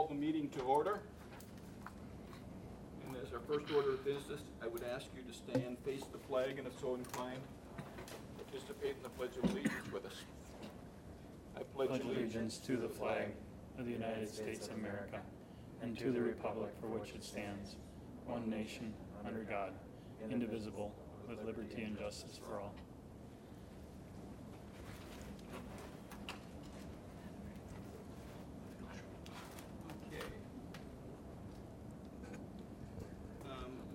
the meeting to order. And as our first order of business, I would ask you to stand, face the flag, and if so inclined, participate in the Pledge of Allegiance with us. I pledge allegiance to the flag of the United States of America and to the republic for which it stands, one nation, under God, indivisible, with liberty and justice for all. Okay.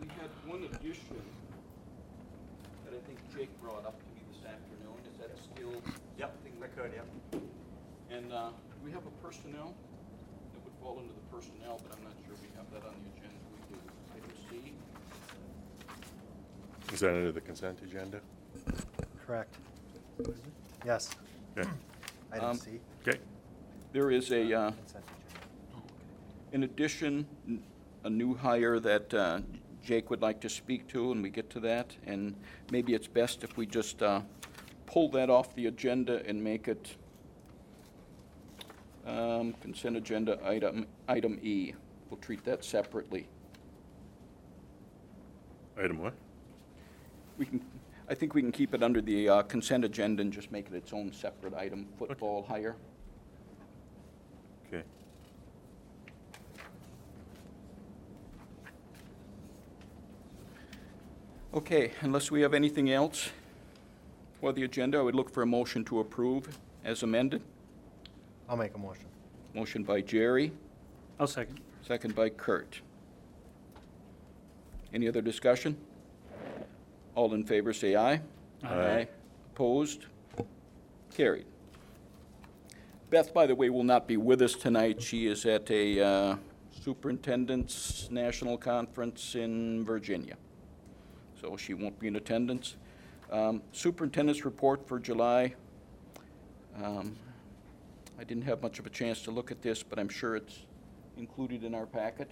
We had one addition that I think Jake brought up to me this afternoon. Is that still? Yep, I could, yep. And we have a personnel that would fall into the personnel, but I'm not sure we have that on the agenda. We do. Item C. Is that under the consent agenda? Correct. Yes. Okay. Item C. Okay. There is a, Consent agenda. in addition, a new hire that Jake would like to speak to, and we get to that. And maybe it's best if we just pull that off the agenda and make it consent agenda item E. We'll treat that separately. Item what? I think we can keep it under the consent agenda and just make it its own separate item, football hire. Okay. Okay, unless we have anything else for the agenda, I would look for a motion to approve as amended. I'll make a motion. Motion by Jerry, I'll second. second by Kurt. Any other discussion? All in favor say aye. Aye. Opposed? Carried. Beth, by the way, will not be with us tonight. She is at a superintendent's national conference in Virginia, so she won't be in attendance. Superintendent's report for July. I didn't have much of a chance to look at this, but I'm sure it's included in our packet.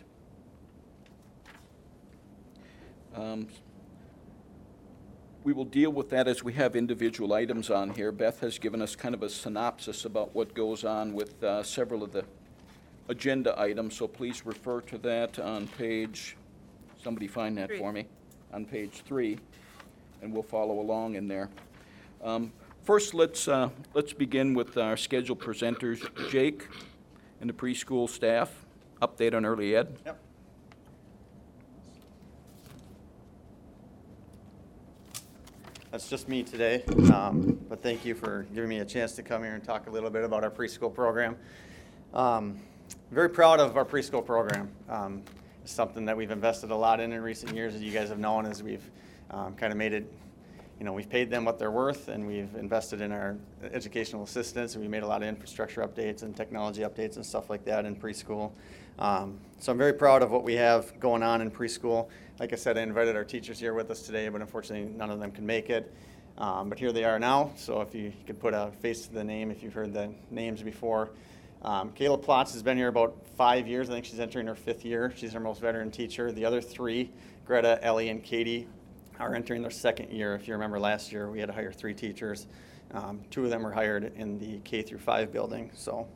We will deal with that as we have individual items on here. Beth has given us kind of a synopsis about what goes on with several of the agenda items, so please refer to that on page, somebody find that for me, on page 3, and we'll follow along in there. First, let's begin with our scheduled presenters, Jake and the preschool staff. Update on early ed. Yep. That's just me today, but thank you for giving me a chance to come here and talk a little bit about our preschool program. Very proud of our preschool program. It's something that we've invested a lot in recent years, as you guys have known, as we've kind of made it, we've paid them what they're worth, and we've invested in our educational assistants, and we made a lot of infrastructure updates and technology updates and stuff like that in preschool. So I'm very proud of what we have going on in preschool. Like I said, I invited our teachers here with us today, but unfortunately none of them can make it. But here they are now, so if you could put a face to the name if you've heard the names before. Kayla Plotz has been here about 5 years. I think she's entering her 5th year. She's our most veteran teacher. The other 3, Greta, Ellie, and Katie, are entering their 2nd year. If you remember last year, we had to hire 3 teachers. 2 of them were hired in the K through 5 building. So,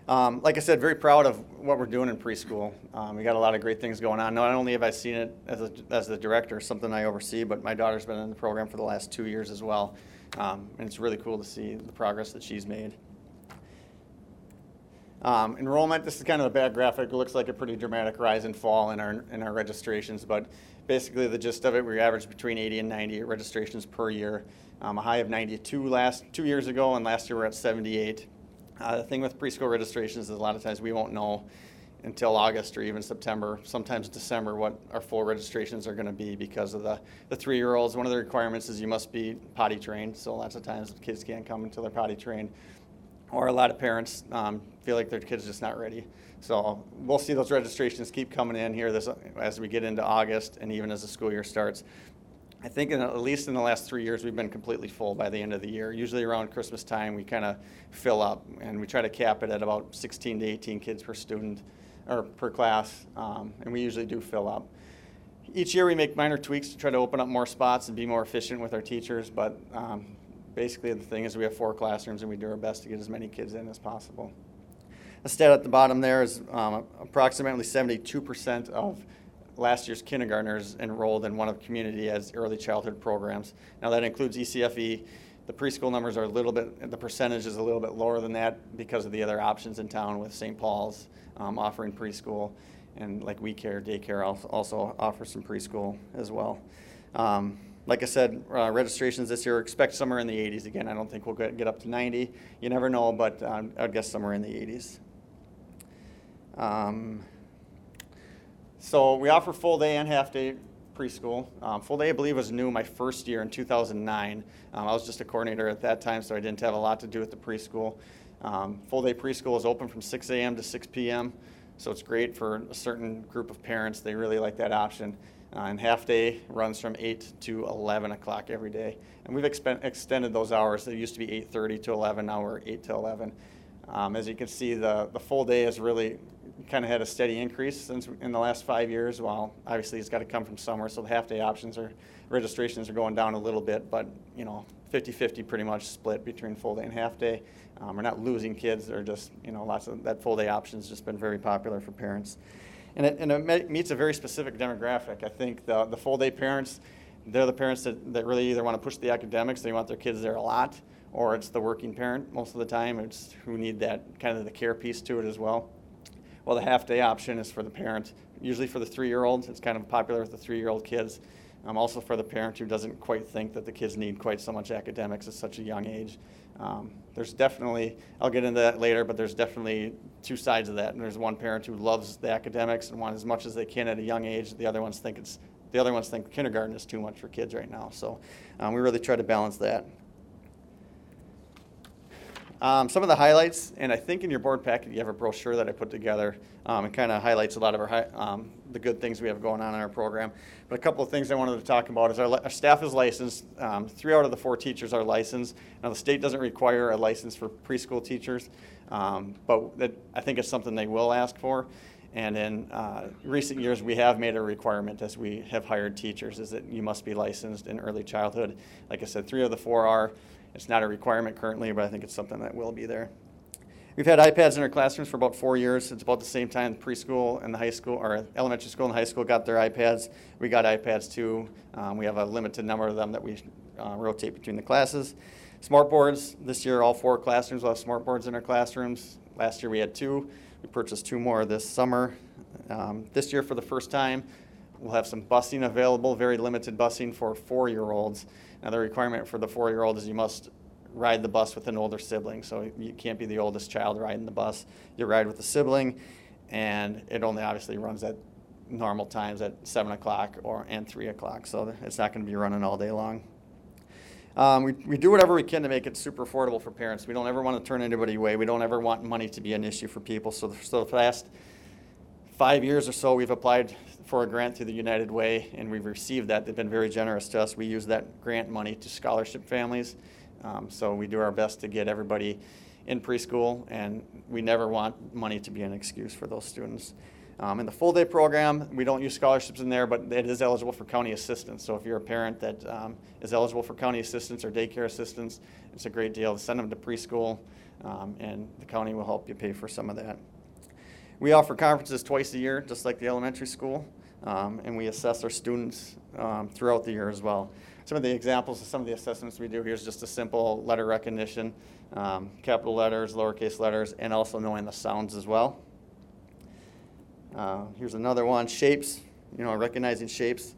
like I said, very proud of what we're doing in preschool. We got a lot of great things going on. Not only have I seen it as the director, something I oversee, but my daughter's been in the program for the last 2 years as well. And it's really cool to see the progress that she's made. Enrollment, this is kind of a bad graphic. It looks like a pretty dramatic rise and fall in our registrations, but basically the gist of it, we average between 80 and 90 registrations per year. A high of 92 2 years ago, and last year we're at 78. The thing with preschool registrations is a lot of times we won't know until August or even September, sometimes December, what our full registrations are going to be because of the 3-year-olds. One of the requirements is you must be potty trained, so lots of times the kids can't come until they're potty trained. Or a lot of parents feel like their kid's just not ready. So we'll see those registrations keep coming in here as we get into August and even as the school year starts. I think at least in the last 3 years, we've been completely full by the end of the year. Usually around Christmas time, we kind of fill up, and we try to cap it at about 16 to 18 kids per student or per class, and we usually do fill up. Each year we make minor tweaks to try to open up more spots and be more efficient with our teachers, but basically the thing is we have 4 classrooms and we do our best to get as many kids in as possible. A stat at the bottom there is approximately 72% of last year's kindergartners enrolled in one of Community Ed's early childhood programs. Now that includes ECFE. The preschool numbers are a little bit, the percentage is a little bit lower than that because of the other options in town with St. Paul's offering preschool, and like We Care Daycare also offers some preschool as well. Like I said, registrations this year, expect somewhere in the 80s. Again, I don't think we'll get up to 90. You never know, but I'd guess somewhere in the 80s. So we offer full day and half day preschool. Full day, I believe, was new my first year in 2009. I was just a coordinator at that time, so I didn't have a lot to do with the preschool. Full day preschool is open from 6 a.m. to 6 p.m., so it's great for a certain group of parents. They really like that option. And half day runs from 8 to 11 o'clock every day. And we've extended those hours. They used to be 8:30 to 11, now we're 8 to 11. As you can see, the full day has really kind of had a steady increase since in the last 5 years. Well, obviously it's got to come from somewhere, so the half-day registrations are going down a little bit, but 50-50 pretty much split between full day and half day. We're not losing kids. They're just lots of that full day option's just been very popular for parents, and it meets a very specific demographic. I think the full day parents, they're the parents that really either want to push the academics, they want their kids there a lot, or it's the working parent most of the time. It's who need that kind of the care piece to it as well. Well, the half-day option is for the parent, usually for the 3-year-olds. It's kind of popular with the 3-year-old kids. Also for the parent who doesn't quite think that the kids need quite so much academics at such a young age. There's definitely, I'll get into that later, but there's definitely two sides of that. And there's one parent who loves the academics and wants as much as they can at a young age. The other ones think kindergarten is too much for kids right now. So we really try to balance that. Some of the highlights, and I think in your board packet you have a brochure that I put together. It kind of highlights a lot of the good things we have going on in our program. But a couple of things I wanted to talk about is our staff is licensed. 3 out of the 4 teachers are licensed. Now the state doesn't require a license for preschool teachers, but I think it's something they will ask for. And in recent years, we have made a requirement as we have hired teachers, is that you must be licensed in early childhood. Like I said, 3 of the 4 are. It's not a requirement currently, but I think it's something that will be there. We've had iPads in our classrooms for about 4 years. It's about the same time the preschool and the high school, or elementary school and high school got their iPads. We got iPads too. We have a limited number of them that we rotate between the classes. Smart boards, this year all 4 classrooms will have smart boards in our classrooms. Last year we had 2. We purchased 2 more this summer. This year for the first time, we'll have some busing available, very limited busing for 4-year-olds. Now the requirement for the 4-year-old is you must ride the bus with an older sibling. So you can't be the oldest child riding the bus. You ride with a sibling, and it only obviously runs at normal times at 7 o'clock and 3 o'clock. So it's not going to be running all day long. We do whatever we can to make it super affordable for parents. We don't ever want to turn anybody away. We don't ever want money to be an issue for people. So the last 5 years or so, we've applied for a grant through the United Way, and we've received that. They've been very generous to us. We use that grant money to scholarship families. So we do our best to get everybody in preschool, and we never want money to be an excuse for those students. In the full day program, we don't use scholarships in there, but it is eligible for county assistance. So if you're a parent that is eligible for county assistance or daycare assistance, it's a great deal to send them to preschool, and the county will help you pay for some of that. We offer conferences twice a year, just like the elementary school, and we assess our students throughout the year as well. Some of the examples of some of the assessments we do here is just a simple letter recognition, capital letters, lowercase letters, and also knowing the sounds as well. Here's another one, shapes, recognizing shapes,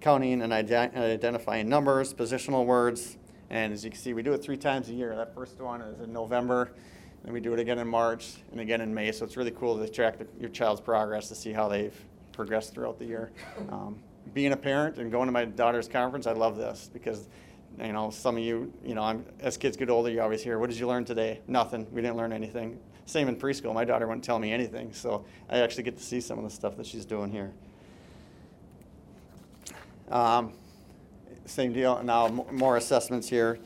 counting and identifying numbers, positional words, and as you can see, we do it 3 times a year. That first one is in November, and we do it again in March and again in May, so it's really cool to track your child's progress to see how they've progressed throughout the year. Being a parent and going to my daughter's conference, I love this because, some of you, as kids get older, you always hear, what did you learn today? Nothing. We didn't learn anything. Same in preschool. My daughter wouldn't tell me anything, so I actually get to see some of the stuff that she's doing here. Same deal. Now, more assessments here.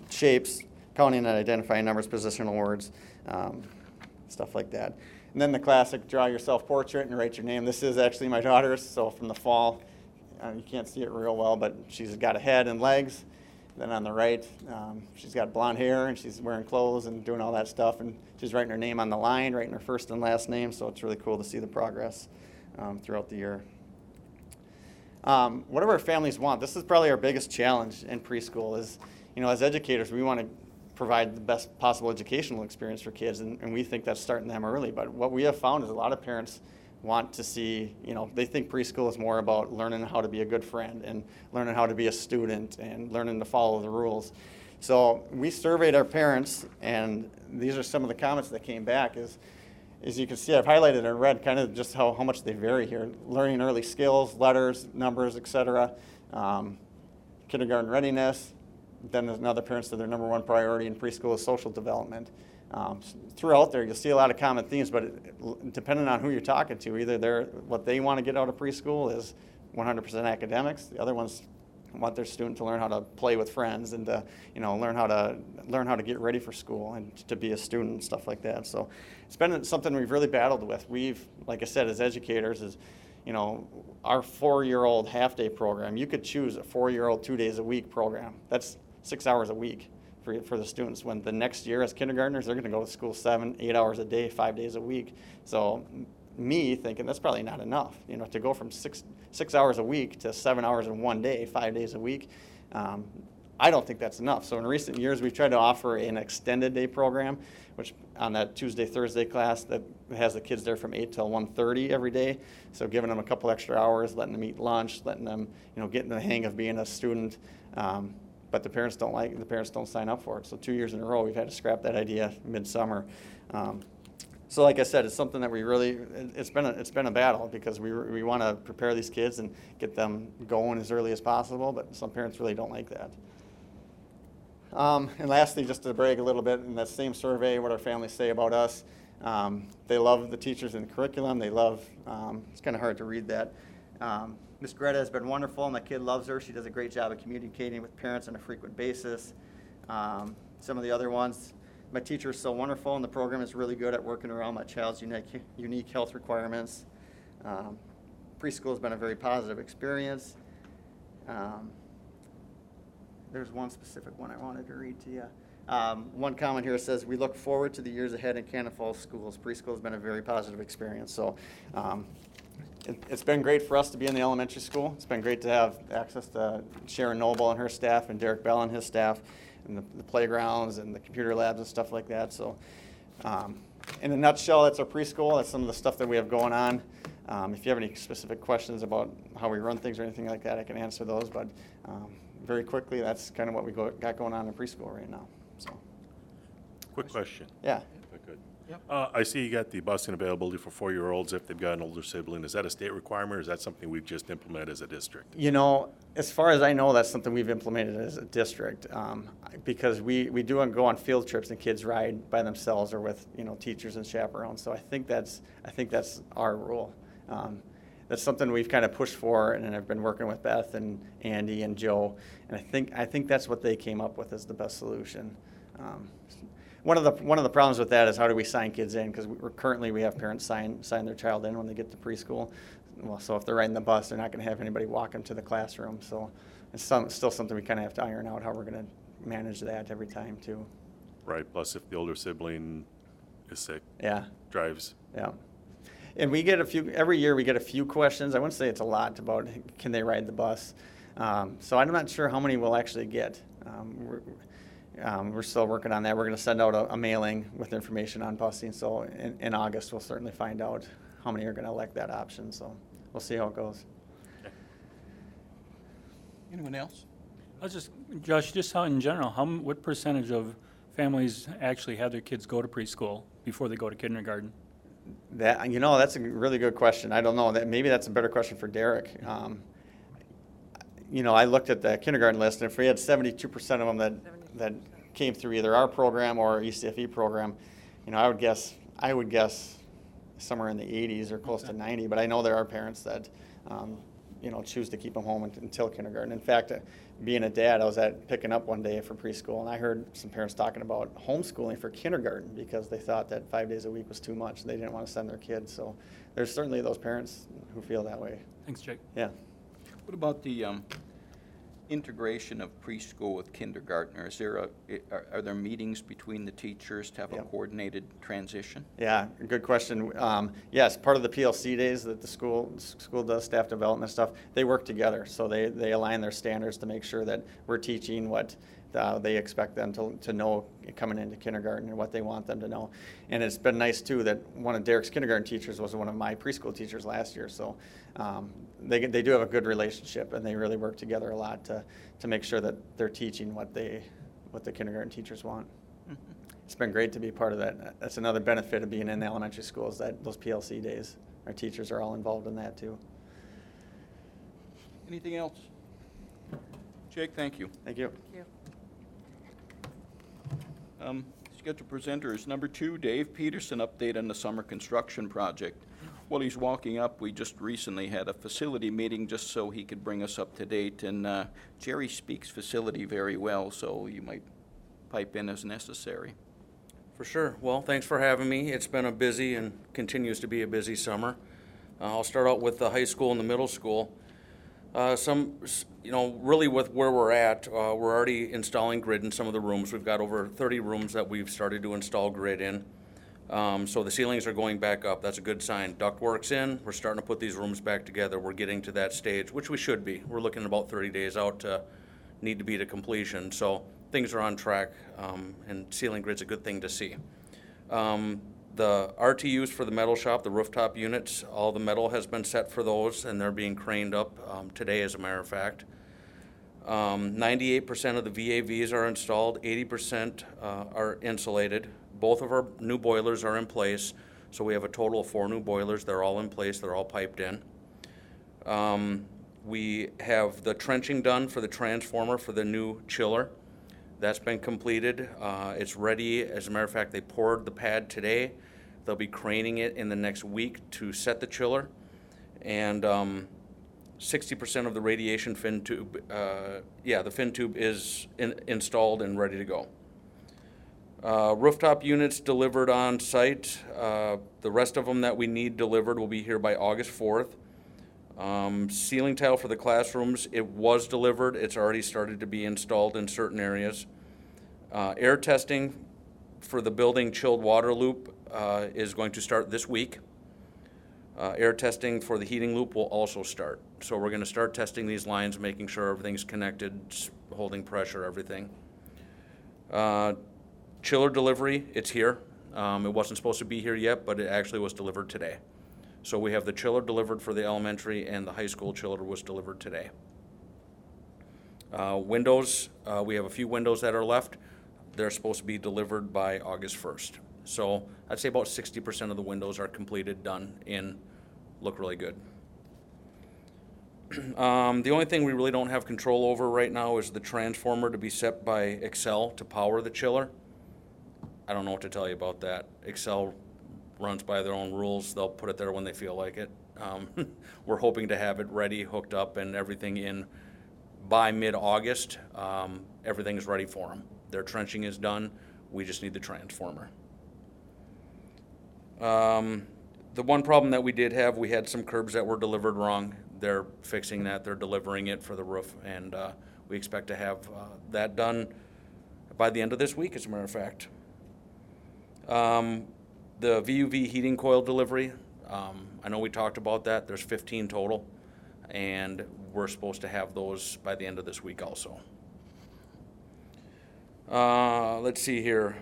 Shapes, counting and identifying numbers, positional words, stuff like that. And then the classic, draw your self-portrait and write your name. This is actually my daughter's, so from the fall. You can't see it real well, but she's got a head and legs, Then on the right, she's got blonde hair and she's wearing clothes and doing all that stuff. And she's writing her name on the line, writing her first and last name. So it's really cool to see the progress throughout the year. What do our families want? This is probably our biggest challenge in preschool is, as educators, we want to provide the best possible educational experience for kids, and we think that's starting them early. But what we have found is a lot of parents want to see, they think preschool is more about learning how to be a good friend and learning how to be a student and learning to follow the rules. So we surveyed our parents, and these are some of the comments that came back. As you can see, I've highlighted in red kind of just how much they vary here. Learning early skills, letters, numbers, etc. Kindergarten readiness. Then another parent said their number one priority in preschool is social development. Throughout there, you'll see a lot of common themes, but depending on who you're talking to, either what they want to get out of preschool is 100% academics. The other ones want their student to learn how to play with friends and to, learn how to get ready for school and to be a student and stuff like that. So it's been something we've really battled with. Like I said, as educators, our 4-year-old half-day program, you could choose a 4-year-old 2 days a week program. That's 6 hours a week for the students. When the next year as kindergartners, they're going to go to school 7-8 hours a day, 5 days a week. So me thinking that's probably not enough, to go from six hours a week to 7 hours in 1 day, 5 days a week. I don't think that's enough. So in recent years, we've tried to offer an extended day program, which on that Tuesday, Thursday class that has the kids there from 8 till 1:30 every day. So giving them a couple extra hours, letting them eat lunch, letting them, get in the hang of being a student. But the parents don't sign up for it. So 2 years in a row, we've had to scrap that idea midsummer. So like I said, it's something that it's been a battle because we want to prepare these kids and get them going as early as possible, but some parents really don't like that. And lastly, just to brag a little bit, in that same survey, what our families say about us, they love the teachers in the curriculum. They love, it's kind of hard to read that. Miss Greta has been wonderful, and the kid loves her. She does a great job of communicating with parents on a frequent basis. Some of the other ones, my teacher is so wonderful, and the program is really good at working around my child's unique health requirements. Preschool has been a very positive experience. There's one specific one I wanted to read to you. One comment here says, we look forward to the years ahead in Cannon Falls schools. Preschool has been a very positive experience. So it's been great for us to be in the elementary school. It's been great to have access to Sharon Noble and her staff and Derek Bell and his staff and the playgrounds and the computer labs and stuff like that. So in a nutshell, that's our preschool. That's some of the stuff that we have going on. If you have any specific questions about how we run things or anything like that, I can answer those. But very quickly, that's kind of what we got going on in preschool right now. So, Quick question. yeah. If I could. Yep. I see you got the busing availability for 4-year-olds if they've got an older sibling. Is that a state requirement, or is that something we've just implemented as a district? As far as I know, that's something we've implemented as a district because we do go on field trips and kids ride by themselves or with teachers and chaperones. So I think that's our rule. That's something we've kind of pushed for, and I've been working with Beth and Andy and Joe, and I think that's what they came up with as the best solution. One of the problems with that is how do we sign kids in, because we have parents sign their child in when they get to preschool. Well, so if they're riding the bus, they're not going to have anybody walk them to the classroom. So it's still something we kind of have to iron out how we're going to manage that every time too. Right, plus if the older sibling is sick, Yeah. drives. Yeah. And every year we get a few questions. I wouldn't say it's a lot about can they ride the bus. So I'm not sure how many we'll actually get. We're still working on that. We're going to send out a mailing with information on busing. So in August, we'll certainly find out how many are going to elect that option. So we'll see how it goes. Anyone else? Josh, just how in general, what percentage of families actually have their kids go to preschool before they go to kindergarten? That's a really good question. I don't know. Maybe that's a better question for Derek. I looked at the kindergarten list, and if we had 72% of them that came through either our program or our ECFE program, I would guess somewhere in the 80s or close to 90. But I know there are parents that choose to keep them home until kindergarten. In fact, being a dad, I was picking up one day for preschool, and I heard some parents talking about homeschooling for kindergarten because they thought that 5 days a week was too much. They didn't want to send their kids. So there's certainly those parents who feel that way. Thanks, Jake. Yeah. What about the integration of preschool with kindergarten? Is there are there meetings between the teachers to have a Yep. coordinated transition? Yeah, good question. Yes, part of the PLC days that the school does, staff development stuff, they work together. So they align their standards to make sure that we're teaching what they expect them to know coming into kindergarten and what they want them to know. And it's been nice too that one of Derek's kindergarten teachers was one of my preschool teachers last year. So they do have a good relationship, and they really work together a lot to make sure that they're teaching what the kindergarten teachers want. It's been great to be part of that. That's another benefit of being in the elementary schools, that those PLC days. Our teachers are all involved in that too. Anything else? Jake, thank you. Thank you. Scheduled presenters, number 2, Dave Peterson, update on the summer construction project. While he's walking up, we just recently had a facility meeting just so he could bring us up to date, and Jerry speaks facility very well, so you might pipe in as necessary. For sure. Well, thanks for having me. It's been a busy and continues to be a busy summer. I'll start out with the high school and the middle school. Really with where we're at, we're already installing grid in some of the rooms. We've got over 30 rooms that we've started to install grid in. So the ceilings are going back up. That's a good sign. Ductwork's in. We're starting to put these rooms back together. We're getting to that stage, which we should be. We're looking about 30 days out to need to be to completion. So things are on track, and ceiling grid's a good thing to see. The RTUs for the metal shop, the rooftop units, all the metal has been set for those, and they're being craned up today, as a matter of fact. 98% of the VAVs are installed, 80% are insulated. Both of our new boilers are in place, so we have a total of 4 new boilers. They're all in place, they're all piped in. We have the trenching done for the transformer for the new chiller. That's been completed. It's ready. As a matter of fact, they poured the pad today. They'll be craning it in the next week to set the chiller. And 60% of the radiation fin tube, the fin tube is installed and ready to go. Rooftop units delivered on site. The rest of them that we need delivered will be here by August 4th. Ceiling tile for the classrooms, it was delivered. It's already started to be installed in certain areas. Air testing for the building chilled water loop is going to start this week. Air testing for the heating loop will also start. So we're going to start testing these lines, making sure everything's connected, holding pressure, everything. Chiller delivery, it's here. It wasn't supposed to be here yet, but it actually was delivered today. So we have the chiller delivered for the elementary, and the high school chiller was delivered today. Windows, we have a few windows that are left. They're supposed to be delivered by August 1st. So I'd say about 60% of the windows are completed, done, look really good. The only thing we really don't have control over right now is the transformer to be set by Xcel to power the chiller. I don't know what to tell you about that. Xcel runs by their own rules. They'll put it there when they feel like it. We're hoping to have it ready, hooked up, and everything in by mid-August. Everything is ready for them. Their trenching is done. We just need the transformer. The one problem that we did have, we had some curbs that were delivered wrong. They're fixing that. They're delivering it for the roof, and we expect to have that done by the end of this week, as a matter of fact. The VUV heating coil delivery, I know we talked about that. There's 15 total, and we're supposed to have those by the end of this week also. Let's see here.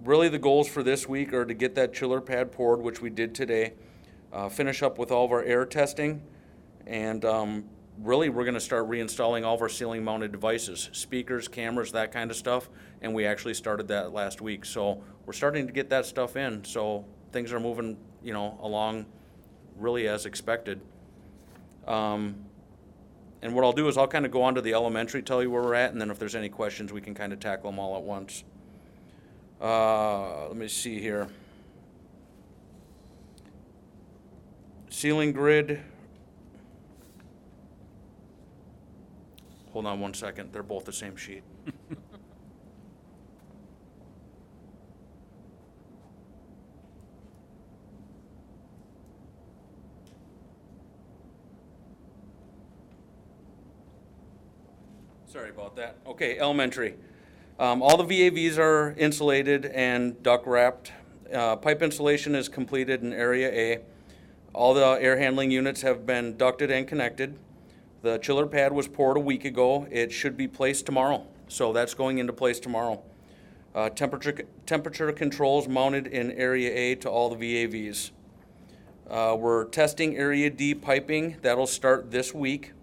Really the goals for this week are to get that chiller pad poured, which we did today, finish up with all of our air testing, and really we're going to start reinstalling all of our ceiling mounted devices, speakers, cameras, that kind of stuff, and we actually started that last week. So we're starting to get that stuff in, so things are moving, along really as expected. And what I'll do is I'll kind of go on to the elementary, tell you where we're at, and then if there's any questions, we can kind of tackle them all at once. Let me see here. Ceiling grid. Hold on one second. They're both the same sheet. Sorry about that. Okay, elementary. All the VAVs are insulated and duct wrapped. Pipe installation is completed in Area A. All the air handling units have been ducted and connected. The chiller pad was poured a week ago. It should be placed tomorrow, so that's going into place tomorrow. Temperature controls mounted in Area A to all the VAVs. We're testing Area D piping. That'll start this week.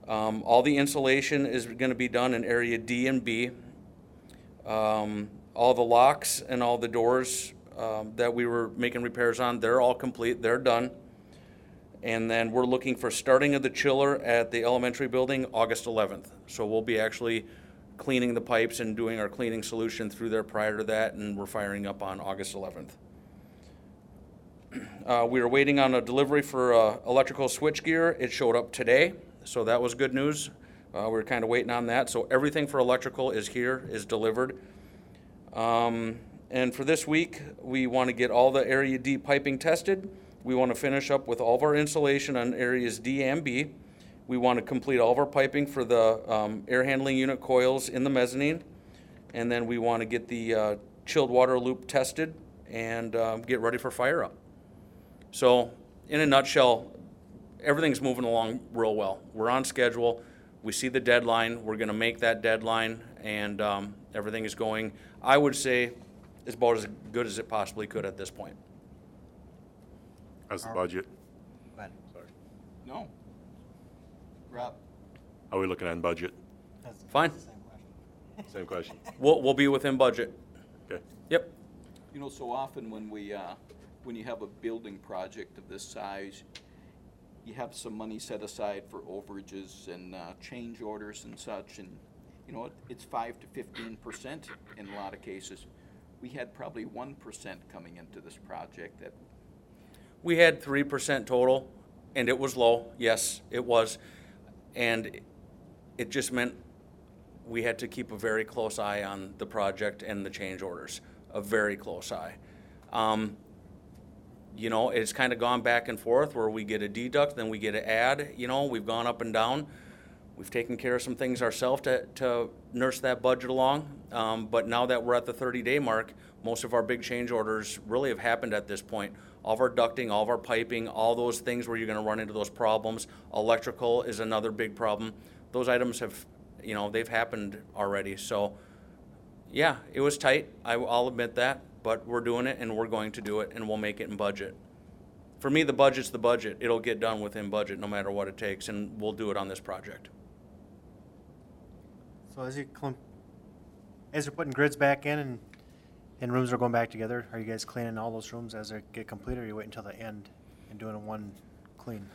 All the insulation is going to be done in Area D and B. All the locks and all the doors that we were making repairs on, they're all complete. They're done. And then we're looking for starting of the chiller at the elementary building August 11th. So we'll be actually cleaning the pipes and doing our cleaning solution through there prior to that, and we're firing up on August 11th. We were waiting on a delivery for electrical switchgear. It showed up today, so that was good news. We were kind of waiting on that. So everything for electrical is here, is delivered. And for this week, we want to get all the Area D piping tested. We want to finish up with all of our insulation on areas D and B. We want to complete all of our piping for the air handling unit coils in the mezzanine. And then we want to get the chilled water loop tested and get ready for fire up. So in a nutshell, everything's moving along real well. We're on schedule. We see the deadline. We're going to make that deadline, and everything is going, I would say, is about as good as it possibly could at this point. How's the budget? Go ahead. Sorry. No. Rob? How are we looking on budget? Fine. Same question. We'll be within budget. Okay. Yep. You know, so often when you have a building project of this size, you have some money set aside for overages and change orders and such, and you know, it's 5 to 15% in a lot of cases. We had probably 1% coming into this project that. We had 3% total, and it was low. Yes, it was. And it just meant we had to keep a very close eye on the project and the change orders, a very close eye. You know, it's kind of gone back and forth where we get a deduct, then we get an add. You know, we've gone up and down. We've taken care of some things ourselves to nurse that budget along. But now that we're at the 30-day mark, most of our big change orders really have happened at this point. All of our ducting, all of our piping, all those things where you're going to run into those problems. Electrical is another big problem. Those items have, you know, they've happened already. So, yeah, it was tight. I'll admit that. But we're doing it, and we're going to do it, and we'll make it in budget. For me, the budget's the budget. It'll get done within budget no matter what it takes, and we'll do it on this project. So as you're putting grids back in and rooms are going back together, are you guys cleaning all those rooms as they get completed, or are you waiting until the end and doing a one clean?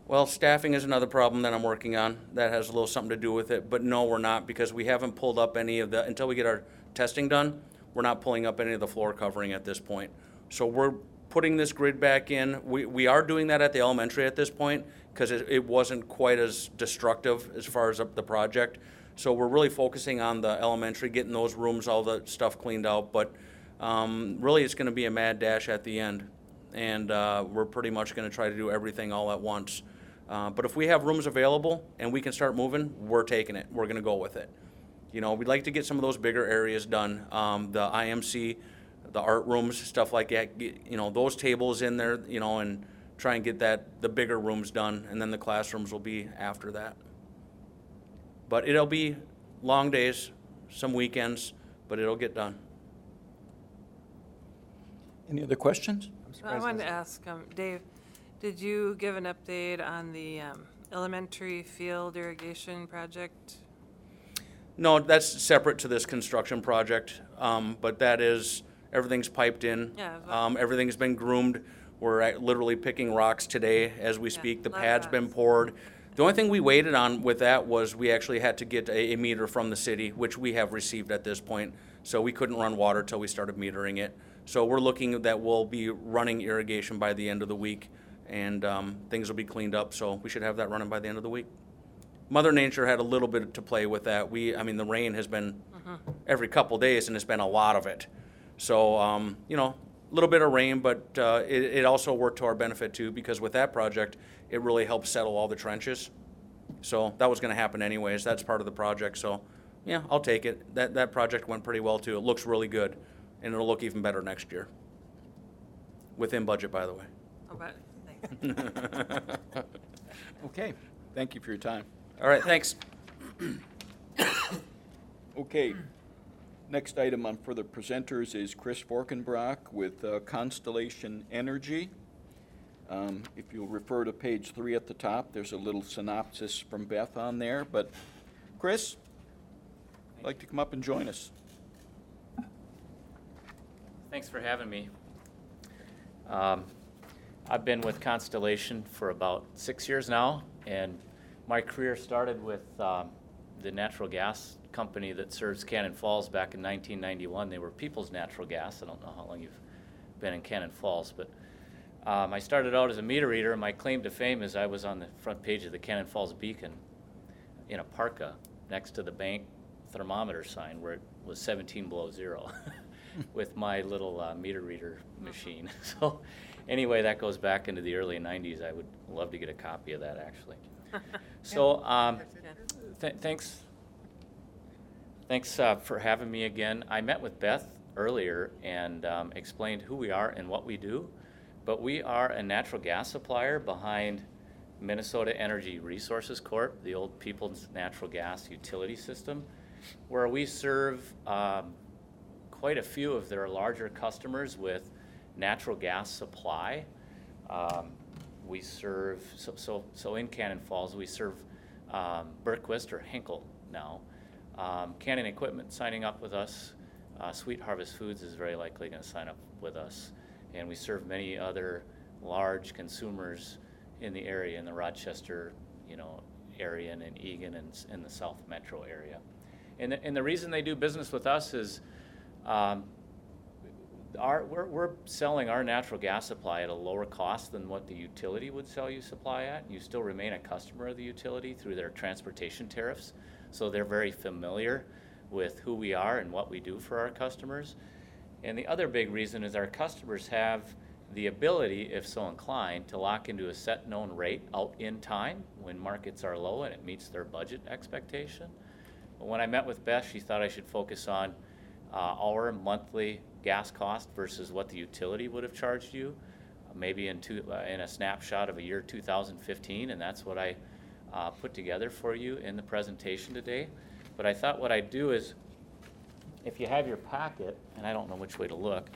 Well, staffing is another problem that I'm working on. That has a little something to do with it, but no, we're not, because we haven't pulled up any of the, until we get our testing done, we're not pulling up any of the floor covering at this point. So we're putting this grid back in. We are doing that at the elementary at this point, because it wasn't quite as destructive as far as the project. So we're really focusing on the elementary, getting those rooms, all the stuff cleaned out, but really it's gonna be a mad dash at the end. And we're pretty much gonna try to do everything all at once. But if we have rooms available and we can start moving, we're taking it. We're gonna go with it. You know, we'd like to get some of those bigger areas done. The IMC, the art rooms, stuff like that, you know, those tables in there, you know, and try and get the bigger rooms done, and then the classrooms will be after that. But it'll be long days, some weekends, but it'll get done. Any other questions? I wanted to ask, Dave, did you give an update on the elementary field irrigation project? No, that's separate to this construction project, but that is, everything's piped in. Yeah. Everything's been groomed. We're literally picking rocks today as we speak. The lot of pad's been rocks. poured. The only thing we waited on with that was we actually had to get a meter from the city, which we have received at this point. So we couldn't run water till we started metering it. So we're looking that we'll be running irrigation by the end of the week, and things will be cleaned up. So we should have that running by the end of the week. Mother Nature had a little bit to play with that. I mean, the rain has been every couple days, and it's been a lot of it. So, you know, a little bit of rain, but it also worked to our benefit too, because with that project, it really helped settle all the trenches. So that was gonna happen anyways. That's part of the project, so yeah, I'll take it. That project went pretty well too. It looks really good, and it'll look even better next year. Within budget, by the way. Oh, but, thanks. Okay, thank you for your time. All right, thanks. Okay, next item on for the presenters is Chris Forkenbrock with Constellation Energy. If you'll refer to page 3 at the top, there's a little synopsis from Beth on there, but Chris, I'd like to come up and join us. Thanks for having me. I've been with Constellation for about 6 years now, and my career started with the natural gas company that serves Cannon Falls back in 1991. They were Peoples Natural Gas. I don't know how long you've been in Cannon Falls, but I started out as a meter reader, and my claim to fame is I was on the front page of the Cannon Falls Beacon in a parka next to the bank thermometer sign where it was 17 below zero with my little meter reader machine. So anyway, that goes back into the early 90s. I would love to get a copy of that, actually. So thanks for having me again. I met with Beth earlier and explained who we are and what we do, but we are a natural gas supplier behind Minnesota Energy Resources Corp., the old Peoples Natural Gas utility system, where we serve quite a few of their larger customers with natural gas supply. We serve, so in Cannon Falls, we serve Berquist or Henkel now. Cannon Equipment signing up with us. Sweet Harvest Foods is very likely going to sign up with us. And we serve many other large consumers in the area, in the Rochester, area, and in Eagan and in the South Metro area. And the reason they do business with us is we're selling our natural gas supply at a lower cost than what the utility would sell you supply at. You still remain a customer of the utility through their transportation tariffs, so they're very familiar with who we are and what we do for our customers. And the other big reason is our customers have the ability, if so inclined, to lock into a set known rate out in time when markets are low and it meets their budget expectation. But when I met with Beth, she thought I should focus on our monthly gas cost versus what the utility would have charged you, maybe in a snapshot of a year 2015, and that's what I put together for you in the presentation today. But I thought what I'd do is, if you have your packet, and I don't know which way to look,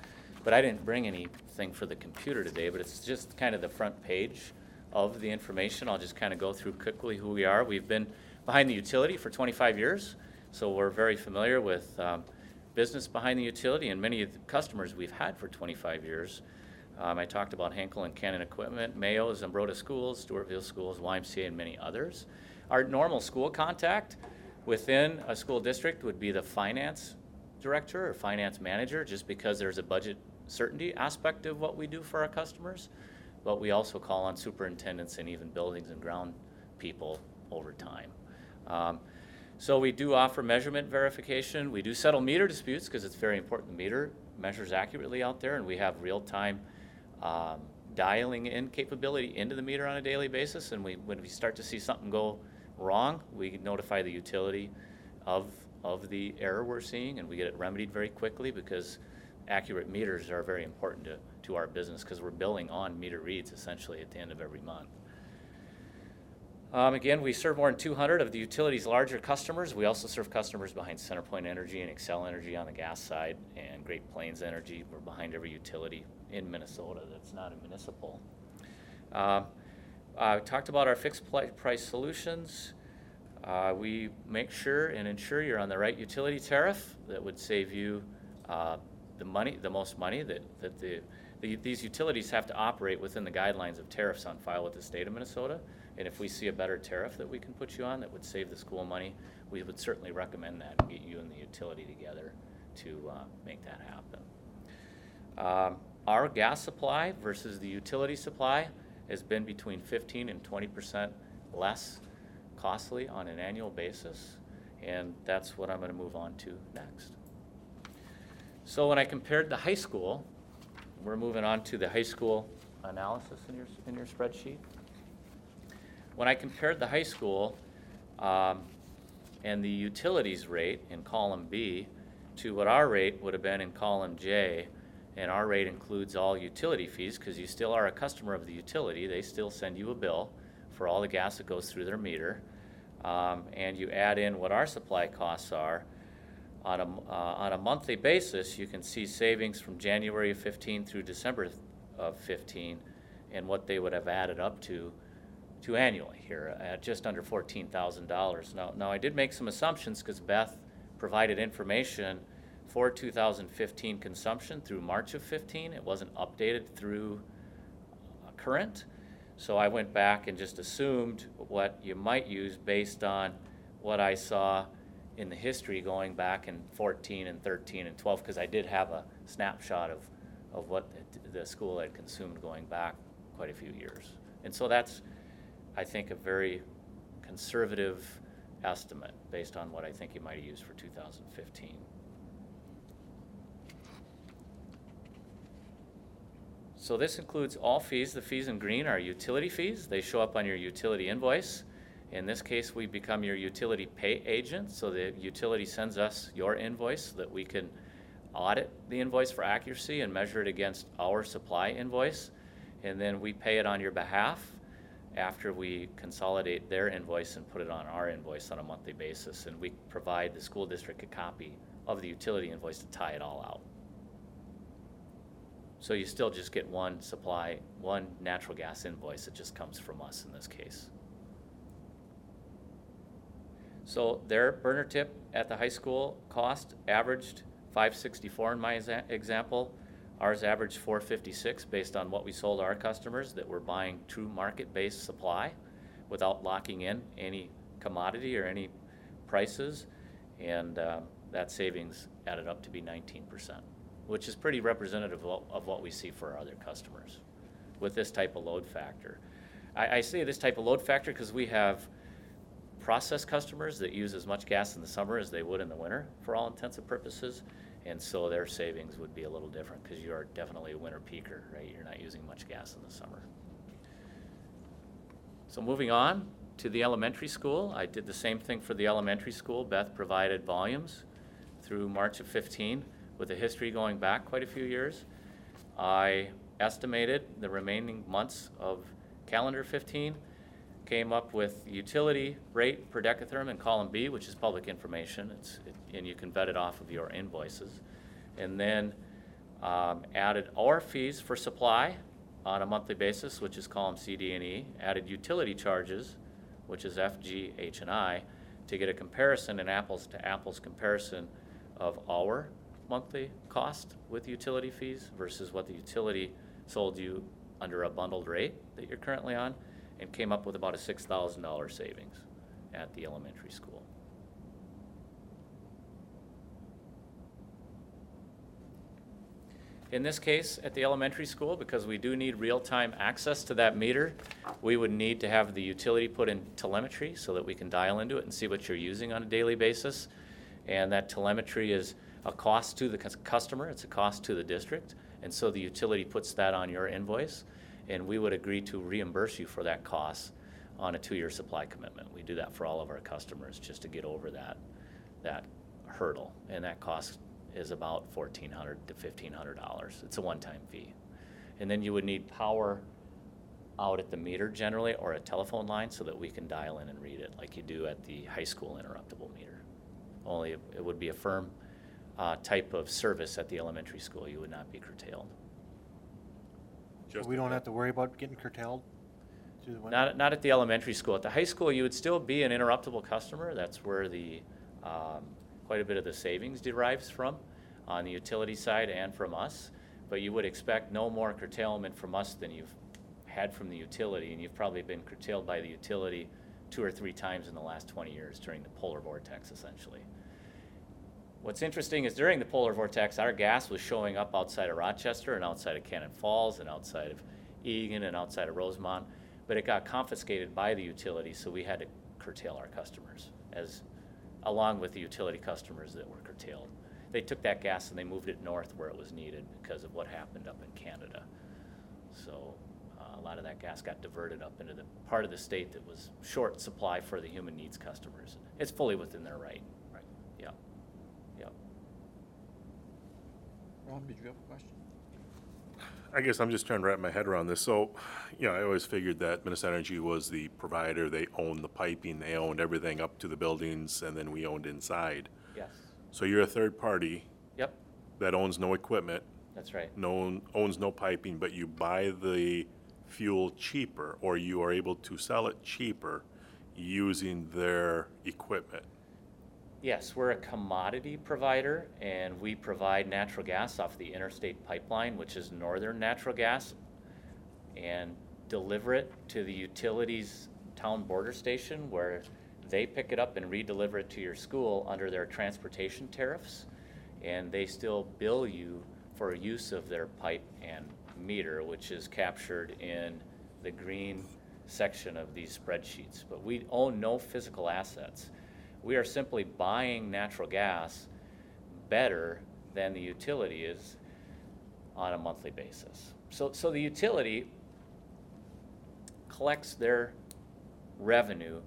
but I didn't bring anything for the computer today, but it's just kind of the front page of the information. I'll just kind of go through quickly who we are. We've been behind the utility for 25 years, so we're very familiar with business behind the utility and many of the customers we've had for 25 years. I talked about Henkel and Cannon Equipment, Mayo, Zumbrota Schools, Stewartville Schools, YMCA, and many others. Our normal school contact within a school district would be the finance director or finance manager, just because there's a budget certainty aspect of what we do for our customers. But we also call on superintendents and even buildings and ground people over time. So we do offer measurement verification. We do settle meter disputes because it's very important the meter measures accurately out there, and we have real-time dialing in capability into the meter on a daily basis. And when we start to see something go wrong, we notify the utility of the error we're seeing, and we get it remedied very quickly, because accurate meters are very important to our business, because we're billing on meter reads essentially at the end of every month. Again, we serve more than 200 of the utility's larger customers. We also serve customers behind CenterPoint Energy and Excel Energy on the gas side, and Great Plains Energy. We're behind every utility in Minnesota that's not a municipal. I talked about our fixed price solutions. We make sure and ensure you're on the right utility tariff that would save you the most money. These utilities have to operate within the guidelines of tariffs on file with the state of Minnesota. And if we see a better tariff that we can put you on that would save the school money, we would certainly recommend that and get you and the utility together to make that happen. Our gas supply versus the utility supply has been between 15 and 20% less costly on an annual basis, and that's what I'm going to move on to next. So when I compared the high school, we're moving on to the high school analysis in your spreadsheet. When I compared the high school And the utilities rate in column B to what our rate would have been in column J. And our rate includes all utility fees, because you still are a customer of the utility. They still send you a bill for all the gas that goes through their meter. And you add in what our supply costs are. On a monthly basis, you can see savings from January of 15 through December of 15, and what they would have added up to annually here at just under $14,000. Now I did make some assumptions, because Beth provided information for 2015 consumption through March of 15. It wasn't updated through current. So I went back and just assumed what you might use based on what I saw in the history going back in 14 and 13 and 12, because I did have a snapshot of what the school had consumed going back quite a few years. And so that's, I think, a very conservative estimate based on what I think you might have used for 2015. So this includes all fees. The fees in green are utility fees. They show up on your utility invoice. In this case, we become your utility pay agent, so the utility sends us your invoice so that we can audit the invoice for accuracy and measure it against our supply invoice. And then we pay it on your behalf after we consolidate their invoice and put it on our invoice on a monthly basis. And we provide the school district a copy of the utility invoice to tie it all out. So you still just get one natural gas invoice. It just comes from us in this case. So their burner tip at the high school cost averaged $564 in my example. Ours averaged $456 based on what we sold our customers that were buying true market-based supply without locking in any commodity or any prices. And that savings added up to be 19%, which is pretty representative of what we see for our other customers with this type of load factor. I say this type of load factor because we have process customers that use as much gas in the summer as they would in the winter for all intents and purposes. And so their savings would be a little different because you are definitely a winter peaker, right? You're not using much gas in the summer. So moving on to the elementary school, I did the same thing for the elementary school. Beth provided volumes through March of 15 with a history going back quite a few years. I estimated the remaining months of calendar 15, came up with utility rate per decatherm in column B, which is public information, and you can vet it off of your invoices. And then added our fees for supply on a monthly basis, which is column C, D, and E, added utility charges, which is F, G, H, and I, to get a comparison, an apples to apples comparison of our monthly cost with utility fees versus what the utility sold you under a bundled rate that you're currently on, and came up with about a $6,000 savings at the elementary school. In this case, at the elementary school, because we do need real-time access to that meter, we would need to have the utility put in telemetry so that we can dial into it and see what you're using on a daily basis. And that telemetry is a cost to the customer, it's a cost to the district, and so the utility puts that on your invoice, and we would agree to reimburse you for that cost on a 2-year supply commitment. We do that for all of our customers just to get over that hurdle, and that cost is about $1,400 to $1,500. It's a one-time fee. And then you would need power out at the meter generally, or a telephone line, so that we can dial in and read it like you do at the high school interruptible meter. Only it would be a firm type of service at the elementary school. You would not be curtailed. We don't have to worry about getting curtailed through the winter? Not at the elementary school. At the high school, you would still be an interruptible customer. That's where the quite a bit of the savings derives from on the utility side and from us. But you would expect no more curtailment from us than you've had from the utility, and you've probably been curtailed by the utility 2 or 3 times in the last 20 years during the polar vortex, essentially. What's interesting is during the polar vortex, our gas was showing up outside of Rochester and outside of Cannon Falls and outside of Egan and outside of Rosemont, but it got confiscated by the utility, so we had to curtail our customers, along with the utility customers that were curtailed. They took that gas and they moved it north where it was needed because of what happened up in Canada. So A lot of that gas got diverted up into the part of the state that was short supply for the human needs customers. It's fully within their right. Right. Yeah. Yep. Rob, did you have a question? I guess I'm just trying to wrap my head around this. So, I always figured that Minnesota Energy was the provider. They owned the piping, they owned everything up to the buildings, and then we owned inside. Yes. So you're a third party Yep. that owns no equipment, That's right. owns no piping, but you buy the fuel cheaper, or you are able to sell it cheaper using their equipment. Yes, we're a commodity provider, and we provide natural gas off the interstate pipeline, which is Northern Natural Gas, and deliver it to the utilities town border station, where they pick it up and re-deliver it to your school under their transportation tariffs, and they still bill you for use of their pipe and meter, which is captured in the green section of these spreadsheets. But we own no physical assets. We are simply buying natural gas better than the utility is on a monthly basis. So the utility collects their revenue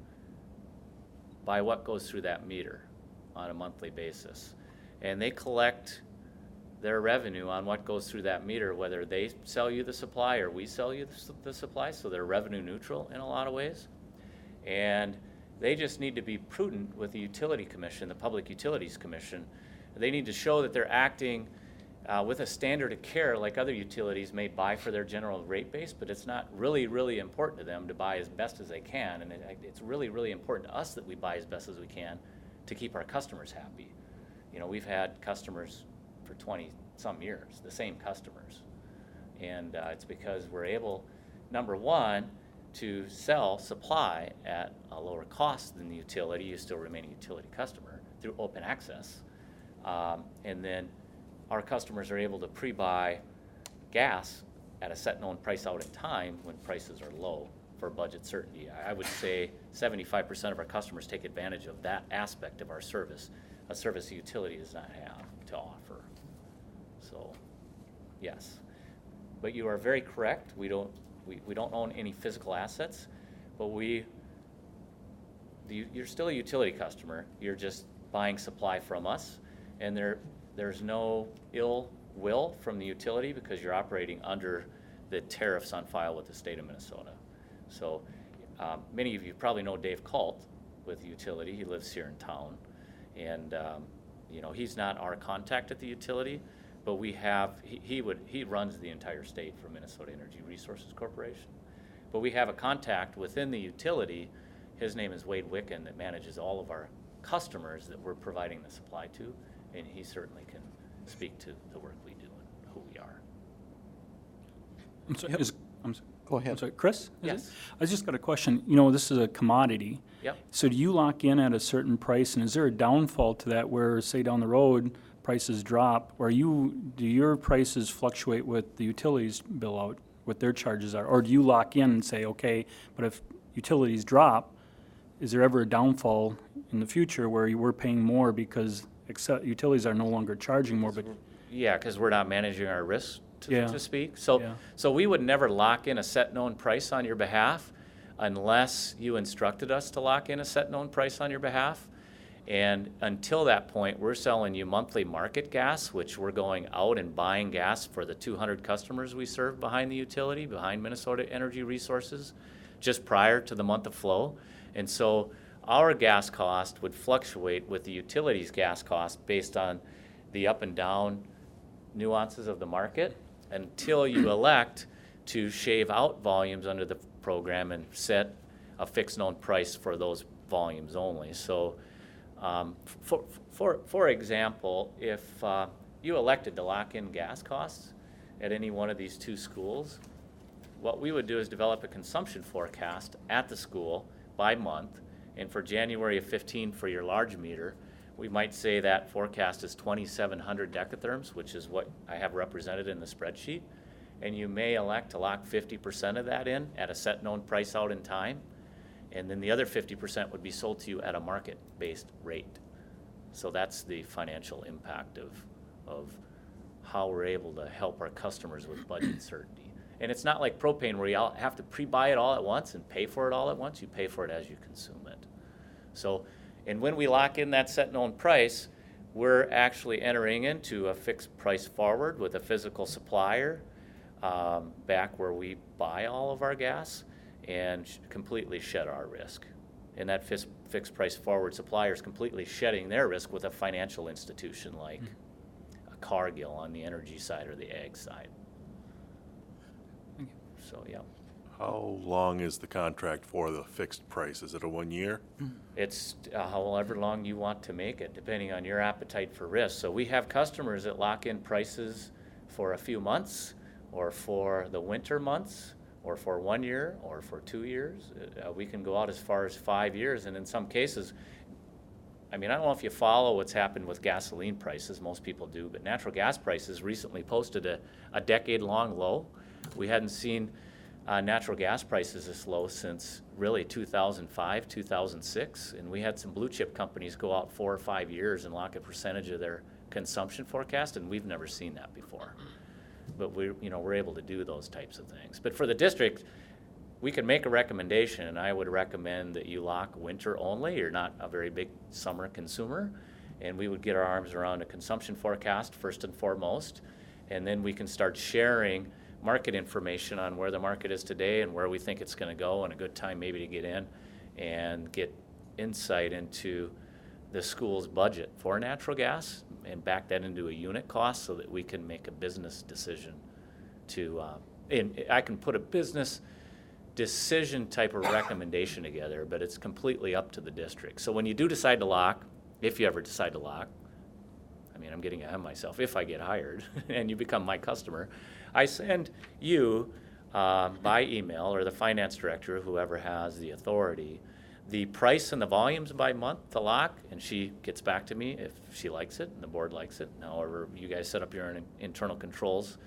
by what goes through that meter on a monthly basis. And they collect their revenue on what goes through that meter, whether they sell you the supply or we sell you the supply, so they're revenue neutral in a lot of ways. And they just need to be prudent with the Utility Commission, the Public Utilities Commission. They need to show that they're acting with a standard of care like other utilities may buy for their general rate base, but it's not really, really important to them to buy as best as they can. And it's really, really important to us that we buy as best as we can to keep our customers happy. We've had customers for 20-some years, the same customers. And it's because we're able, number one, to sell supply at a lower cost than the utility. You still remain a utility customer through open access. And then our customers are able to pre-buy gas at a set known price out in time when prices are low for budget certainty. I would say 75% of our customers take advantage of that aspect of our service, a service the utility does not have to offer. So, yes. But you are very correct. We don't own any physical assets, but you're still a utility customer. You're just buying supply from us, and there's no ill will from the utility because you're operating under the tariffs on file with the state of Minnesota. So many of you probably know Dave Kalt with the utility. He lives here in town, and he's not our contact at the utility, but we have, he runs the entire state for Minnesota Energy Resources Corporation. But we have a contact within the utility. His name is Wade Wicken, that manages all of our customers that we're providing the supply to, and he certainly can speak to the work we do and who we are. I'm sorry, Go ahead. I'm sorry, Chris? Is Yes. it? I just got a question. This is a commodity. Yep. So do you lock in at a certain price, and is there a downfall to that where, say, down the road, prices drop, or do your prices fluctuate with the utilities bill out, what their charges are? Or do you lock in and say, okay, but if utilities drop, is there ever a downfall in the future where we're paying more because utilities are no longer charging more, but Yeah, because we're not managing our risk, Yeah. to speak. Yeah. So we would never lock in a set known price on your behalf unless you instructed us to lock in a set known price on your behalf. And until that point, we're selling you monthly market gas, which we're going out and buying gas for the 200 customers we serve behind the utility, behind Minnesota Energy Resources, just prior to the month of flow. And so our gas cost would fluctuate with the utility's gas cost based on the up and down nuances of the market until you elect to shave out volumes under the program and set a fixed known price for those volumes only. So for example, if you elected to lock in gas costs at any one of these two schools, what we would do is develop a consumption forecast at the school by month. And for January of 15 for your large meter, we might say that forecast is 2,700 decatherms, which is what I have represented in the spreadsheet. And you may elect to lock 50% of that in at a set known price out in time. And then the other 50% would be sold to you at a market-based rate. So that's the financial impact of how we're able to help our customers with budget certainty. And it's not like propane where you all have to pre-buy it all at once and pay for it all at once. You pay for it as you consume it. So, and when we lock in that set known price, we're actually entering into a fixed price forward with a physical supplier back where we buy all of our gas and completely shed our risk. And that fixed price forward supplier is completely shedding their risk with a financial institution like a Cargill on the energy side or the ag side. So, yeah. How long is the contract for the fixed price? Is it a 1 year? It's however long you want to make it, depending on your appetite for risk. So we have customers that lock in prices for a few months, or for the winter months, or for 1 year, or for 2 years. We can go out as far as 5 years, and in some cases, I mean, I don't know if you follow what's happened with gasoline prices. Most people do, but natural gas prices recently posted a decade-long low. We hadn't seen natural gas prices this low since really 2005, 2006, and we had some blue chip companies go out 4 or 5 years and lock a percentage of their consumption forecast, and we've never seen that before. But we're able to do those types of things. But for the district, we can make a recommendation, and I would recommend that you lock winter only. You're not a very big summer consumer, and we would get our arms around a consumption forecast first and foremost, and then we can start sharing market information on where the market is today and where we think it's going to go, and a good time maybe to get in and get insight into the school's budget for natural gas and back that into a unit cost so that we can make a business decision to, and I can put a business decision type of recommendation together, but it's completely up to the district. So when you do decide to lock, if you ever decide to lock, I mean, I'm getting ahead of myself, if I get hired and you become my customer, I send you by email, or the finance director, whoever has the authority, the price and the volumes by month to lock, and she gets back to me if she likes it and the board likes it. However, you guys set up your own internal controls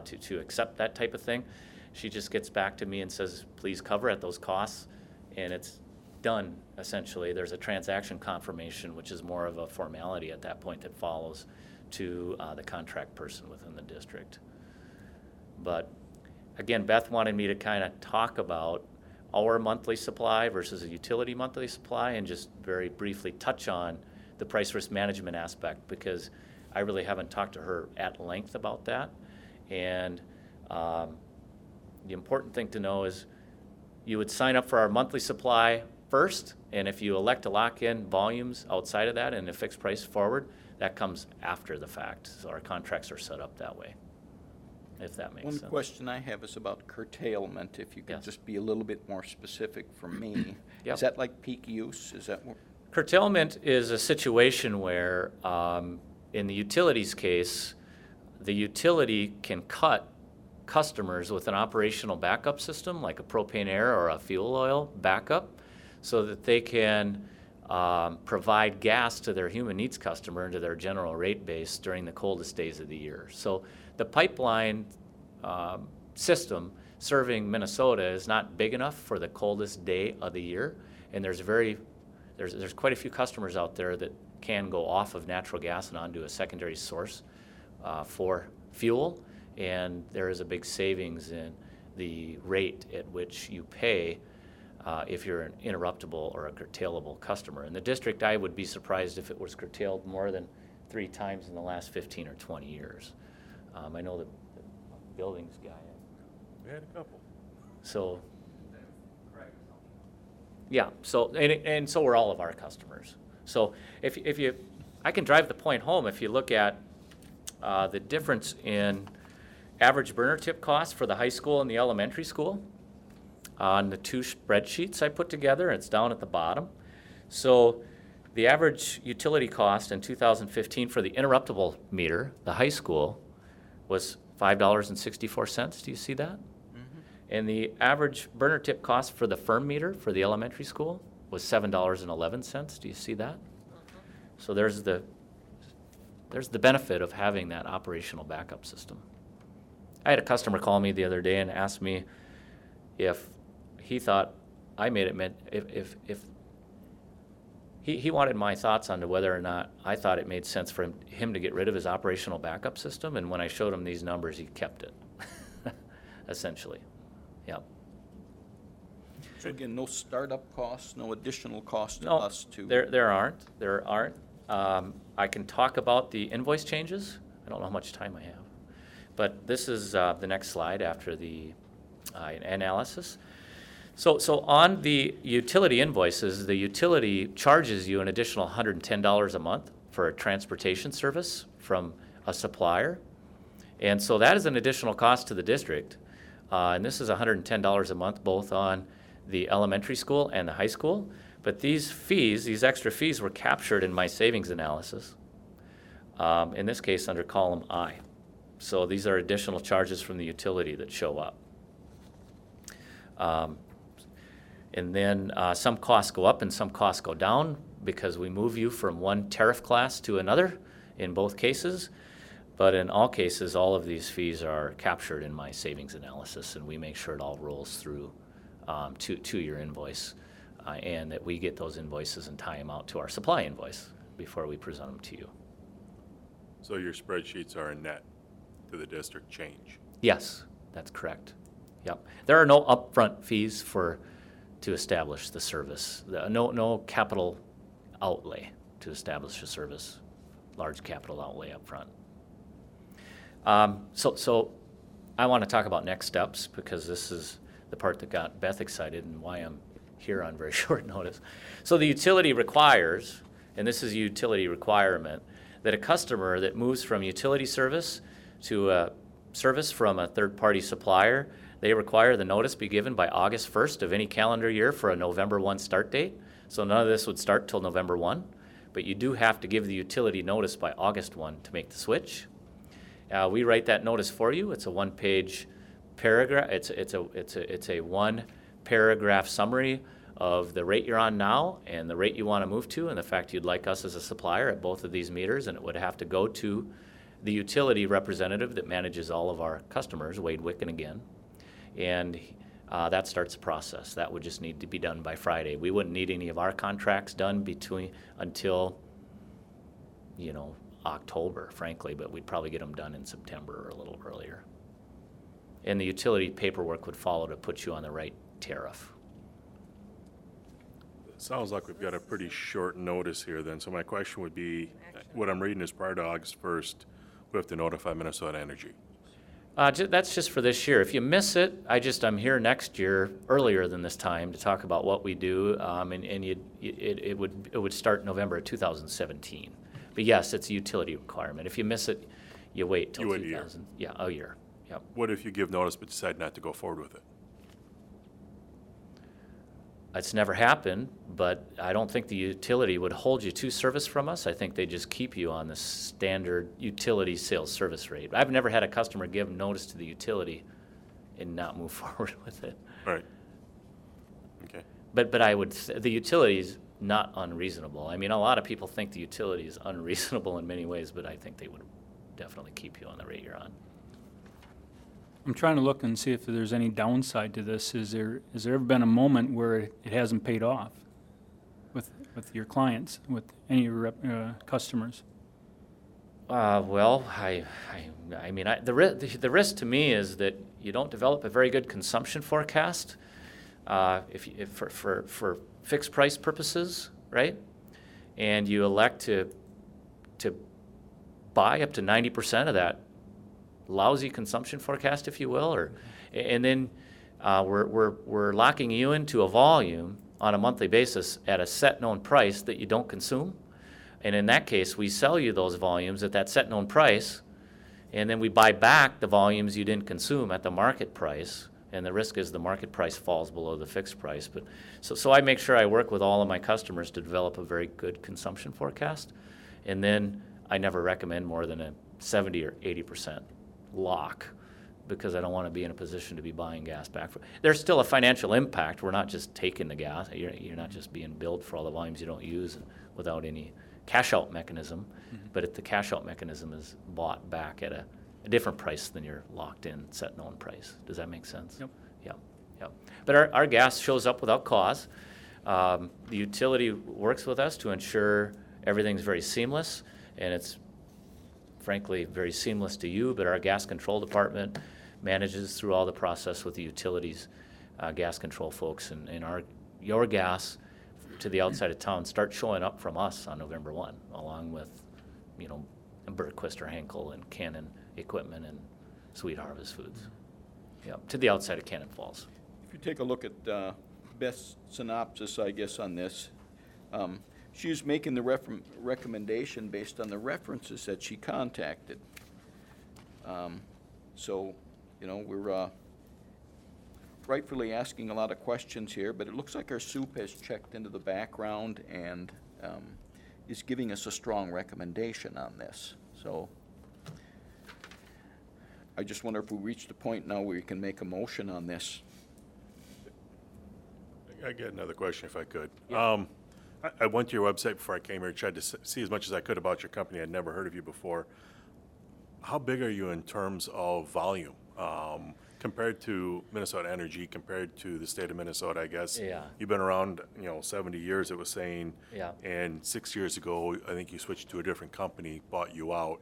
to accept that type of thing. She just gets back to me and says, please cover at those costs, and it's done, essentially. There's a transaction confirmation, which is more of a formality at that point that follows to the contract person within the district. But again, Beth wanted me to kind of talk about our monthly supply versus a utility monthly supply, and just very briefly touch on the price risk management aspect, because I really haven't talked to her at length about that. And the important thing to know is you would sign up for our monthly supply first, and if you elect to lock in volumes outside of that and a fixed price forward, that comes after the fact. So our contracts are set up that way, if that makes sense. One question I have is about curtailment, if you could Yes. just be a little bit more specific for me. Yep. Is that like peak use? Is that what? Curtailment is a situation where, in the utilities case, the utility can cut customers with an operational backup system, like a propane air or a fuel oil backup, so that they can provide gas to their human needs customer and to their general rate base during the coldest days of the year. So the pipeline system serving Minnesota is not big enough for the coldest day of the year, and there's quite a few customers out there that can go off of natural gas and onto a secondary source for fuel, and there is a big savings in the rate at which you pay if you're an interruptible or a curtailable customer. In the district, I would be surprised if it was curtailed more than 3 times in the last 15 or 20 years. I know the buildings guy. We had a couple. So, yeah, so, and so are all of our customers. So if you, I can drive the point home if you look at the difference in average burner tip costs for the high school and the elementary school on the 2 spreadsheets I put together. It's down at the bottom. So the average utility cost in 2015 for the interruptible meter, the high school, was $5.64. Do you see that? Mm-hmm. And the average burner tip cost for the firm meter for the elementary school was $7.11. Do you see that? Mm-hmm. So there's the benefit of having that operational backup system. I had a customer call me the other day and ask me if he thought I made it meant if he wanted my thoughts on whether or not I thought it made sense for him to get rid of his operational backup system, and when I showed him these numbers, he kept it. essentially. Yep. So again, no startup costs, no additional cost to No, us to. there aren't. I can talk about the invoice changes. I don't know how much time I have. But this is the next slide after the analysis. So on the utility invoices, the utility charges you an additional $110 a month for a transportation service from a supplier. And so that is an additional cost to the district. And this is $110 a month both on the elementary school and the high school. But these fees, these extra fees, were captured in my savings analysis, in this case under column I. So these are additional charges from the utility that show up. And then some costs go up and some costs go down because we move you from one tariff class to another in both cases. But in all cases, all of these fees are captured in my savings analysis, and we make sure it all rolls through to your invoice, and that we get those invoices and tie them out to our supply invoice before we present them to you. So your spreadsheets are a net to the district change? Yes, that's correct. Yep. There are no upfront fees to establish the service. No capital outlay to establish a service, large capital outlay up front. So I want to talk about next steps because this is the part that got Beth excited and why I'm here on very short notice. So the utility requires, and this is a utility requirement, that a customer that moves from utility service to a service from a third-party supplier, they require the notice be given by August 1st of any calendar year for a November 1 start date. So none of this would start till November 1, but you do have to give the utility notice by August 1 to make the switch. We write that notice for you. It's a one-page paragraph. It's a one-paragraph summary of the rate you're on now and the rate you want to move to, and the fact you'd like us as a supplier at both of these meters, and it would have to go to the utility representative that manages all of our customers, Wade Wicken again, and that starts the process. That would just need to be done by Friday. We wouldn't need any of our contracts done until October, frankly, but we'd probably get them done in September or a little earlier. And the utility paperwork would follow to put you on the right tariff. It sounds like we've got a pretty short notice here then, so my question would be, what I'm reading is prior to August 1st, we have to notify Minnesota Energy. That's just for this year. If you miss it, I'm here next year earlier than this time to talk about what we do, and it would start November of 2017. But yes, it's a utility requirement. If you miss it, you wait till 2000. Yeah, a year. Yep. What if you give notice but decide not to go forward with it? It's never happened, but I don't think the utility would hold you to service from us. I think they just keep you on the standard utility sales service rate. I've never had a customer give notice to the utility and not move forward with it. Right. Okay. But the utility is not unreasonable. I mean, a lot of people think the utility is unreasonable in many ways, but I think they would definitely keep you on the rate you're on. I'm trying to look and see if there's any downside to this. Has there ever been a moment where it hasn't paid off with your clients, with any of your customers? Well, I mean, the risk to me is that you don't develop a very good consumption forecast if for fixed price purposes, right? And you elect to buy up to 90% of that lousy consumption forecast, if you will, and then we're locking you into a volume on a monthly basis at a set known price that you don't consume. And in that case, we sell you those volumes at that set known price, and then we buy back the volumes you didn't consume at the market price. And the risk is the market price falls below the fixed price. But so I make sure I work with all of my customers to develop a very good consumption forecast, and then I never recommend more than a 70 or 80% lock, because I don't want to be in a position to be buying gas back. There's still a financial impact. We're not just taking the gas. You're not just being billed for all the volumes you don't use without any cash-out mechanism. Mm-hmm. But if the cash-out mechanism is bought back at a different price than your locked-in, set-known price. Does that make sense? Yep. Yep. But our gas shows up without cause. The utility works with us to ensure everything's very seamless, and it's frankly very seamless to you, but our gas control department manages through all the process with the utilities, gas control folks, and your gas to the outside of town start showing up from us on November 1, along with, Bergquist or Henkel and Cannon Equipment and Sweet Harvest Foods. Yep, to the outside of Cannon Falls. If you take a look at Beth's synopsis, I guess, on this, she was making the recommendation based on the references that she contacted. So, we're rightfully asking a lot of questions here, but it looks like our soup has checked into the background and is giving us a strong recommendation on this. So I just wonder if we reached a point now where we can make a motion on this. I got another question if I could. I went to your website before I came here, tried to see as much as I could about your company. I'd never heard of you before. How big are you in terms of volume compared to Minnesota Energy, compared to the state of Minnesota, I guess? Yeah. You've been around, 70 years, it was saying. Yeah. And 6 years ago, I think you switched to a different company, bought you out.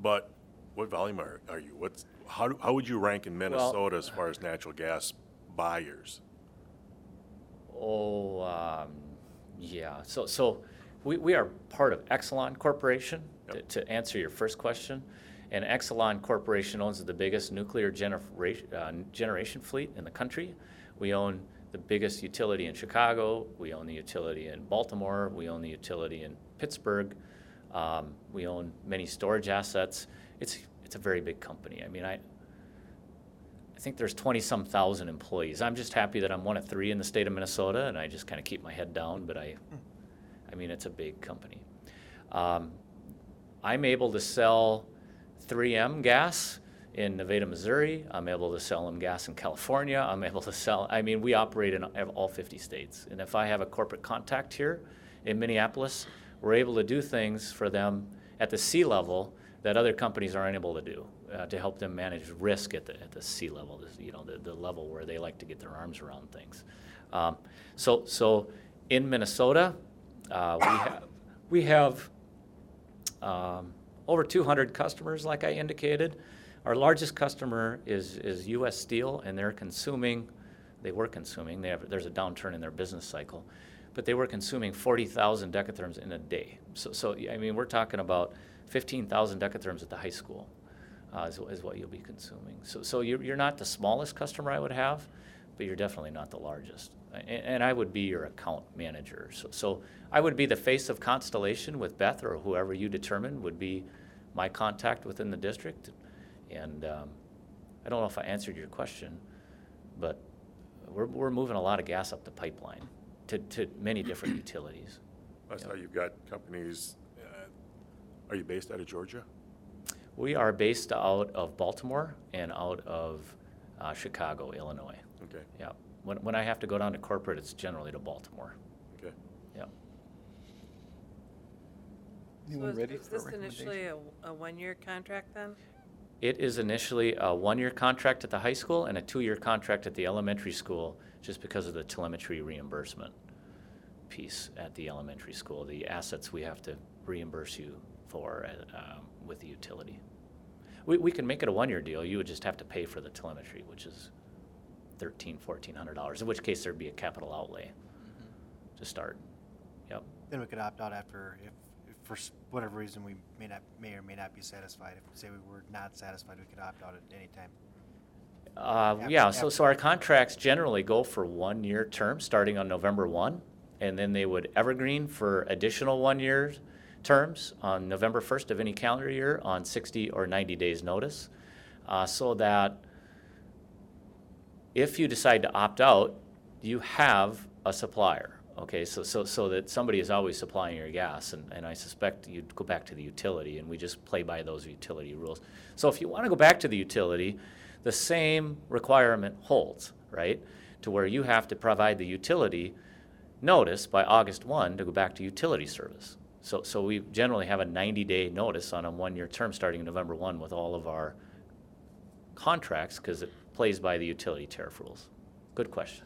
But what volume are you? How would you rank in Minnesota as far as natural gas buyers? Yeah. So we are part of Exelon Corporation, Yep. to answer your first question. And Exelon Corporation owns the biggest nuclear generation fleet in the country. We own the biggest utility in Chicago. We own the utility in Baltimore. We own the utility in Pittsburgh. We own many storage assets. It's a very big company. I mean, I think there's 20-some thousand employees. I'm just happy that I'm one of 3 in the state of Minnesota, and I just kind of keep my head down, but I mean, it's a big company. I'm able to sell 3M gas in Nevada, Missouri. I'm able to sell them gas in California. I'm able to sell, we operate in all 50 states. And if I have a corporate contact here in Minneapolis, we're able to do things for them at the C level that other companies aren't able to do, to help them manage risk at the C level, the level where they like to get their arms around things. So in Minnesota, we have over 200 customers, like I indicated. Our largest customer is U.S. Steel, and they were consuming, there's a downturn in their business cycle, but they were consuming 40,000 decatherms in a day. So we're talking about 15,000 decatherms at the high school is what you'll be consuming. So you're not the smallest customer I would have, but you're definitely not the largest. And I would be your account manager. So I would be the face of Constellation with Beth, or whoever you determine would be my contact within the district. And I don't know if I answered your question, but we're moving a lot of gas up the pipeline to many different utilities. I saw you've got companies. Are you based out of Georgia? We are based out of Baltimore and out of Chicago, Illinois. Okay. Yeah. When I have to go down to corporate, it's generally to Baltimore. Okay. Yeah. Anyone ready Is for a this initially a one-year contract then? It is initially a 1-year contract at the high school and a 2-year contract at the elementary school, just because of the telemetry reimbursement piece at the elementary school, the assets we have to reimburse you for with the utility. We can make it a 1-year deal. You would just have to pay for the telemetry, which is $1,400, in which case there'd be a capital outlay to start. Yep. Then we could opt out after, if for whatever reason we may or may not be satisfied. If, say, we were not satisfied, we could opt out at any time. Yeah, so our contracts generally go for 1-year terms starting on November 1, and then they would evergreen for additional 1-year terms on November 1st of any calendar year on 60 or 90 days notice, so that if you decide to opt out, you have a supplier, okay? So that somebody is always supplying your gas, and I suspect you'd go back to the utility, and we just play by those utility rules. So if you want to go back to the utility, the same requirement holds, right? To where you have to provide the utility notice by August 1 to go back to utility service. So we generally have a 90-day notice on a 1-year term starting November 1 with all of our contracts, because it plays by the utility tariff rules. Good question.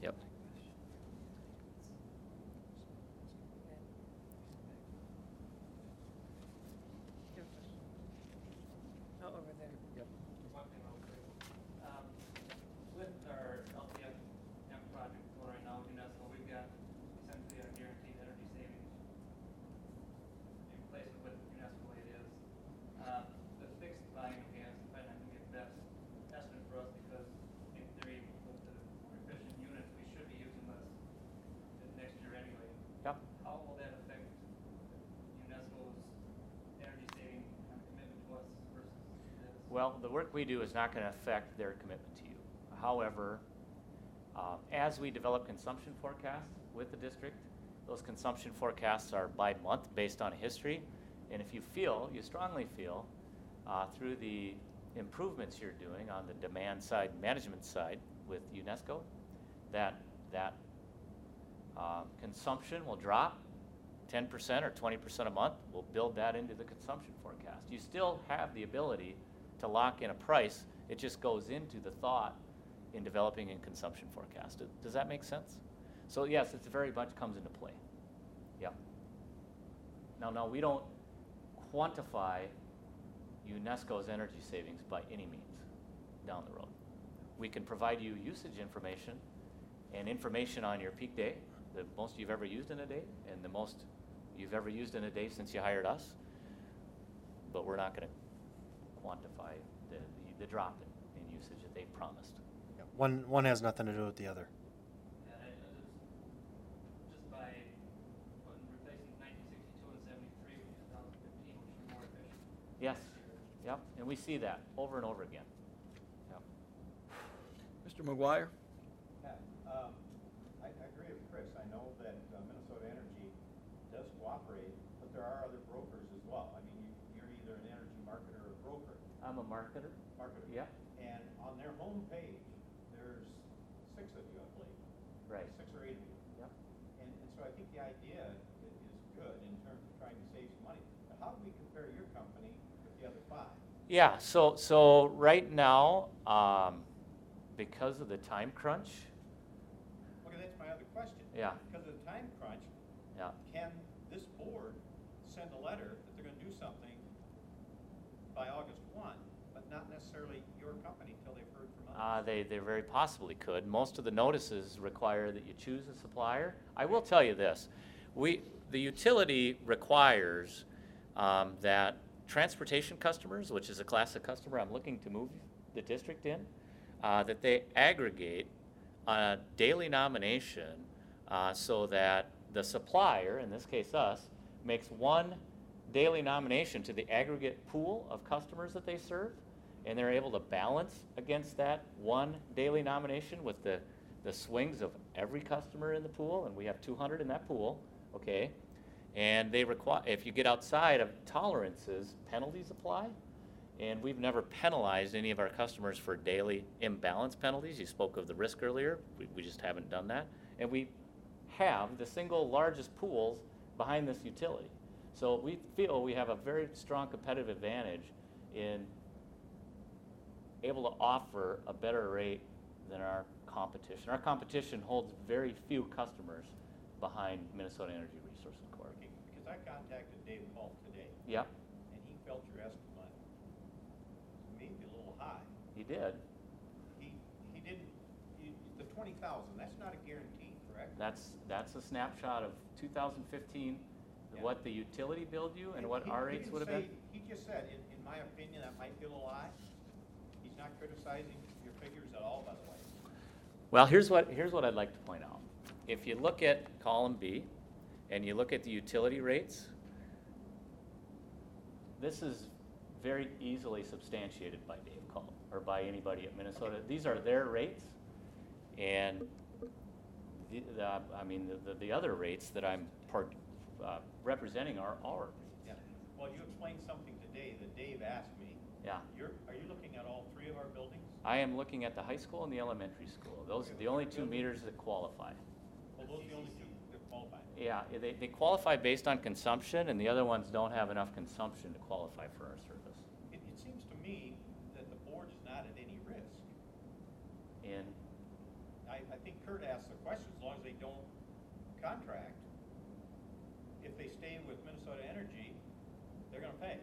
Yep. Oh, over there. Well, the work we do is not going to affect their commitment to you. However, as we develop consumption forecasts with the district, those consumption forecasts are by month based on history. And if you strongly feel, through the improvements you're doing on the demand side, management side with UNESCO, that consumption will drop 10% or 20% a month, we'll build that into the consumption forecast. You still have the ability to lock in a price. It just goes into the thought in developing a consumption forecast. Does that make sense? So yes, it's very much comes into play. Yeah. Now, we don't quantify UNESCO's energy savings by any means down the road. We can provide you usage information and information on your peak day, the most you've ever used in a day, and the most you've ever used in a day since you hired us, but we're not going to quantify the drop in usage that they've promised. Yeah, one has nothing to do with the other. Just by replacing 1962 and 73 with 2015, which are more efficient. Yes, yep, and we see that over and over again. Yep. Mr. McGuire? Yeah, I agree with Chris. I know that Minnesota Energy does cooperate, but there are other brokers as well. I mean, you're either an energy marketer or a broker. I'm a marketer. Marketer. Yep. And on their homepage, there's 6 of you, I believe. Right. 6 or 8 of you. Yep. And so I think the idea is good in terms of trying to save some money. But how do we compare your company with the other 5? Yeah, so right now, because of the time crunch, Okay, that's my other question. Yeah. Because of the time crunch, yeah, can this board send a letter that they're going to do something by August 1, but not necessarily your company until they've heard from us? they very possibly could. Most of the notices require that you choose a supplier. I will tell you this, the utility requires that transportation customers, which is a class of customer I'm looking to move the district in, that they aggregate on a daily nomination so that the supplier, in this case us, makes one daily nomination to the aggregate pool of customers that they serve, and they're able to balance against that one daily nomination with the swings of every customer in the pool, and we have 200 in that pool, okay? And they require, if you get outside of tolerances, penalties apply. And we've never penalized any of our customers for daily imbalance penalties. You spoke of the risk earlier. We just haven't done that. And we have the single largest pools behind this utility. So we feel we have a very strong competitive advantage in able to offer a better rate than our competition. Our competition holds very few customers behind Minnesota Energy Resources Corp. Okay, because I contacted Dave Paul today. Yep, And he felt your estimate was maybe a little high. he did. He didn't, the 20,000, that's not a guarantee, correct? That's a snapshot of 2015, Yeah. what the utility billed you and what He- our he rates didn't would have been. say- He just said, in my opinion, that might be a little high. He's not criticizing your figures at all, by the way. Well, here's what I'd like to point out. If you look at column B and you look at the utility rates, this is very easily substantiated by Dave Culp or by anybody at Minnesota. These are their rates, and the other rates that I'm representing are our rates. Yeah. Well, you explained something today that Dave asked me. Yeah. Are you looking at all 3 of our buildings? I am looking at the high school and the elementary school. Those are the only 2 meters that qualify. Well, those are the only 2 that qualify. Yeah, they qualify based on consumption, and the other ones don't have enough consumption to qualify for our service. It seems to me that the board is not at any risk. And I think Kurt asked the question, as long as they don't contract, if they stay with Minnesota Energy, they're gonna pay.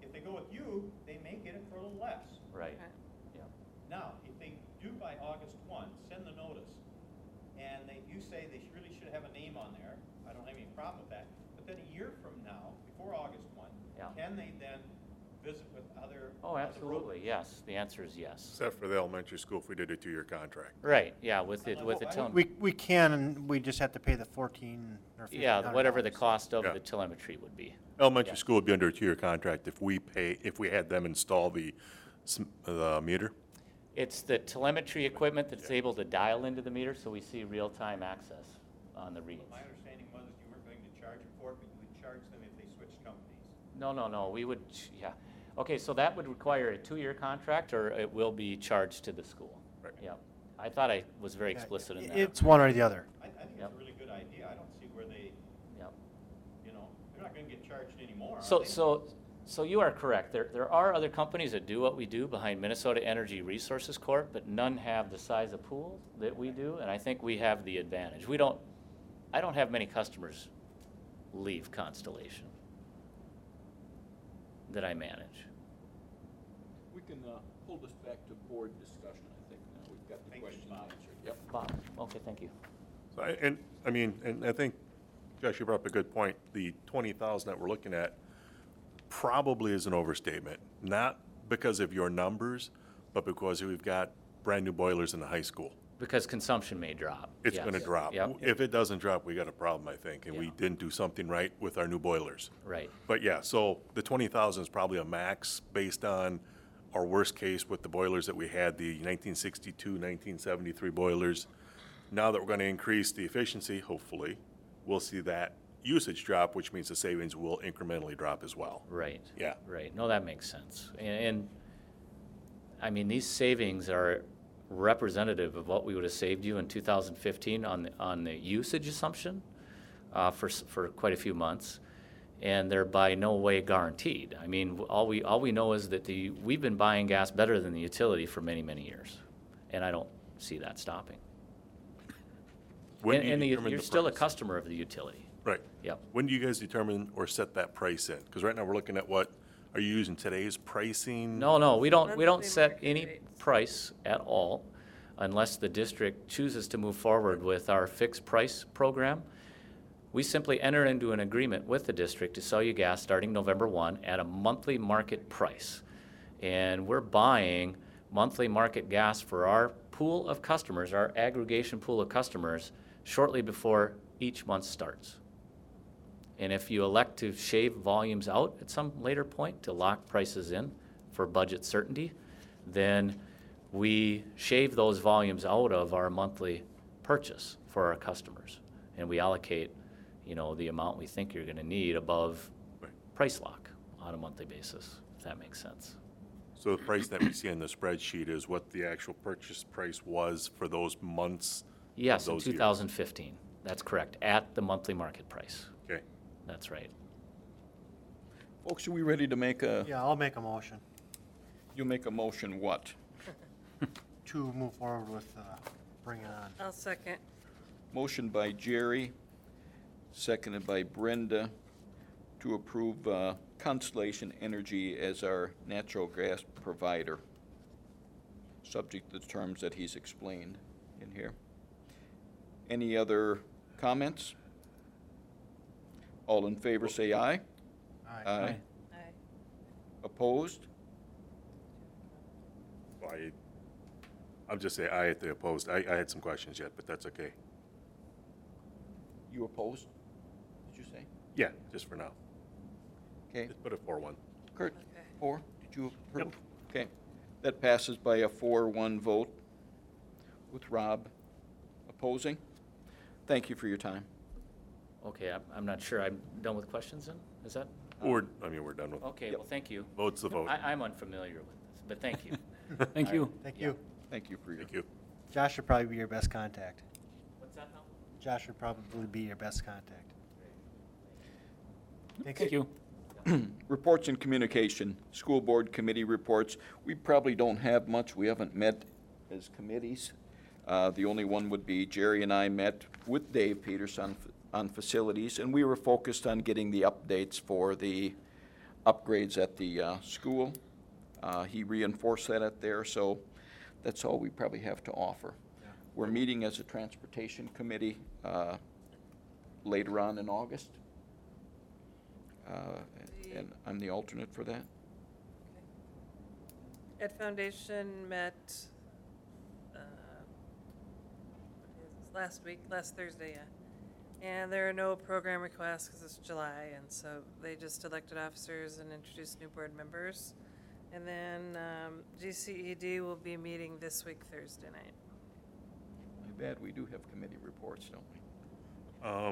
If they go with you, they may get it for a little less. right, Okay. yeah, Now, if they do by August 1, send the notice, and you say they really should have a name on there, I don't have any problem with that, but then a year from now, before August 1, Yeah. can they then visit with other? oh, other absolutely, brokers? yes. The answer is yes. Except for the elementary school if we did a 2-year contract. Right, yeah, with the Well, tele. We can, and we just have to pay the 14 or 15. Yeah, whatever the cost of Yeah. the telemetry would be. Elementary Yeah. school would be under a 2-year contract if we had them install the the meter? It's the telemetry equipment that's able to dial into the meter, so we see real-time access on the reads. My understanding was you weren't going to charge them for it, but you would charge them if they switched companies. No, we would, yeah. Okay, so that would require a 2-year contract, or it will be charged to the school? Right. Yeah. I thought I was very Yeah, explicit in that. It's one or the other. I think Yep. it's a really good idea. I don't see where they, Yep. you know, they're not gonna get charged anymore, are So, they? so you are correct. There are other companies that do what we do behind Minnesota Energy Resources Corp., but none have the size of pool that we do, and I think we have the advantage. I don't have many customers leave Constellation that I manage. We can hold this back to board discussion, I think, now we've got the Thank you, questions Bob. answered. Yep. Bob, okay, thank you. So and I think, Josh, you brought up a good point. The 20,000 that we're looking at probably is an overstatement, not because of your numbers, but because we've got brand-new boilers in the high school. Because consumption may drop. It's yes. gonna drop. Yep, If it doesn't drop, we got a problem, I think, and we Yeah. didn't do something right with our new boilers. right. But yeah, so the 20,000 is probably a max based on our worst case with the boilers that we had, the 1962, 1973 boilers. Now that we're gonna increase the efficiency, hopefully, we'll see that usage drop, which means the savings will incrementally drop as well. Right. Yeah. Right. No, that makes sense. And I mean, these savings are representative of what we would have saved you in 2015 on the usage assumption for quite a few months, and they're by no way guaranteed. I mean, all we know is that we've been buying gas better than the utility for many, many years, and I don't see that stopping. When do you And determine you're the still a price? customer of the utility. Right. Yep. When do you guys determine or set that price in? Because right now we're looking at what, are you using today's pricing? No, we don't Monthly set market any rates. price at all unless the district chooses to move forward with our fixed price program. We simply enter into an agreement with the district to sell you gas starting November 1 at a monthly market price. And we're buying monthly market gas for our pool of customers, our aggregation pool of customers, shortly before each month starts. And if you elect to shave volumes out at some later point to lock prices in for budget certainty, then we shave those volumes out of our monthly purchase for our customers. And we allocate, the amount we think you're gonna need above Right. price lock on a monthly basis, if that makes sense. So the price that we see in the spreadsheet is what the actual purchase price was for those months? of Yes, in those years? 2015, that's correct, at the monthly market price, Okay. that's right. Folks, are we ready to make Yeah, I'll make a motion you make a motion what? to move forward with bringing on. I'll second. Motion by Jerry, seconded by Brenda, to approve Constellation Energy as our natural gas provider, subject to the terms that he's explained in here. Any other comments? All in favor, say aye. Aye. Aye. Opposed? I'll just say aye at the opposed. I had some questions yet, but that's okay. You opposed, did you say? Yeah, just for now. Okay. Just put it 4-1. Kurt, Okay. 4, did you approve? Okay, that passes by a 4-1 vote with Rob opposing. Thank you for your time. Okay, I'm not sure, I'm done with questions then, is that? We're done with, Okay, well, thank you. vote's the vote. I'm unfamiliar with this, but thank you. Thank you. Thank you. Thank you for your. Thank you. Josh should probably be your best contact. What's that now? Josh should probably be your best contact. Thank you. Reports and communication, school board committee reports. We probably don't have much. We haven't met as committees. The only one would be Jerry and I met with Dave Peters on facilities, and we were focused on getting the updates for the upgrades at the school. He reinforced that at there, so that's all we probably have to offer. We're meeting as a transportation committee later on in August. And I'm the alternate for that. Ed Foundation met last Thursday, yeah. And there are no program requests because it's July, and so they just elected officers and introduced new board members. And then GCED will be meeting this week, Thursday night. My bad, we do have committee reports, don't we?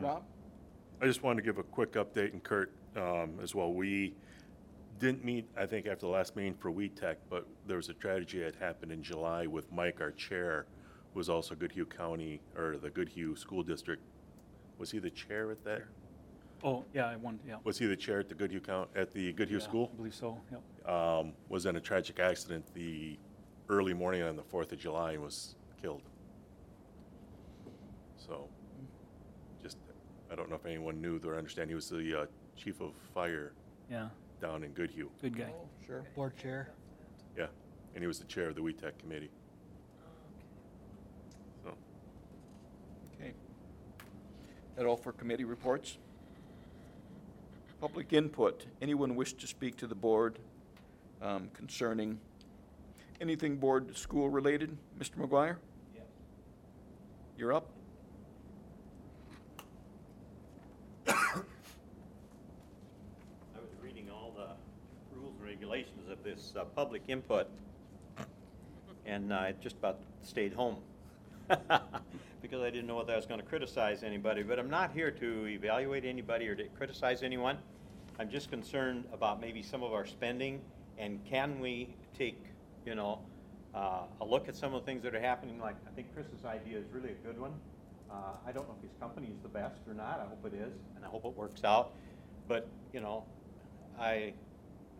Rob? I just wanted to give a quick update, and Kurt as well. We didn't meet, I think, after the last meeting for Weed Tech, but there was a tragedy that happened in July with Mike, our chair, who was also Goodhue County, or the Goodhue School District. Was he the chair at that? Oh, yeah, I won, yeah. Was he the chair at the Goodhue Yeah, School? I believe so, yep. Was in a tragic accident the early morning on the 4th of July and was killed. So, just, I don't know if anyone knew or understand, he was the chief of fire Yeah, down in Goodhue. good guy. Oh, sure. Board chair. Yeah, and he was the chair of the Weed Tech committee. So, Okay. That all for committee reports? Public input. Anyone wish to speak to the board concerning anything board school related? Mr. McGuire? Yes. You're up. I was reading all the rules and regulations of this public input, and I just about stayed home because I didn't know whether I was going to criticize anybody. But I'm not here to evaluate anybody or to criticize anyone. I'm just concerned about maybe some of our spending, and can we take, you know, a look at some of the things that are happening. Like, I think Chris's idea is really a good one. I don't know if his company is the best or not. I hope it is, and I hope it works out. But, you know, I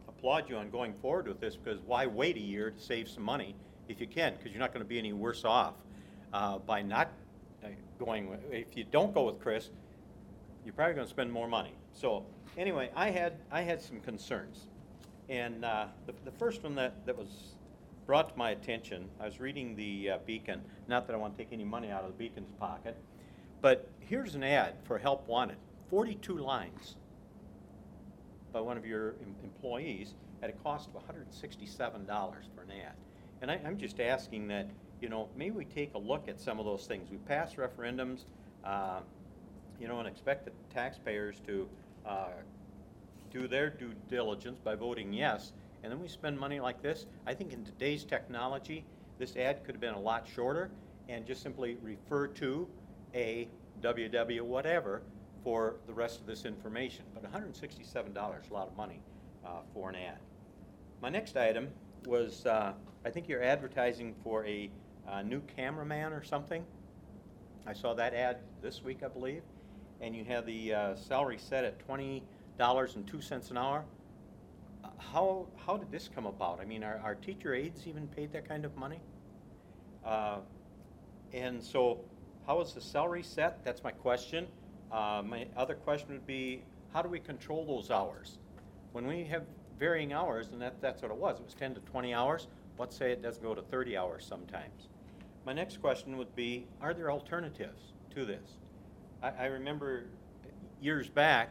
applaud you on going forward with this, because why wait a year to save some money if you can? Because you're not going to be any worse off by not going. If you don't go with Chris, you're probably going to spend more money. So anyway, I had some concerns, and the first one that was brought to my attention, I was reading the Beacon. Not that I want to take any money out of the Beacon's pocket, but here's an ad for Help Wanted, 42 lines by one of your employees at a cost of $167 for an ad. And I'm just asking that, you know, maybe we take a look at some of those things. We pass referendums, you know, and expect the taxpayers to do their due diligence by voting yes, and then we spend money like this. I think in today's technology, this ad could have been a lot shorter and just simply refer to a www whatever for the rest of this information. But $167 is a lot of money for an ad. My next item was, I think you're advertising for a new cameraman or something. I saw that ad this week, I believe, and you have the salary set at $20.02 an hour. How did this come about? I mean, are teacher aides even paid that kind of money? And so, how is the salary set? That's my question. My other question would be, how do we control those hours? When we have varying hours, and that's what it was 10 to 20 hours, let's say it does go to 30 hours sometimes. My next question would be, are there alternatives to this? I remember years back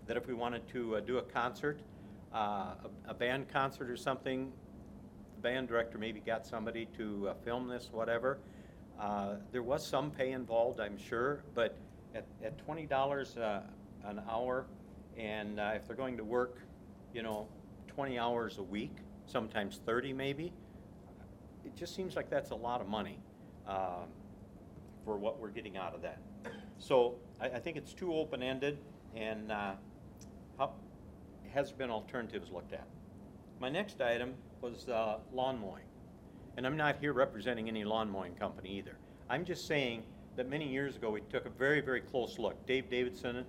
that if we wanted to do a concert, a band concert or something, the band director maybe got somebody to film this, whatever. There was some pay involved, I'm sure, but at $20 an hour, and if they're going to work, you know, 20 hours a week, sometimes 30 maybe, it just seems like that's a lot of money for what we're getting out of that. So I think it's too open-ended, and has been alternatives looked at. My next item was lawn mowing. And I'm not here representing any lawn mowing company either. I'm just saying that many years ago we took a very, very close look. Dave Davidson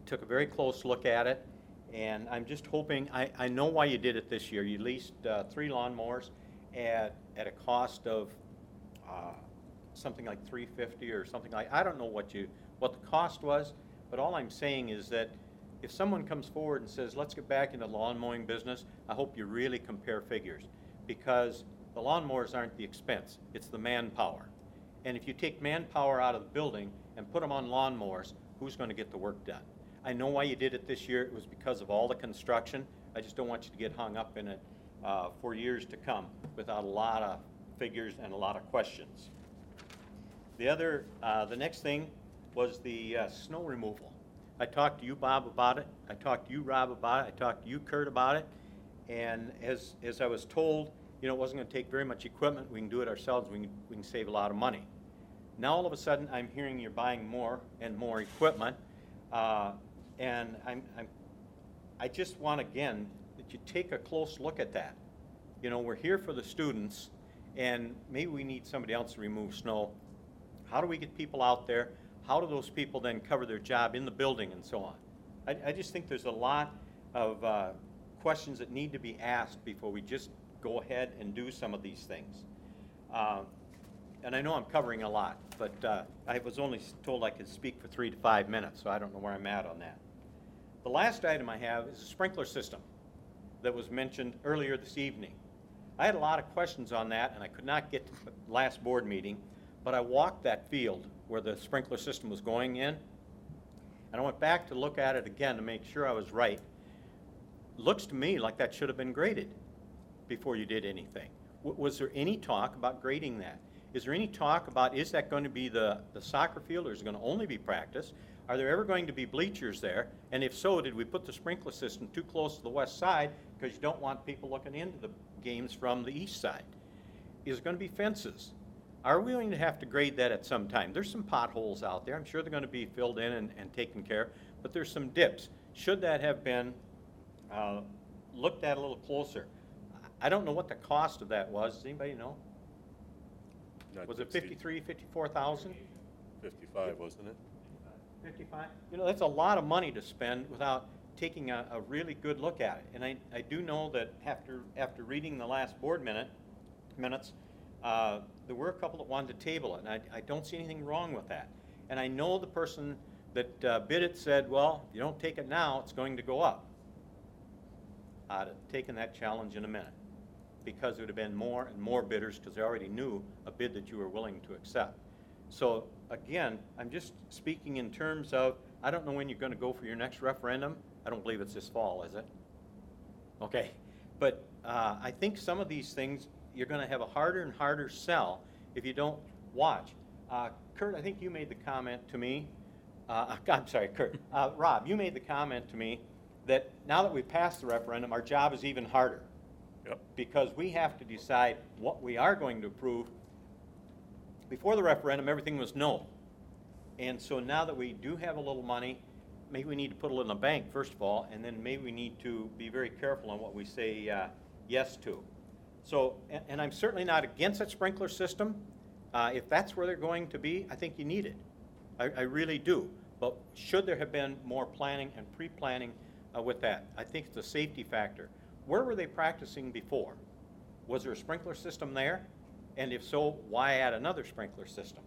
took a very close look at it, and I'm just hoping, I know why you did it this year. You leased 3 lawnmowers at a cost of something like $350 or something like, I don't know what the cost was, but all I'm saying is that if someone comes forward and says, let's get back into the lawn mowing business, I hope you really compare figures, because the lawnmowers aren't the expense, it's the manpower. And if you take manpower out of the building and put them on lawnmowers, who's going to get the work done? I know why you did it this year. It was because of all the construction. I just don't want you to get hung up in it for years to come without a lot of figures and a lot of questions. The next thing was the snow removal. I talked to you, Bob, about it. I talked to you, Rob, about it. I talked to you, Kurt, about it. And as I was told, you know, it wasn't gonna take very much equipment, we can do it ourselves, we can save a lot of money. Now, all of a sudden, I'm hearing you're buying more and more equipment, and I just want, again, that you take a close look at that. You know, we're here for the students, and maybe we need somebody else to remove snow. How do we get people out there? How do those people then cover their job in the building and so on? I just think there's a lot of questions that need to be asked before we just go ahead and do some of these things. And I know I'm covering a lot, but I was only told I could speak for 3 to 5 minutes, so I don't know where I'm at on that. The last item I have is a sprinkler system that was mentioned earlier this evening. I had a lot of questions on that, and I could not get to the last board meeting, but I walked that field where the sprinkler system was going in, and I went back to look at it again to make sure I was right. Looks to me like that should have been graded before you did anything. Was there any talk about grading that? Is there any talk about, is that going to be the soccer field, or is it going to only be practice? Are there ever going to be bleachers there? And if so, did we put the sprinkler system too close to the west side because you don't want people looking into the games from the east side? Is it going to be fences? Are we going to have to grade that at some time? There's some potholes out there. I'm sure they're going to be filled in and taken care of, but there's some dips. Should that have been looked at a little closer? I don't know what the cost of that was. Does anybody know? Was it 53, 54,000? 55, wasn't it? 55? You know, that's a lot of money to spend without taking a really good look at it. And I do know that after reading the last board minutes, there were a couple that wanted to table it, and I don't see anything wrong with that. And I know the person that bid it said, well, if you don't take it now, it's going to go up. I'd have taken that challenge in a minute, because there would have been more and more bidders, because they already knew a bid that you were willing to accept. So again, I'm just speaking in terms of, I don't know when you're going to go for your next referendum. I don't believe it's this fall, is it? Okay, but I think some of these things, you're going to have a harder and harder sell if you don't watch. Kurt, I think you made the comment to me, I'm sorry, Kurt, Rob, you made the comment to me that now that we've passed the referendum, our job is even harder. Yep. Because we have to decide what we are going to approve. Before the referendum, everything was no. And so now that we do have a little money, maybe we need to put it in the bank, first of all, and then maybe we need to be very careful on what we say yes to. So, and I'm certainly not against that sprinkler system. If that's where they're going to be, I think you need it. I really do. But should there have been more planning and pre-planning with that? I think it's a safety factor. Where were they practicing before? Was there a sprinkler system there? And if so, why add another sprinkler system?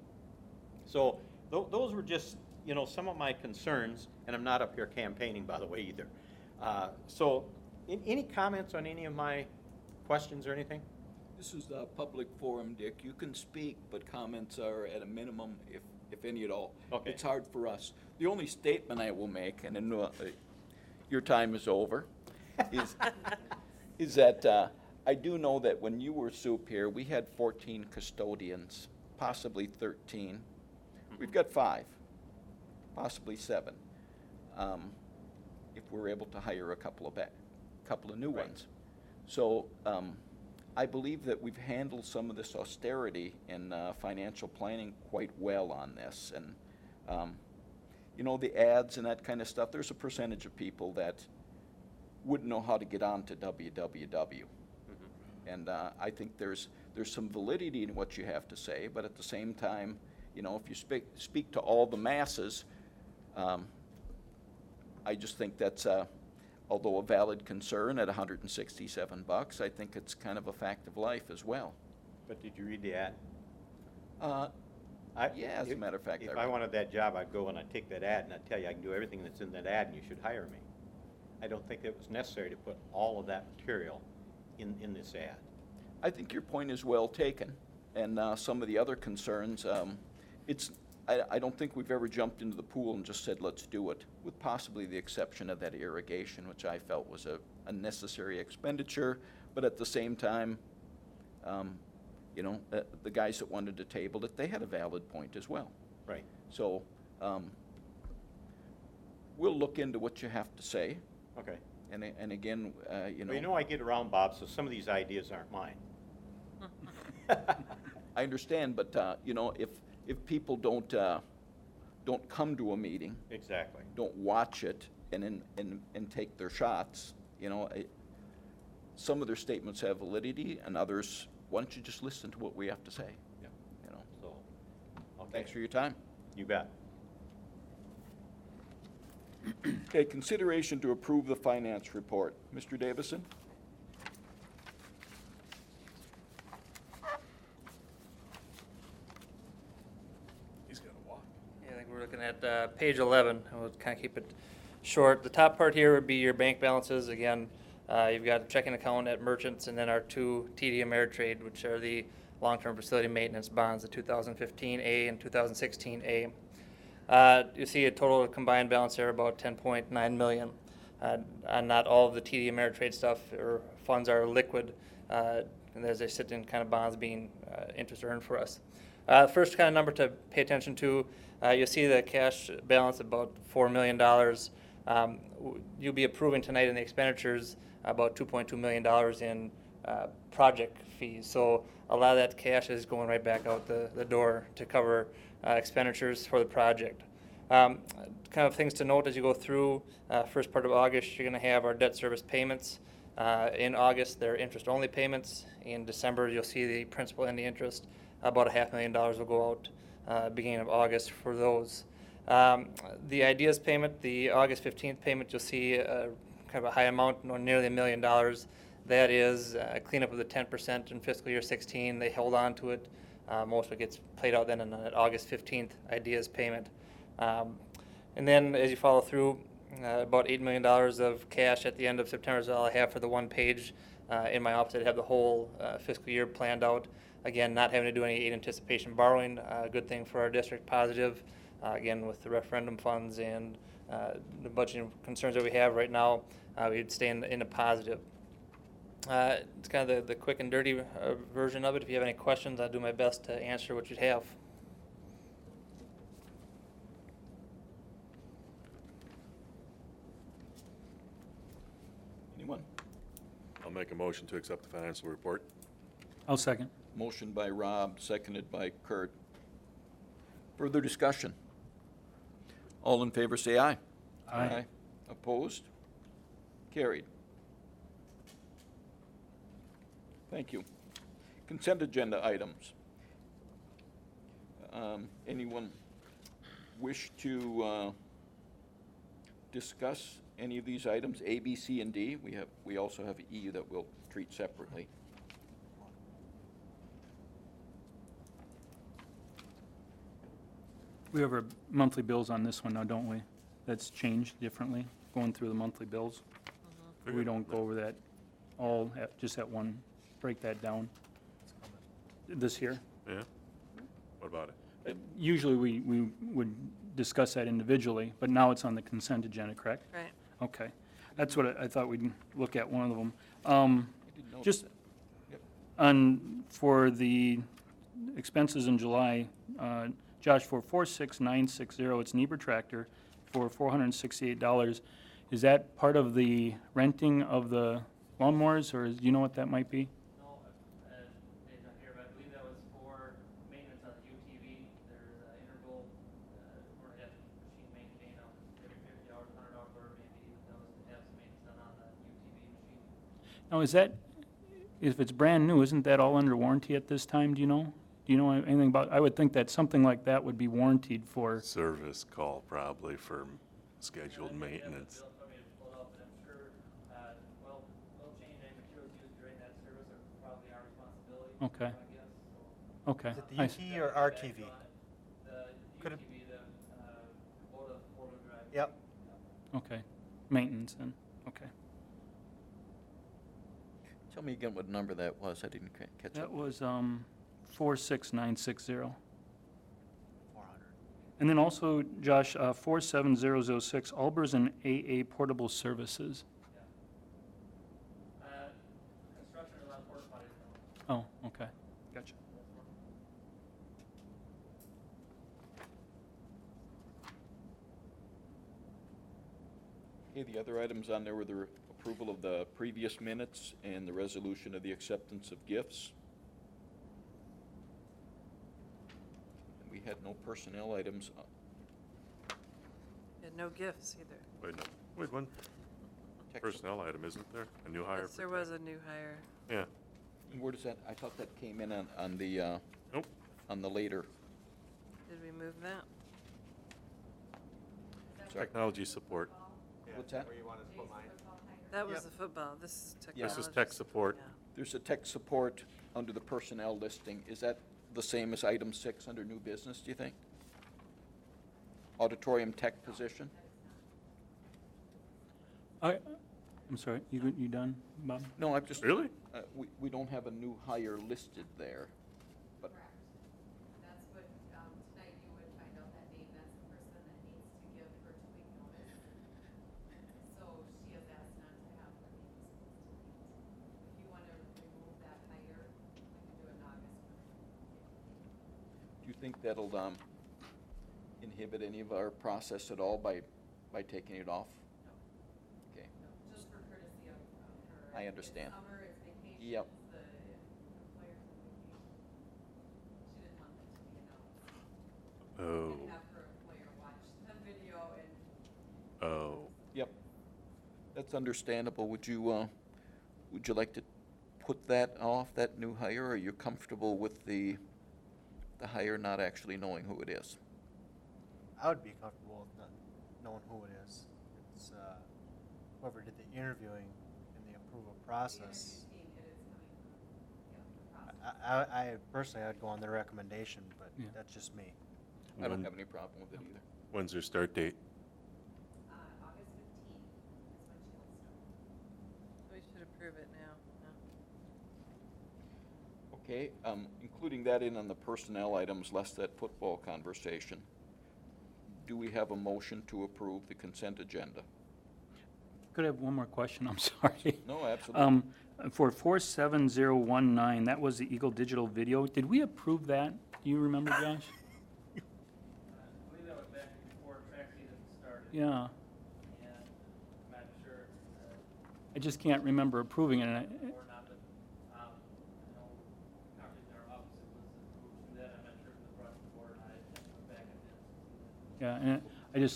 So those were just, you know, some of my concerns, and I'm not up here campaigning, by the way, either. So any comments on any of my questions or anything? This is a public forum, Dick. You can speak, but comments are at a minimum, if any at all. Okay. It's hard for us. The only statement I will make, and then your time is over, is that I do know that when you were soup here, we had 14 custodians, possibly 13. We've got 5, possibly 7, if we're able to hire a couple of new ones. So I believe that we've handled some of this austerity and financial planning quite well on this. And, you know, the ads and that kind of stuff, there's a percentage of people that wouldn't know how to get on to www. Mm-hmm. And I think there's some validity in what you have to say, but at the same time, you know, if you speak to all the masses, I just think that's, although a valid concern at $167, I think it's kind of a fact of life as well. But did you read the ad? Yeah, as a matter of fact. If I wanted that job, I'd go and I'd take that ad and I'd tell you I can do everything that's in that ad and you should hire me. I don't think it was necessary to put all of that material in this ad. I think your point is well taken, and some of the other concerns, I don't think we've ever jumped into the pool and just said, let's do it, with possibly the exception of that irrigation, which I felt was a necessary expenditure, but at the same time, you know, the guys that wanted to table it, they had a valid point as well. Right. So we'll look into what you have to say. Okay. And again, you Well, you know I get around, Bob, so some of these ideas aren't mine. I understand, but, you know, if people don't come to a meeting, Exactly. don't watch it and take their shots, you know, some of their statements have validity, and others, why don't you just listen to what we have to say? Yeah. You know, So, okay. thanks for your time. You bet. Okay, consideration to approve the finance report. Mr. Davison? He's got to walk. Yeah, I think we're looking at page 11. We'll kind of keep it short. The top part here would be your bank balances. Again, you've got a checking account at Merchants, and then our two TD Ameritrade, which are the long-term facility maintenance bonds, the 2015A and 2016A. You see a total combined balance there about 10.9 million. And not all of the TD Ameritrade stuff or funds are liquid, and as they sit in kind of bonds being interest earned for us. First kind of number to pay attention to, you'll see the cash balance about $4 million. You'll be approving tonight in the expenditures about $2.2 million in project fees. So a lot of that cash is going right back out the door to cover expenditures for the project. Kind of things to note as you go through, first part of August, you're going to have our debt service payments. In August, they're interest-only payments. In December, you'll see the principal and the interest. About $500,000 will go out beginning of August for those. The Ideas payment, the August 15th payment, you'll see kind of a high amount, nearly $1 million. That is a cleanup of the 10% in fiscal year 16. They held on to it. Most of it gets played out then in that August 15th Ideas payment. And then as you follow through, about $8 million of cash at the end of September is all I have for the one page. In my office, I have the whole fiscal year planned out. Again, not having to do any aid anticipation borrowing, a good thing for our district, positive. Again, with the referendum funds and the budgeting concerns that we have right now, we'd stay in a positive. It's kind of the quick and dirty version of it. If you have any questions, I'll do my best to answer what you'd have. Anyone? I'll make a motion to accept the financial report. I'll second. Motion by Rob, seconded by Kurt. Further discussion? All in favor, say aye. Aye. Opposed? Carried. Thank you. Consent agenda items. Anyone wish to discuss any of these items, A, B, C, and D? We also have E that we'll treat separately. We have our monthly bills on this one now, don't we? That's changed differently, going through the monthly bills. We don't go over that all, just at one, break that down. This here. Yeah? What about it? Usually we would discuss that individually, but now it's on the consent agenda, correct? Right. Okay. That's what I thought we'd look at one of them. didn't know Just Yep. for the expenses in July, Josh, for 46960, it's an Eber tractor for $468. Is that part of the renting of the lawnmowers, or do you know what that might be? No, Dave's not here, but I believe that was for maintenance on the UTV. There's an interval, we're gonna have machine maintained out every 50 hours, 100 hours, whatever it may be. That was to have some maintenance done on the UTV machine. Now, is that, if it's brand new, isn't that all under warranty at this time, do you know? Do you know anything about, I would think that something like that would be warranted for, Service call probably for scheduled maintenance. Bill for me to pull it up, but I'm sure, well, we'll change any materials used during that service are probably our responsibility, Okay. I guess, so. okay. Is it I the s- UT or RTV? The Could it- UTV, the Kubota four-wheel drive. Yep. Okay, maintenance then, okay. Tell me again what number that was. I didn't catch it. That was 46960. 400. And then also, Josh, 47006, Albers and AA Portable Services. Construction is on porta potties now. Oh, okay, gotcha. Okay, the other items on there were the approval of the previous minutes and the resolution of the acceptance of gifts. And we had no personnel items. And no gifts either. Wait, no, wait, one Tech- personnel item, isn't there? A new hire? Yes, for there tech? was a new hire. Yeah, And where does that, I thought that came in on the, nope. on the later. Did we move that? Sorry. Technology support. What's that? Where you wanted to put mine? That was Yep. the football. This is Yeah. technology. This is tech support. Yeah. There's a tech support under the personnel listing. Is that the same as item 6 under new business, do you think? Auditorium tech position? I'm sorry, you done, Bob? No, I'm just. Really? We don't have a new hire listed there, but, Correct. That's what, tonight you would find out that name, that's the person that needs to give her 2-week notice. So she has asked not to have her name disclosed tonight. If you wanna remove that hire, we can do it in August. do you think that'll inhibit any of our process at all by taking it off? Okay. No, just for courtesy of her. I understand. It's summer, it's vacation, Yep. the employer's on vacation. She didn't want that to be announced. Oh, And have her employer watch the video and oh. Yep. That's understandable. Would you like to put that off, that new hire, or are you comfortable with the hire not actually knowing who it is? I would be comfortable with not knowing who it is. It's whoever did the interviewing and the approval process. the interview team, it is coming from, the process. I personally, I'd go on their recommendation, but Yeah. that's just me. I don't When- have any problem with it either. When's their start date? August 15th is when she will start. We should approve it now. No. Okay, including that in on the personnel items, less that football conversation. Do we have a motion to approve the consent agenda? Could I have one more question? I'm sorry. No, absolutely. For 47019, that was the Eagle Digital Video. Did we approve that? Do you remember, Josh? I believe that was back before track season started. Yeah, And I'm not sure, I just can't remember approving it. and I- or not, but, I know, conversation in our office, it was approved through that, I'm not sure if it brought to the board, I went back and did. Yeah, and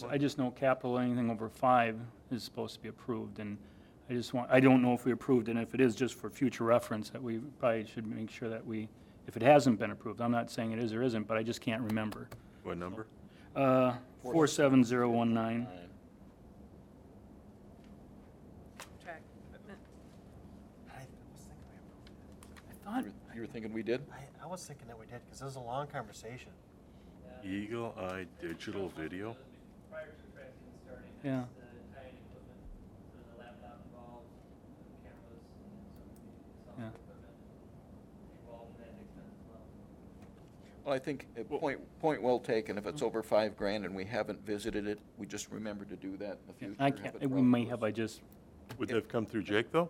I just know capital, anything over 5 is supposed to be approved, and I don't know if we approved it, and if it is, just for future reference, that we probably should make sure that if it hasn't been approved, I'm not saying it is or isn't, but I just can't remember. What number? 47019. Track. I was thinking we approved it. I thought, You were thinking we did? I was thinking that we did, because it was a long conversation. Eagle Eye Digital Video? Prior to track season starting, Yeah. it's the tie-in equipment, so the laptop involved, the cameras, and some of the Yeah. software equipment involved in that expense as well. Well, I think, point well taken. If it's over $5,000 and we haven't visited it, we just remember to do that in the future. I have can't, it we brought may to have, us. I just, Would that have come through Jake, though?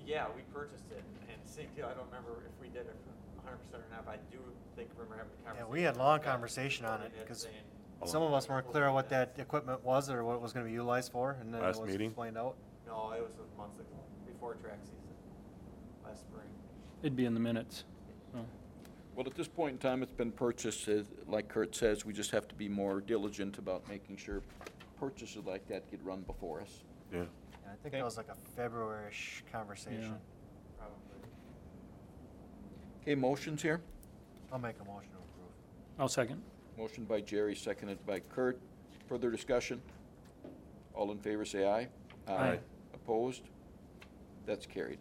Yeah, we purchased it, and same deal, I don't remember if we did it 100% or not, but I do remember having a Yeah, conversation. we had long with conversation on it, Ned because saying, some of us weren't clear on what that equipment was or what it was gonna be utilized for, and then it Last was meeting? explained out. No, it was months ago, before track season, last spring. it'd be in the minutes. So, Well, at this point in time, it's been purchased. Like Kurt says, we just have to be more diligent about making sure purchases like that get run before us. Yeah. Yeah, I think Okay. that was like a February-ish conversation. Probably. Okay, motions here? I'll make a motion to approve. I'll second. Motion by Jerry, seconded by Kurt. Further discussion? All in favor, say aye. Aye. Opposed? That's carried.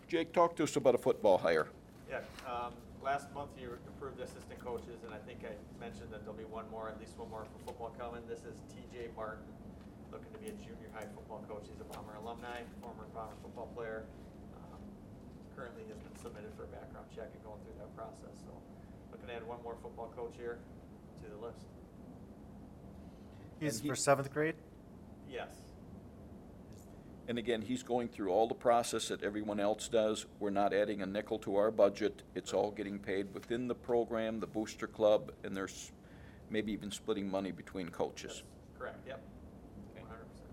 Jake, talk to us about a football hire. Yeah, last month you approved assistant coaches, and I think I mentioned that there'll be one more, at least one more for football coming. This is TJ Martin, looking to be a junior high football coach. He's a Bomber alumni, former Bomber football player. Currently has been submitted for a background check and going through that process, so looking to add one more football coach here to the list. He's And he- for 7th grade? Yes. And again, he's going through all the process that everyone else does. We're not adding a nickel to our budget. It's all getting paid within the program, the booster club, and there's maybe even splitting money between coaches. Correct, yep. 100%.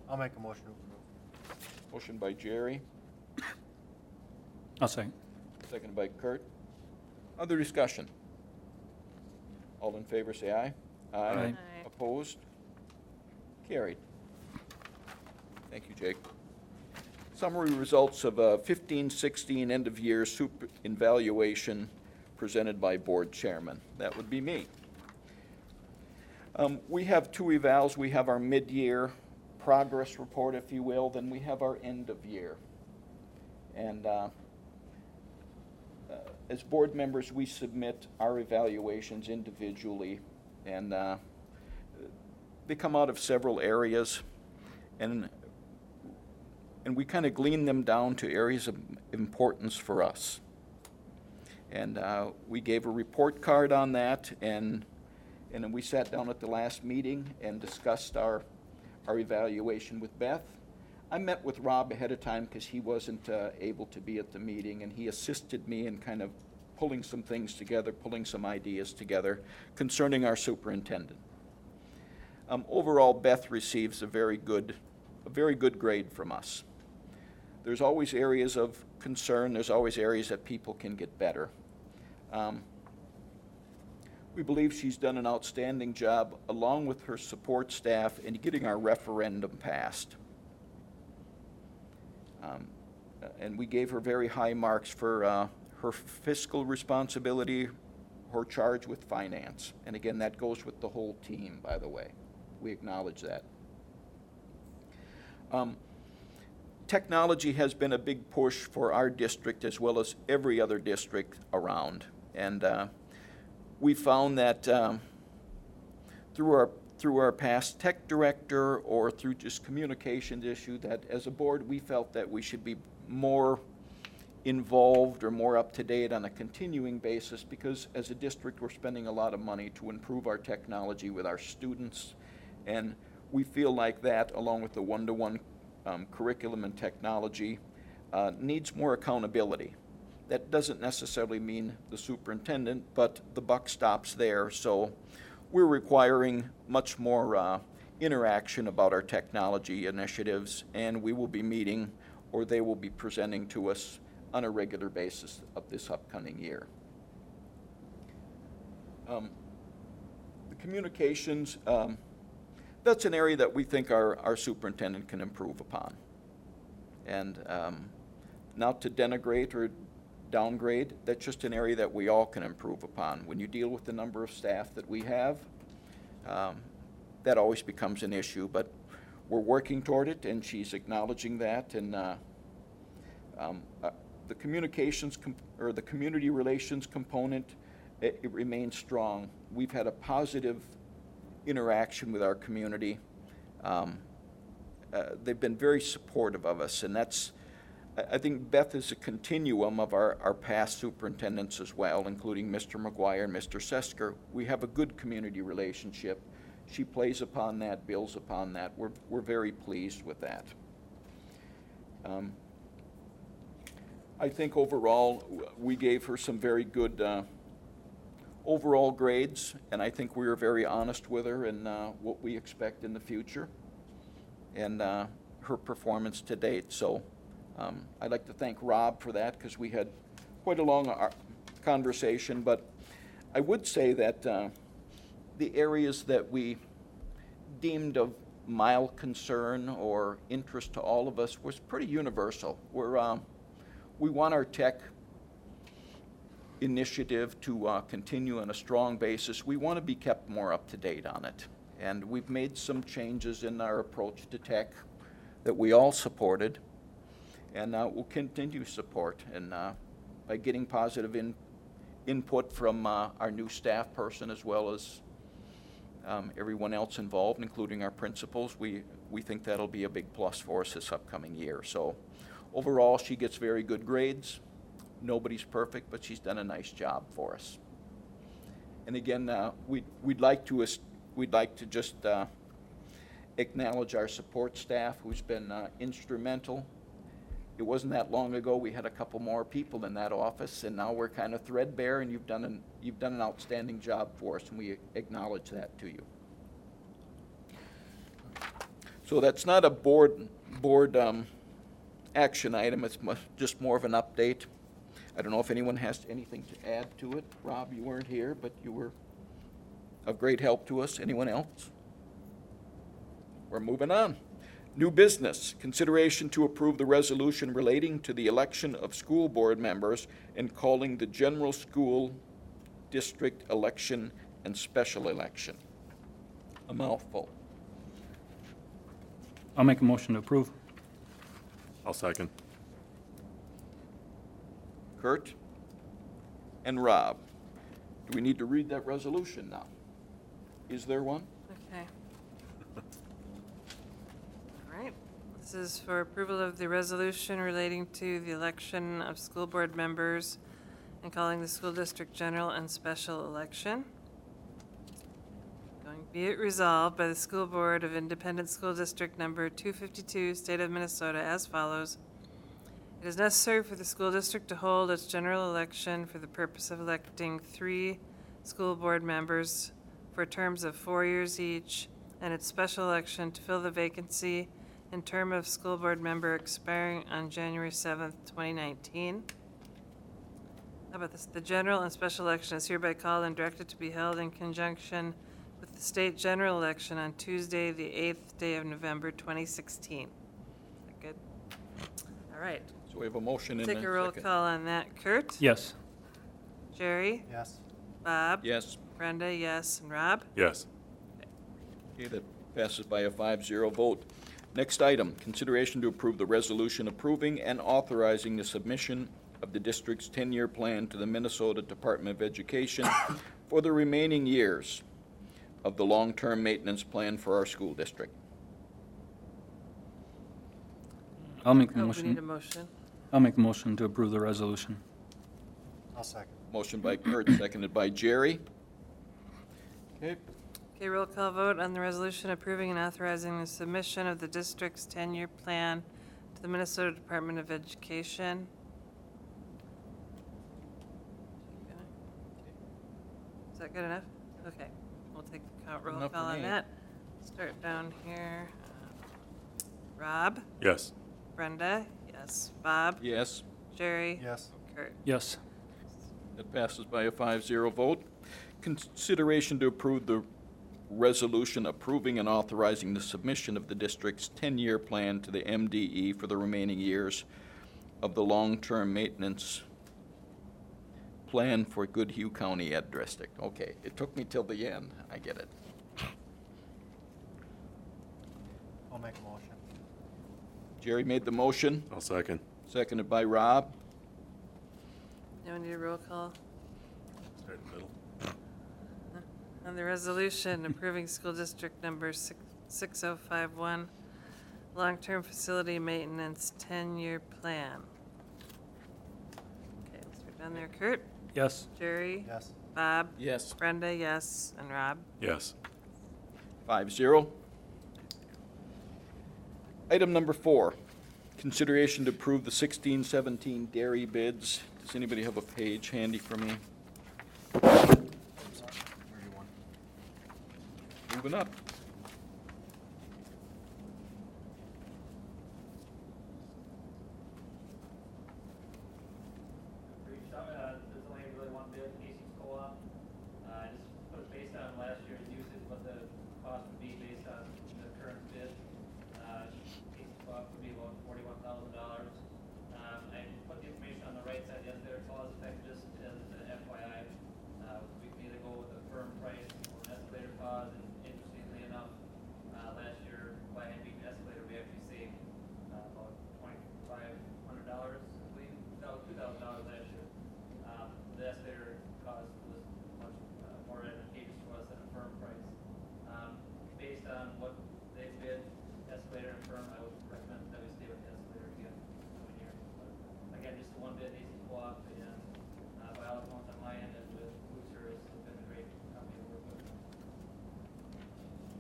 I'll make a motion to approve. Motion by Jerry, I'll second. seconded by Kurt. Other discussion? All in favor, say aye. Aye. Aye. Opposed? Carried. Thank you, Jake. Summary results of 15-16 end-of-year super evaluation presented by board chairman. That would be me. We have two evals. We have our mid-year progress report, if you will, then we have our end-of-year. And as board members, we submit our evaluations individually, and they come out of several areas, and we kind of glean them down to areas of importance for us. And we gave a report card on that, and then we sat down at the last meeting and discussed our evaluation with Beth. I met with Rob ahead of time because he wasn't able to be at the meeting, and he assisted me in kind of pulling some things together, pulling some ideas together concerning our superintendent. Overall, Beth receives a very good grade from us. There's always areas of concern. There's always areas that people can get better. We believe she's done an outstanding job, along with her support staff, in getting our referendum passed. And we gave her very high marks for her fiscal responsibility, her charge with finance. And again, that goes with the whole team, by the way. We acknowledge that. Technology has been a big push for our district as well as every other district around. And we found that through our past tech director or through just communications issue, that as a board we felt that we should be more involved or more up to date on a continuing basis, because as a district we're spending a lot of money to improve our technology with our students, and we feel like that, along with the one-to-one curriculum and technology, needs more accountability. That doesn't necessarily mean the superintendent, but the buck stops there. So we're requiring much more interaction about our technology initiatives, and we will be meeting, or they will be presenting to us on a regular basis of this upcoming year. The communications, that's an area that we think our superintendent can improve upon. And not to denigrate or downgrade, that's just an area that we all can improve upon. When you deal with the number of staff that we have, that always becomes an issue, but we're working toward it, and she's acknowledging that, and the communications or the community relations component, it remains strong. We've had a positive interaction with our community. They've been very supportive of us, and that's, I think Beth is a continuum of our past superintendents as well, including Mr. McGuire and Mr. Sesker. We have a good community relationship. She plays upon that, builds upon that. We're very pleased with that. I think overall, we gave her some very good overall grades, and I think we were very honest with her in what we expect in the future and her performance to date. So I'd like to thank Rob for that, because we had quite a long conversation, but I would say that the areas that we deemed of mild concern or interest to all of us was pretty universal. We want our tech initiative to continue on a strong basis. We want to be kept more up to date on it. And we've made some changes in our approach to tech that we all supported, and we'll continue to support. And by getting positive input from our new staff person, as well as everyone else involved, including our principals, we think that'll be a big plus for us this upcoming year. So overall, she gets very good grades. Nobody's perfect, but she's done a nice job for us. And again, we'd like to just acknowledge our support staff, who's been instrumental. It wasn't that long ago we had a couple more people in that office, and now we're kind of threadbare, and you've done an outstanding job for us, and we acknowledge that to you. So that's not a board action item, it's just more of an update. I don't know if anyone has anything to add to it. Rob, you weren't here, but you were of great help to us. Anyone else? We're moving on. New business, consideration to approve the resolution relating to the election of school board members and calling the general school district election and special election. A mouthful. I'll make a motion to approve. I'll second. Kurt and Rob. Do we need to read that resolution now? Is there one? Okay. All right. This is for approval of the resolution relating to the election of school board members and calling the school district general and special election. Going be it resolved by the School Board of Independent School District Number 252, State of Minnesota, as follows. It is necessary for the school district to hold its general election for the purpose of electing 3 school board members for terms of 4 years each, and its special election to fill the vacancy in term of school board member expiring on January 7th, 2019. How about this? The general and special election is hereby called and directed to be held in conjunction with the state general election on Tuesday, the 8th day of November, 2016. Is that good? All right. So we have a motion and a Take second. a roll call on that. Kurt? Yes. Jerry? Yes. Bob? Yes. Brenda, yes. And Rob? Yes. Okay, that passes by a 5-0 vote. Next item, consideration to approve the resolution approving and authorizing the submission of the district's 10-year plan to the Minnesota Department of Education for the remaining years of the long-term maintenance plan for our school district. I'll make the Oh, we need a motion. motion. I'll make the motion to approve the resolution. I'll second. Motion by Kurt, seconded by Jerry. Okay, Okay, roll call vote on the resolution approving and authorizing the submission of the district's 10-year plan to the Minnesota Department of Education. Is that good enough? Okay, we'll take the roll Enough call for on me. that. Start down here. Rob? Yes. Brenda? Yes. Bob? yes, Jerry? Yes. Kurt? Yes. that passes by a 5-0 vote. Consideration to approve the resolution approving and authorizing the submission of the district's 10-year plan to the MDE for the remaining years of the long-term maintenance plan for Goodhue County Ed District. Okay, it took me till the end. I get it. I'll make a motion. Jerry made the motion, I'll second. seconded by Rob. Now we need a roll call Start in the middle. on the resolution approving school district number 6051, long-term facility maintenance 10-year plan. Okay, let's start down there. Kurt? Yes. Jerry? Yes. Bob? Yes. Brenda, yes. And Rob? Yes. 5-0. Item number 4, consideration to approve the 16-17 dairy bids. Does anybody have a page handy for me? Moving up. There's only really one bid, Casey's Co-op. Just put it based on last year's usage, what the cost would be based on the current bid. Casey's Co-op would be about $41,000. I put the information on the right side, the escalator clause effect, just as an FYI. We can either go with a firm price or an escalator clause, and interestingly enough, last year, by having the escalator, we actually saved about $2,500, I believe, no, $2,000 last year. The escalator cost was much more advantageous to us than a firm price. Based on what they bid, escalator and firm, I would recommend that we stay with the escalator again coming year. But again, just the one bid, AC Co-op, and by all accounts on my end and with food service, it's been a great company to work with.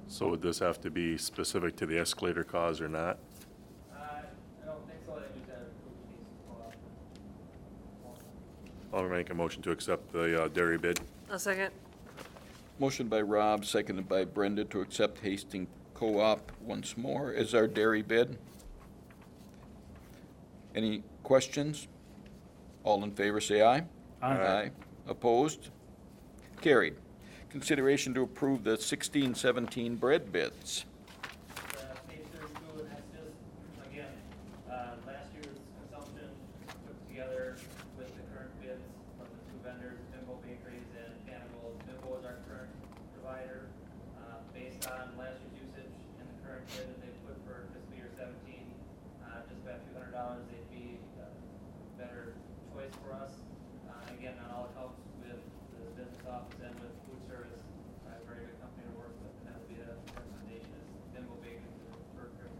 So would this have to be specific to the escalator cause or not? I don't think so. I think we just had approved AC Co-op. I'll make a motion to accept the dairy bid. I'll second. Motion by Rob, seconded by Brenda to accept Hastings Co-op once more is our dairy bid. Any questions? All in favor, say aye. Aye. Opposed? Carried. Consideration to approve the 16-17 bread bids. Page 32, and that's just, again, last year's consumption put together with the current bids from the two vendors, Bimbo Bakeries and Panagos. Bimbo is our current provider. Based on last year's usage and the current bid that they put for fiscal year 17, just about $200, they'd be a better choice for us. Again, on all accounts with the business office and with food service, a very good company to work with, and that would be a recommendation is Bimbo Bakeries or Bird Cribs.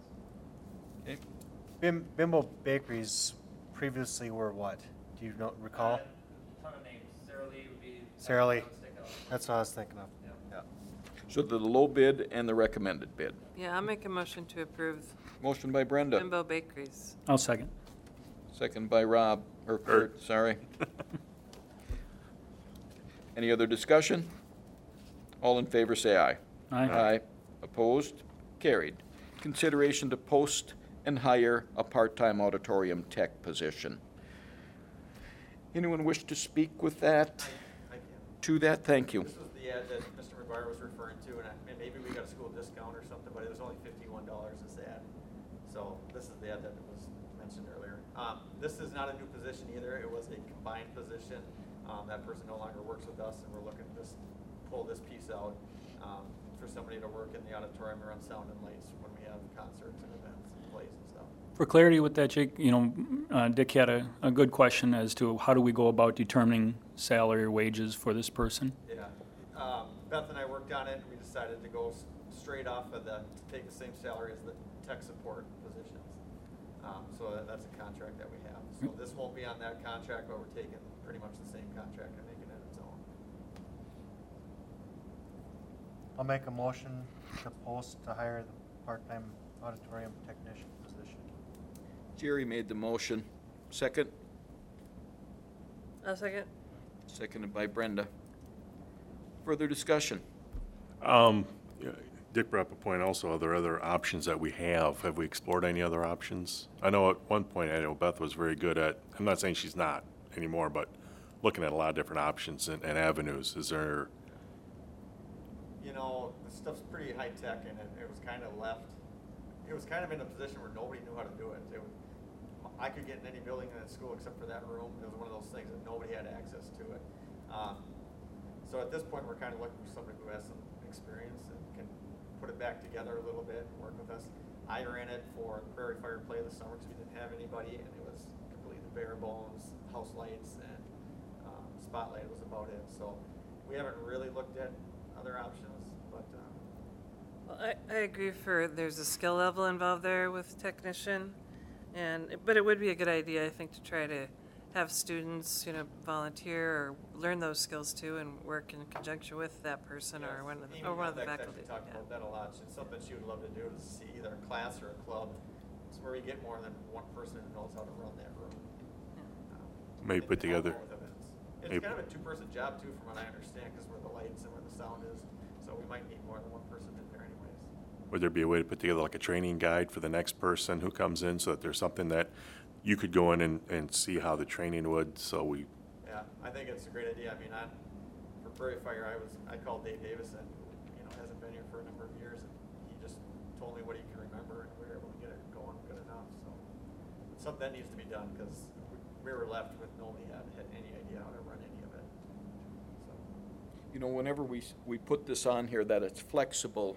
Okay. Bimbo Bakeries previously were what? Do you recall? Ton of names. Sara Lee would be. Sara Lee. that would stick out. That's what I was thinking of. Yep. Yeah. So the low bid and the recommended bid. Yeah, I'll make a motion to approve Motion by Brenda, Bimbo Bakeries. I'll second. second by Rob, or Kurt, sorry. Any other discussion? All in favor, say aye. Aye. Opposed? Carried. Consideration to post and hire a part-time auditorium tech position. Anyone wish to speak with that, I can. to that? Thank you. This was the ad that Mr. McGuire was referring to, and maybe we got a school discount or something, but it was only $51 this ad. So this is the ad that was mentioned earlier. This is not a new position either. It was a combined position. That person no longer works with us, and we're looking to just pull this piece out for somebody to work in the auditorium around sound and lights when we have concerts and events and plays and stuff. For clarity with that, Jake, Dick had a good question as to how do we go about determining salary or wages for this person? Yeah. Beth and I worked on it, and we decided to go straight off of take the same salary as the tech support positions. So that's a contract that we have. So this won't be on that contract, but we're taking pretty much the same contract and making it its own. I'll make a motion to post to hire the part-time auditorium technician position. Jerry made the motion. Second? I'll second. Seconded by Brenda. Further discussion? Dick brought up a point also, are there other options that we have? Have we explored any other options? I know at one point, I know Beth was very good at, I'm not saying she's not anymore, but looking at a lot of different options and avenues. Is there? You know, this stuff's pretty high tech, and it was kind of left. It was kind of in a position where nobody knew how to do it. I could get in any building in that school except for that room. It was one of those things that nobody had access to it. So at this point, we're kind of looking for somebody who has some experience and can put it back together a little bit and work with us. I ran it for the Prairie Fire Play this summer because we didn't have anybody, and it was completely bare bones, house lights, and spotlight was about it. So we haven't really looked at other options, but Well, I agree there's a skill level involved there with technician, but it would be a good idea, I think, to try to have students, volunteer or learn those skills too and work in conjunction with that person or one of the faculty. We talked about that a lot. It's something she would love to do is see either a class or a club. It's where we get more than one person who knows how to run that room. Maybe put together. It's kind of a two-person job too, from what I understand, because where the lights and where the sound is. So we might need more than one person in there anyways. Would there be a way to put together like a training guide for the next person who comes in so that there's something that you could go in and see how the training would, so we. Yeah, I think it's a great idea. I mean, for Prairie Fire, I called Dave Davison, who hasn't been here for a number of years, and he just told me what he can remember, and we were able to get it going good enough. So it's something that needs to be done because we were left with nobody had any idea how to run any of it. So. Whenever we put this on here that it's flexible,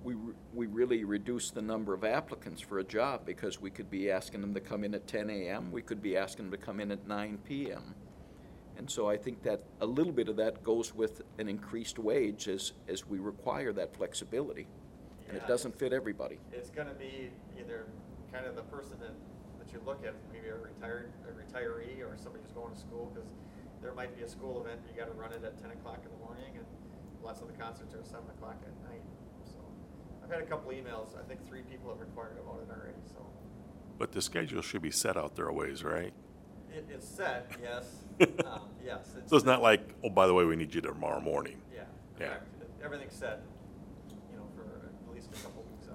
we really reduce the number of applicants for a job because we could be asking them to come in at 10 a.m. We could be asking them to come in at 9 p.m. And so I think that a little bit of that goes with an increased wage as we require that flexibility. And it doesn't fit everybody. It's going to be either kind of the person that you look at, maybe a retiree or somebody who's going to school, because there might be a school event, you got to run it at 10 o'clock in the morning, and lots of the concerts are at 7 o'clock at night. So I've had a couple emails. I think 3 people have inquired about it already. So. But the schedule should be set out there a ways, right? It's set, yes. Yes. So it's not like, oh, by the way, we need you tomorrow morning. Yeah. Yeah. Everything's set, for at least a couple weeks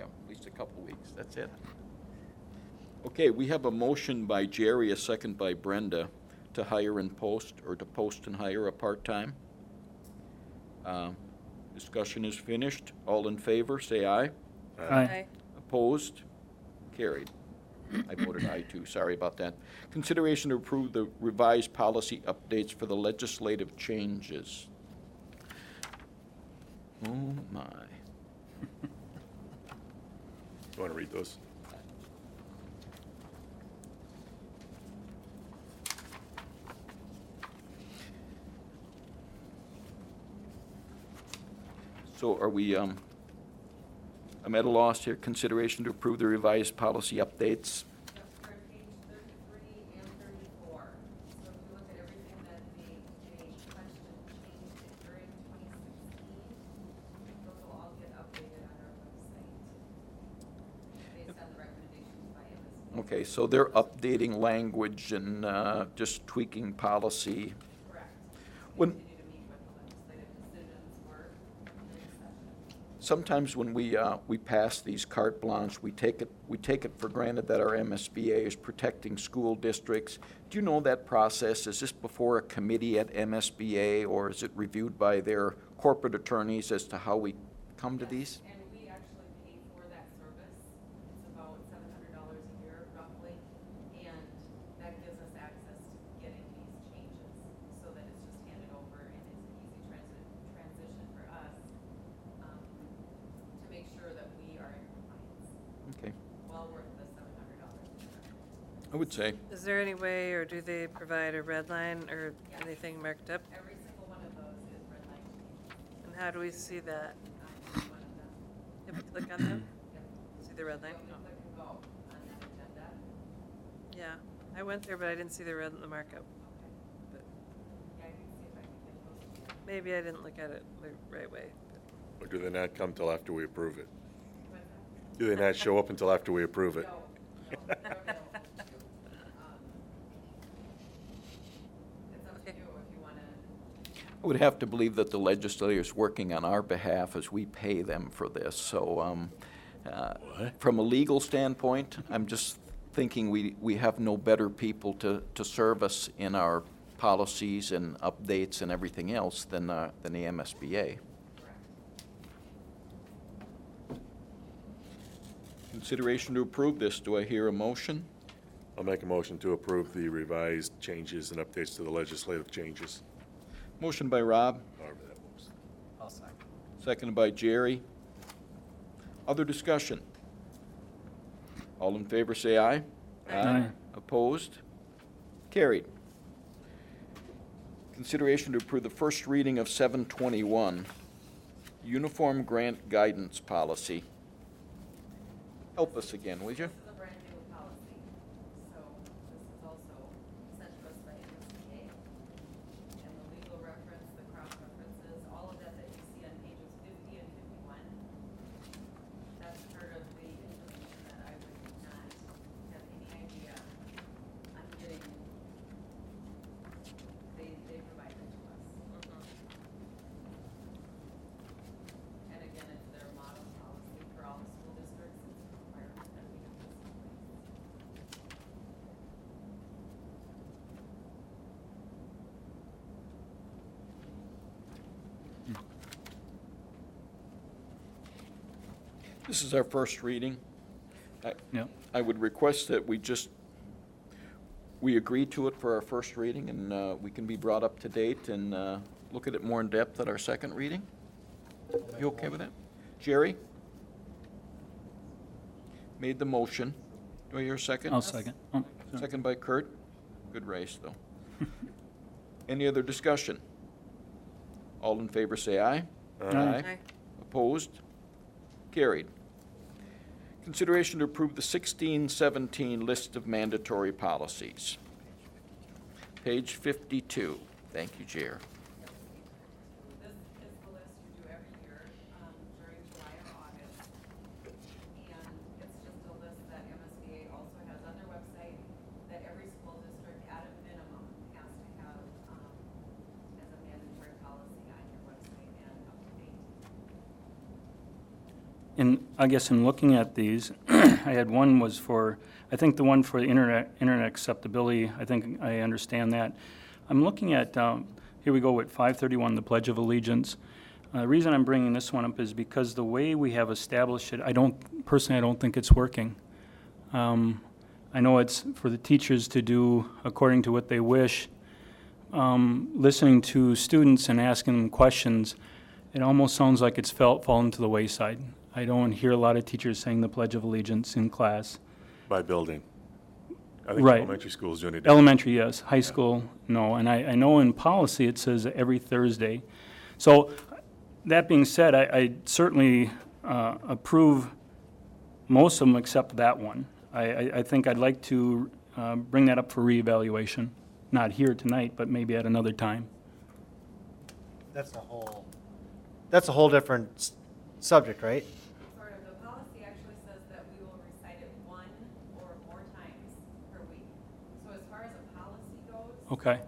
Yeah, at least a couple weeks, that's it. Okay, we have a motion by Jerry, a second by Brenda, to hire and post, or to post and hire a part-time. Discussion is finished. All in favor, say aye. Aye. Opposed? Carried. I voted aye too, sorry about that. Consideration to approve the revised policy updates for the legislative changes. Oh, my. You want to read those? So are we, I'm at a loss here. Consideration to approve the revised policy updates. Yep, we're on page 33 and 34. So if you look at everything that they questioned changed it during 2016, those will all get updated on our website based on the recommendations by MSBA. Okay, so they're updating language and just tweaking policy. Correct. When- Continue to meet what the legislative decisions were during session. Sometimes when we pass these carte blanche, we take it for granted that our MSBA is protecting school districts. Do you know that process? Is this before a committee at MSBA, or is it reviewed by their corporate attorneys as to how we come to these? And we actually pay for that service. It's about $700 a year roughly, and that gives us access to getting these changes so that it's just handed over and it's an easy transition for us to make sure that we are in compliance. Okay, Well worth the $700 a year. I would say. Is there any way, or do they provide a red line or anything marked up? Every single one of those is red line changes And how do we see that? on each one of them. If we click on them? Yep. See the red line? So we click and go on that agenda. Yeah, I went there, but I didn't see the markup. Okay. But Yeah, I can see if I can get those to you. maybe I didn't look at it the right way. Or do they not come till after we approve it? What's that? Do they not show up until after we approve it? No, no, they're available to you. It's up to you if you wanna, I would have to believe that the legislature is working on our behalf as we pay them for this. So from a legal standpoint, I'm just thinking we have no better people to serve us in our policies and updates and everything else than the MSBA. Consideration to approve this. Do I hear a motion? I'll make a motion to approve the revised changes and updates to the legislative changes. Motion by Rob, However that moves. I'll second. seconded by Jerry. Other discussion? All in favor, say aye. Aye. Opposed? Carried. Consideration to approve the first reading of 721, Uniform Grant Guidance Policy. Help us again, would you? this is a brand new policy, so this is also sent to us by MSBA. And the legal reference, the cross references, all of that you see on pages 50 and 51, that's part of the information that I would not have any idea on getting. They provide it to us. And again, it's their model policy for all the school districts, it's a requirement that we have this in place. This is our first reading. Yep. I would request that we agree to it for our first reading, and we can be brought up to date and look at it more in depth at our second reading. You okay with that? Jerry? Made the motion. Do I hear a second? I'll second. Oh, sorry. Second by Kurt. Good race, though. Any other discussion? All in favor, say aye. Aye. Opposed? Carried. Consideration to approve the 16-17 list of mandatory policies. Page 52. Thank you, Chair. This is the list you do every year, during July or August. And it's just a list that MSBA also has on their website that every school district at a minimum has to have, as a mandatory policy on your website and up to date. I guess in looking at these, I had one was for, I think the one for the internet acceptability, I think I understand that. I'm looking at, here we go with 531, the Pledge of Allegiance. The reason I'm bringing this one up is because the way we have established it, personally, I don't think it's working. I know it's for the teachers to do according to what they wish. Listening to students and asking them questions, it almost sounds like it's fallen to the wayside. I don't hear a lot of teachers saying the Pledge of Allegiance in class. By building. I think Right. elementary schools doing it. Elementary, yes. High school, no. And I know in policy it says every Thursday. So that being said, I certainly approve most of them except that one. I think I'd like to bring that up for reevaluation. Not here tonight, but maybe at another time. That's a whole different subject, right? Sort of, the policy actually says that we will recite it one or more times per week. So as far as a policy goes, Okay.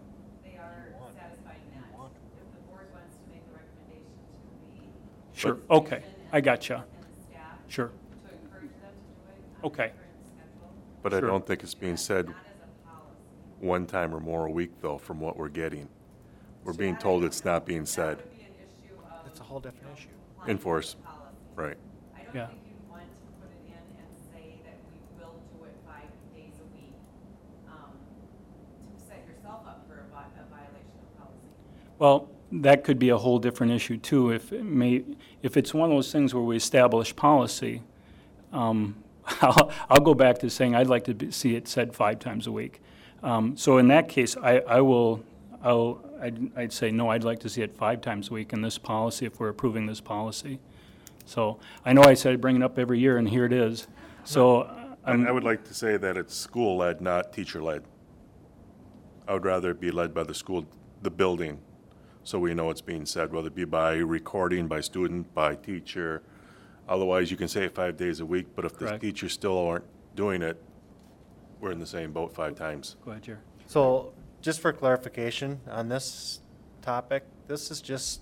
they are satisfying that. If the board wants to make a recommendation to the Sure, okay. I gotcha. and the staff Sure. to encourage them to do it on a Okay. different schedule, But I Sure. don't think it's being said not as a policy. one time or more a week, though, from what we're getting. We're being told it's not being said. That would be an issue of. That's a whole different issue. complying with Enforce. the policy. Right. I Yeah. don't think you'd want to put it in and say that we will do it 5 days a week, to set yourself up for a violation of policy. Well, that could be a whole different issue too. If it's one of those things where we establish policy, I'll go back to saying I'd like to see it said 5 times a week. So in that case, I'd say no. I'd like to see it 5 times a week in this policy if we're approving this policy. So I know I said I'd bring it up every year, and here it is. So I would like to say that it's school-led, not teacher-led. I would rather it be led by the school, the building, so we know it's being said, whether it be by recording, by student, by teacher. Otherwise, you can say it 5 days a week, but if the Correct. teachers still aren't doing it, we're in the same boat 5 times. go ahead, Jerry. So, just for clarification on this topic, this is just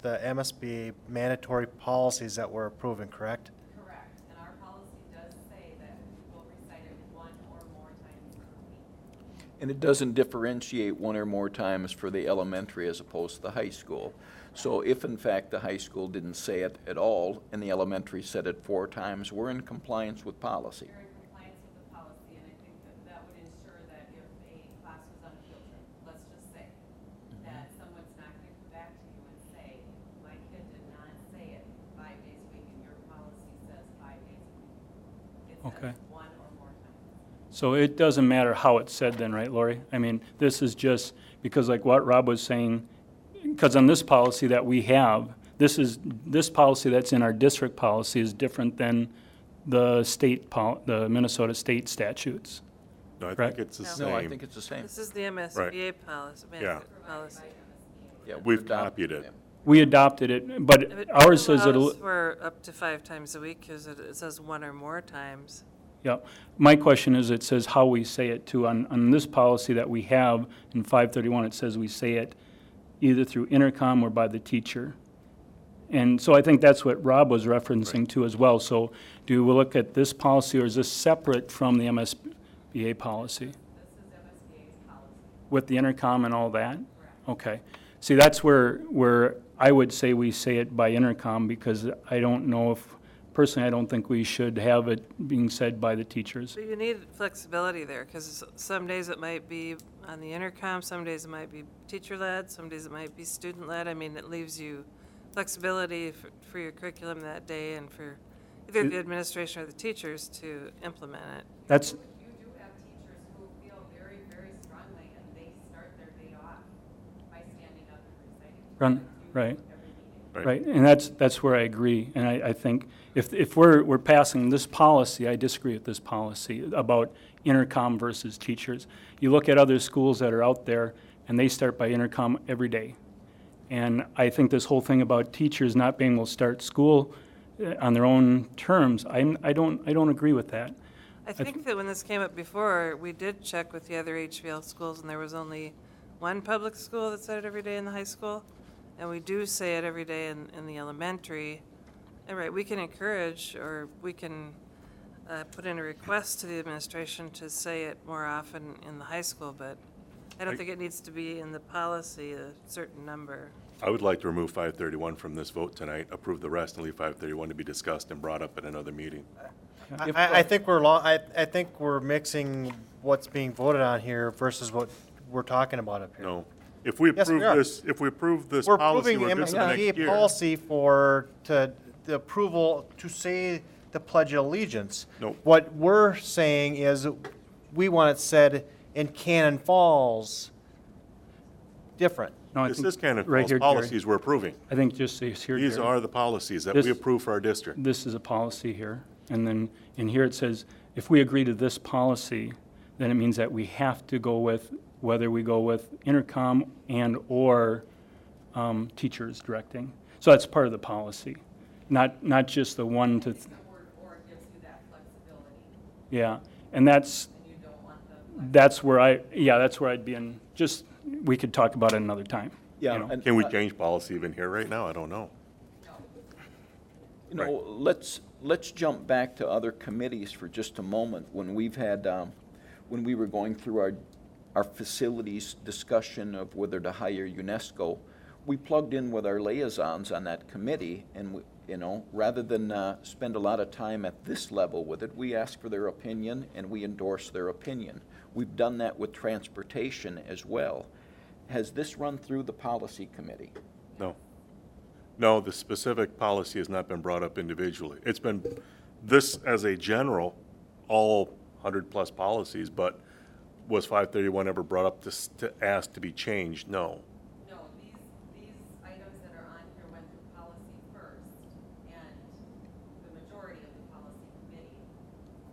the MSBA mandatory policies that we're approving, correct? Correct, and our policy does say that we will recite it 1 or more times per week. And it doesn't differentiate 1 or more times for the elementary as opposed to the high school. So if in fact the high school didn't say it at all and the elementary said it 4 times, we're in compliance with policy. You're in compliance with the policy, and I think that that would ensure that if a class was on a field trip, let's just say, that someone's not gonna come back to you and say, my kid did not say it 5 days a week, and your policy says 5 days a week. It Okay. says 1 or more times. So it doesn't matter how it's said then, right, Lori? I mean, this is just, because like what Rob was saying, because on this policy that we have, this policy that's in our district policy is different than the the Minnesota state statutes. No, I Correct. think it's the No. same. No, I think it's the same. This is the MSBA policy. Yeah. policy. Yeah, We've adopted copied it. We adopted it, but If it ours says it'll. allows for up to 5 times a week, because it says 1 or more times. Yeah. My question is, it says how we say it too. On this policy that we have in 531, it says we say it either through intercom or by the teacher. And so I think that's what Rob was referencing to as well. So do we look at this policy, or is this separate from the MSBA policy? This is MSBA's policy. With the intercom and all that? Okay. See, that's where I would say we say it by intercom, because I don't know if, personally, I don't think we should have it being said by the teachers. But you need flexibility there, because some days it might be on the intercom, some days it might be teacher-led, some days it might be student-led. I mean, it leaves you flexibility for your curriculum that day and for either the administration or the teachers to implement it. That's, You do have teachers who feel very, very strongly, and they start their day off by standing up and reciting. Run- like you do right. every meeting. right, and that's where I agree. And I think if we're passing this policy, I disagree with this policy about intercom versus teachers. You look at other schools that are out there, and they start by intercom every day. And I think this whole thing about teachers not being able to start school on their own terms, I don't agree with that. I think that when this came up before, we did check with the other HVL schools, and there was only one public school that said it every day in the high school. And we do say it every day in the elementary. All right, we can encourage, or we can put in a request to the administration to say it more often in the high school, but I don't think it needs to be in the policy, a certain number. I would like to remove 531 from this vote tonight, approve the rest, and leave 531 to be discussed and brought up at another meeting. I think I think we're mixing what's being voted on here versus what we're talking about up here. No. If we Yes, we approve are. this, if we approve this We're policy, approving we're good for the next MSBA year. policy the approval to say the Pledge of Allegiance. Nope. What we're saying is we want it said in Cannon Falls different. No, I This think is Cannon right Falls here, Jerry. policies we're approving. I think just say here, These Jerry. are the policies that This- we approve for our district. This is a policy here, and then in here it says, if we agree to this policy, then it means that we have to go with, whether we go with intercom and/or teachers directing. So that's part of the policy, not just the one to, The word or gives you that flexibility, yeah. And that's, and you don't want the that's where I'd be in, just, we could talk about it another time. you Yeah, know. and Can we change policy even here right now? I don't know. You know, let's jump back to other committees for just a moment. When we've had, when we were going through our facilities discussion of whether to hire UNESCO, we plugged in with our liaisons on that committee, and we, you know, rather than spend a lot of time at this level with it, we ask for their opinion and we endorse their opinion. We've done that with transportation as well. Has this run through the policy committee? No. No, the specific policy has not been brought up individually. It's been, this as a general, all 100-plus policies, but was 531 ever brought up to ask to be changed? No. No, these items that are on here went through policy first, and the majority of the policy committee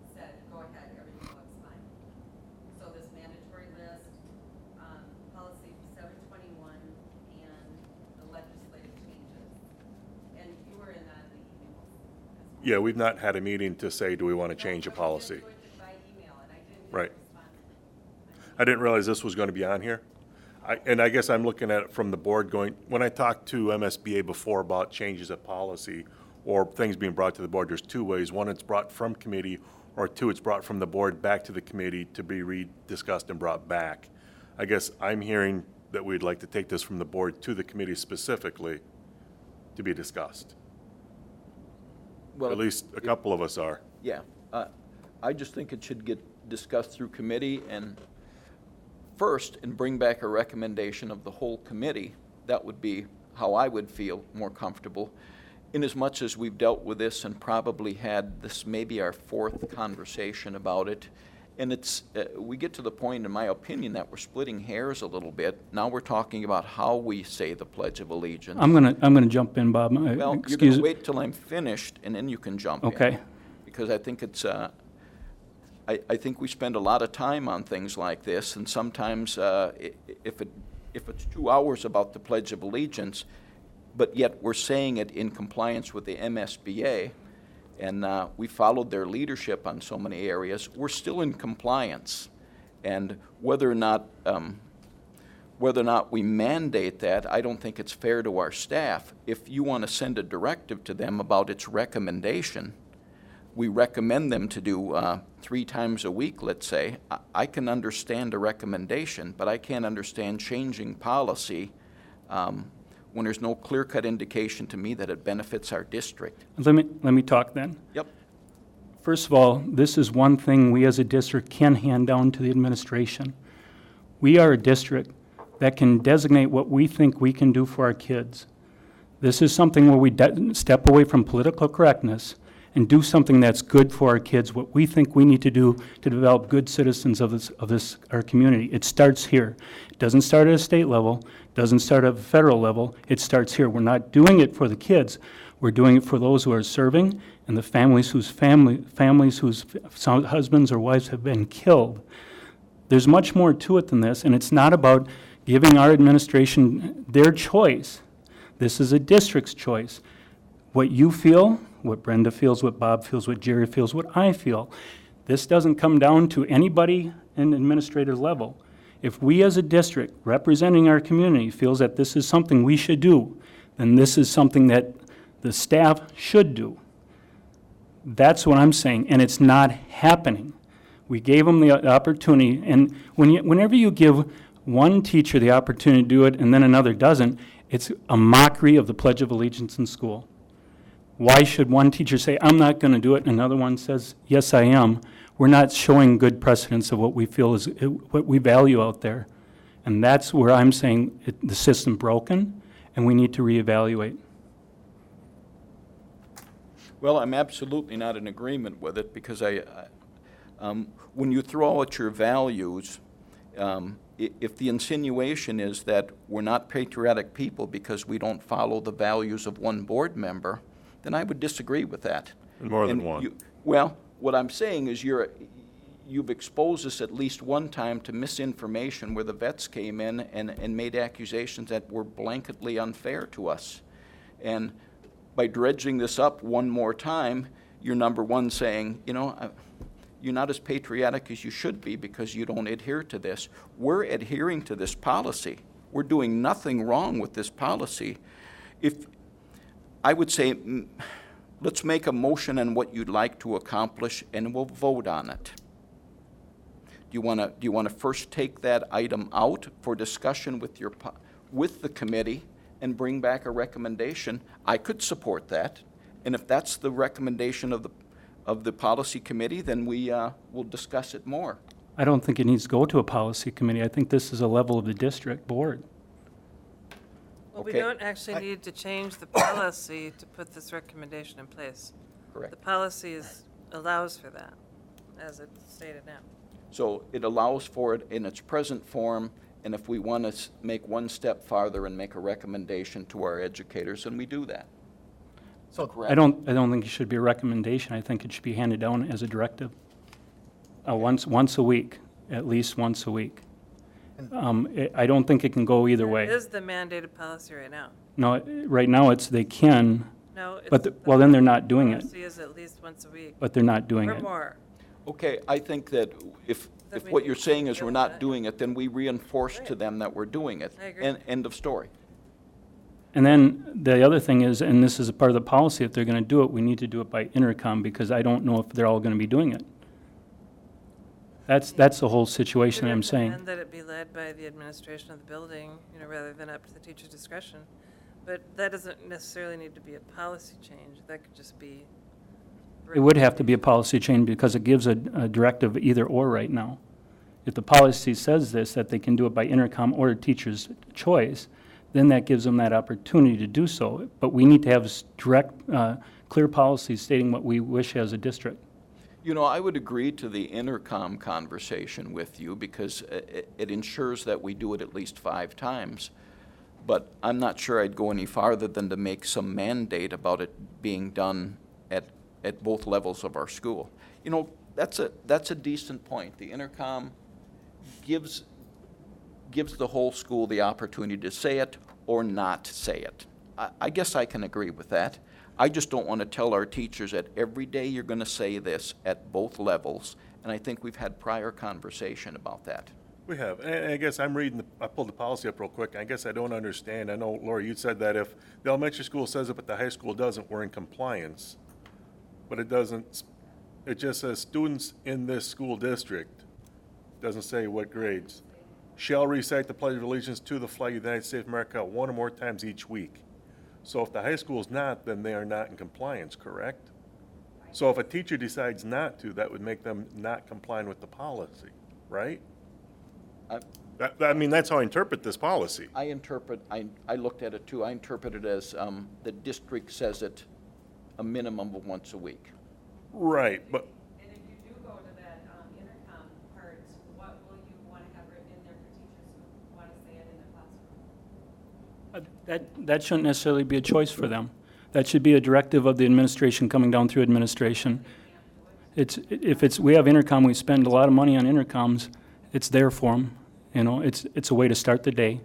said, go ahead, everything looks fine. So this mandatory list, policy 721, and the legislative changes. And you were in on the emails as well. Yeah, we've not had a meeting to say, do we want to change a No, policy? but you did do it by email, and I didn't get a Right. response. I didn't realize this was going to be on here. And I guess I'm looking at it from the board going, when I talked to MSBA before about changes of policy or things being brought to the board, there's two ways. One, it's brought from committee, or two, it's brought from the board back to the committee to be rediscussed and brought back. I guess I'm hearing that we'd like to take this from the board to the committee specifically to be discussed. Well, At least a couple of us are. Yeah, I just think it should get discussed through committee and first, and bring back a recommendation of the whole committee. That would be how I would feel more comfortable. Inasmuch as we've dealt with this and probably had this maybe our fourth conversation about it, and it's, we get to the point, in my opinion, that we're splitting hairs a little bit. Now we're talking about how we say the Pledge of Allegiance. I'm gonna jump in, Bob. Well, you're Excuse gonna wait till I'm finished, and then you can jump in. Okay. Because I think it's, I think we spend a lot of time on things like this, and sometimes if it's 2 hours about the Pledge of Allegiance, but yet we're saying it in compliance with the MSBA, and we followed their leadership on so many areas, we're still in compliance. And whether or not we mandate that, I don't think it's fair to our staff. If you want to send a directive to them about its recommendation, we recommend them to do 3 times a week, let's say. I can understand a recommendation, but I can't understand changing policy when there's no clear-cut indication to me that it benefits our district. Let me talk then. Yep. First of all, this is one thing we as a district can hand down to the administration. We are a district that can designate what we think we can do for our kids. This is something where we step away from political correctness and do something that's good for our kids, what we think we need to do to develop good citizens of our community. It starts here. It doesn't start at a state level, doesn't start at a federal level, it starts here. We're not doing it for the kids, we're doing it for those who are serving and the families whose husbands or wives have been killed. There's much more to it than this, and it's not about giving our administration their choice. This is a district's choice. What you feel, what Brenda feels, what Bob feels, what Jerry feels, what I feel. This doesn't come down to anybody in administrative level. If we as a district representing our community feels that this is something we should do, then this is something that the staff should do. That's what I'm saying, and it's not happening. We gave them the opportunity, and whenever you give one teacher the opportunity to do it and then another doesn't, it's a mockery of the Pledge of Allegiance in school. Why should one teacher say, I'm not going to do it, and another one says, yes, I am? We're not showing good precedence of what we feel is what we value out there. And that's where I'm saying the system's broken, and we need to reevaluate. Well, I'm absolutely not in agreement with it, because when you throw out your values, if the insinuation is that we're not patriotic people because we don't follow the values of one board member, then I would disagree with that. More than one. Well, what I'm saying is you've exposed us at least one time to misinformation where the vets came in and made accusations that were blanketly unfair to us. And by dredging this up one more time, you're number one saying, you know, you're not as patriotic as you should be because you don't adhere to this. We're adhering to this policy. We're doing nothing wrong with this policy. If I would say, let's make a motion on what you'd like to accomplish, and we'll vote on it. Do you want to first take that item out for discussion with the committee and bring back a recommendation? I could support that, and if that's the recommendation of the policy committee, then we will discuss it more. I don't think it needs to go to a policy committee. I think this is a level of the district board. Well, we Okay. don't actually need to change the policy to put this recommendation in place. Correct. The policy allows for that, as it's stated now. So it allows for it in its present form, and if we want to make one step farther and make a recommendation to our educators, then we do that. So Correct? I don't think it should be a recommendation. I think it should be handed down as a directive. Once a week, at least once a week. I don't think it can go either It way. is the mandated policy right now. No, right now it's they can, No, it's. But well, then they're not doing it. Policy is at least once a week, but they're not doing or it. more. Okay, I think that if Then we what need you're to saying is deal we're with not that. doing it, then we reinforce to Right. them that we're doing it. I agree. End of story. And then the other thing is, and this is a part of the policy, if they're going to do it, we need to do it by intercom, because I don't know if they're all going to be doing it. That's the whole situation I'm saying. And that it be led by the administration of the building, rather than up to the teacher's discretion. But that doesn't necessarily need to be a policy change. That could just be. It would have to be a policy change because it gives a directive either or right now. If the policy says this, that they can do it by intercom or teacher's choice, then that gives them that opportunity to do so. But we need to have direct, clear policies stating what we wish as a district. I would agree to the intercom conversation with you because it ensures that we do it at least 5 times. But I'm not sure I'd go any farther than to make some mandate about it being done at both levels of our school. That's a decent point. The intercom gives the whole school the opportunity to say it or not say it. I guess I can agree with that. I just don't want to tell our teachers that every day you're going to say this at both levels, and I think we've had prior conversation about that. We have, and I guess I pulled the policy up real quick. I guess I don't understand. I know, Laura, you said that if the elementary school says it but the high school doesn't, we're in compliance. But it doesn't, it just says students in this school district, doesn't say what grades, shall recite the Pledge of Allegiance to the flag of the United States of America 1 or more times each week. So if the high school is not, then they are not in compliance, correct? So if a teacher decides not to, that would make them not complying with the policy, right? That's how I interpret this policy. I looked at it too. I interpret it as the district says it a minimum of once a week. Right, but And if you do go to that intercom part, what will you want to have written in there for teachers who want to say it in the classroom? That shouldn't necessarily be a choice for them. That should be a directive of the administration coming down through administration. We have intercom, we spend a lot of money on intercoms, it's there for them. It's a way to start the day.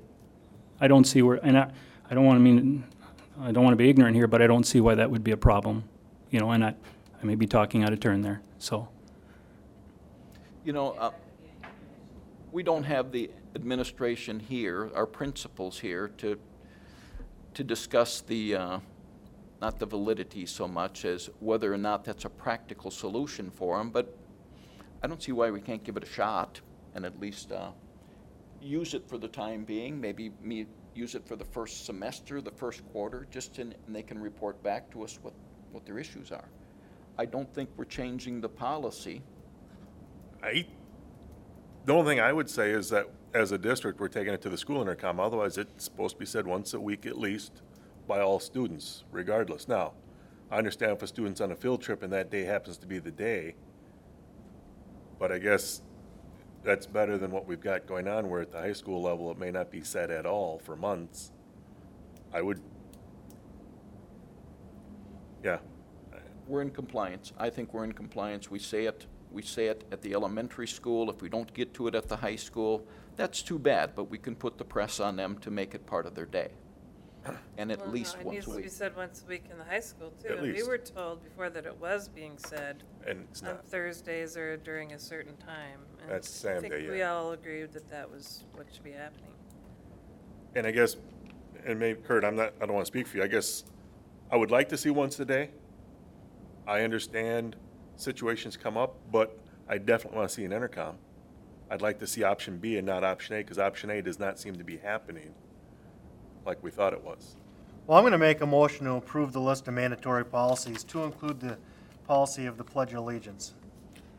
I don't see where, and I don't want to be ignorant here, but I don't see why that would be a problem. And I may be talking out of turn there, so. We don't have the administration here, our principals here, to discuss the not the validity so much as whether or not that's a practical solution for them, but I don't see why we can't give it a shot and at least use it for the time being, maybe use it for the first semester, the first quarter, and they can report back to us what their issues are. I don't think we're changing the policy. The only thing I would say is that as a district, we're taking it to the school intercom. Otherwise, it's supposed to be said once a week at least by all students, regardless. Now, I understand if a student's on a field trip and that day happens to be the day, but I guess that's better than what we've got going on where at the high school level, it may not be said at all for months. Yeah. We're in compliance. I think we're in compliance. We say it at the elementary school. If we don't get to it at the high school, that's too bad, but we can put the press on them to make it part of their day. And at least It once needs a to be week. said once a week in the high school too. At And we least. were told before that it was being said And it's on not. Thursdays or during a certain time. And That's the same I think day, we yeah. all agreed that that was what should be happening. And I guess, and maybe Kurt, I don't want to speak for you. I guess I would like to see once a day. I understand situations come up, but I definitely want to see an intercom. I'd like to see option B and not option A, because option A does not seem to be happening like we thought it was. Well, I'm going to make a motion to approve the list of mandatory policies to include the policy of the Pledge of Allegiance.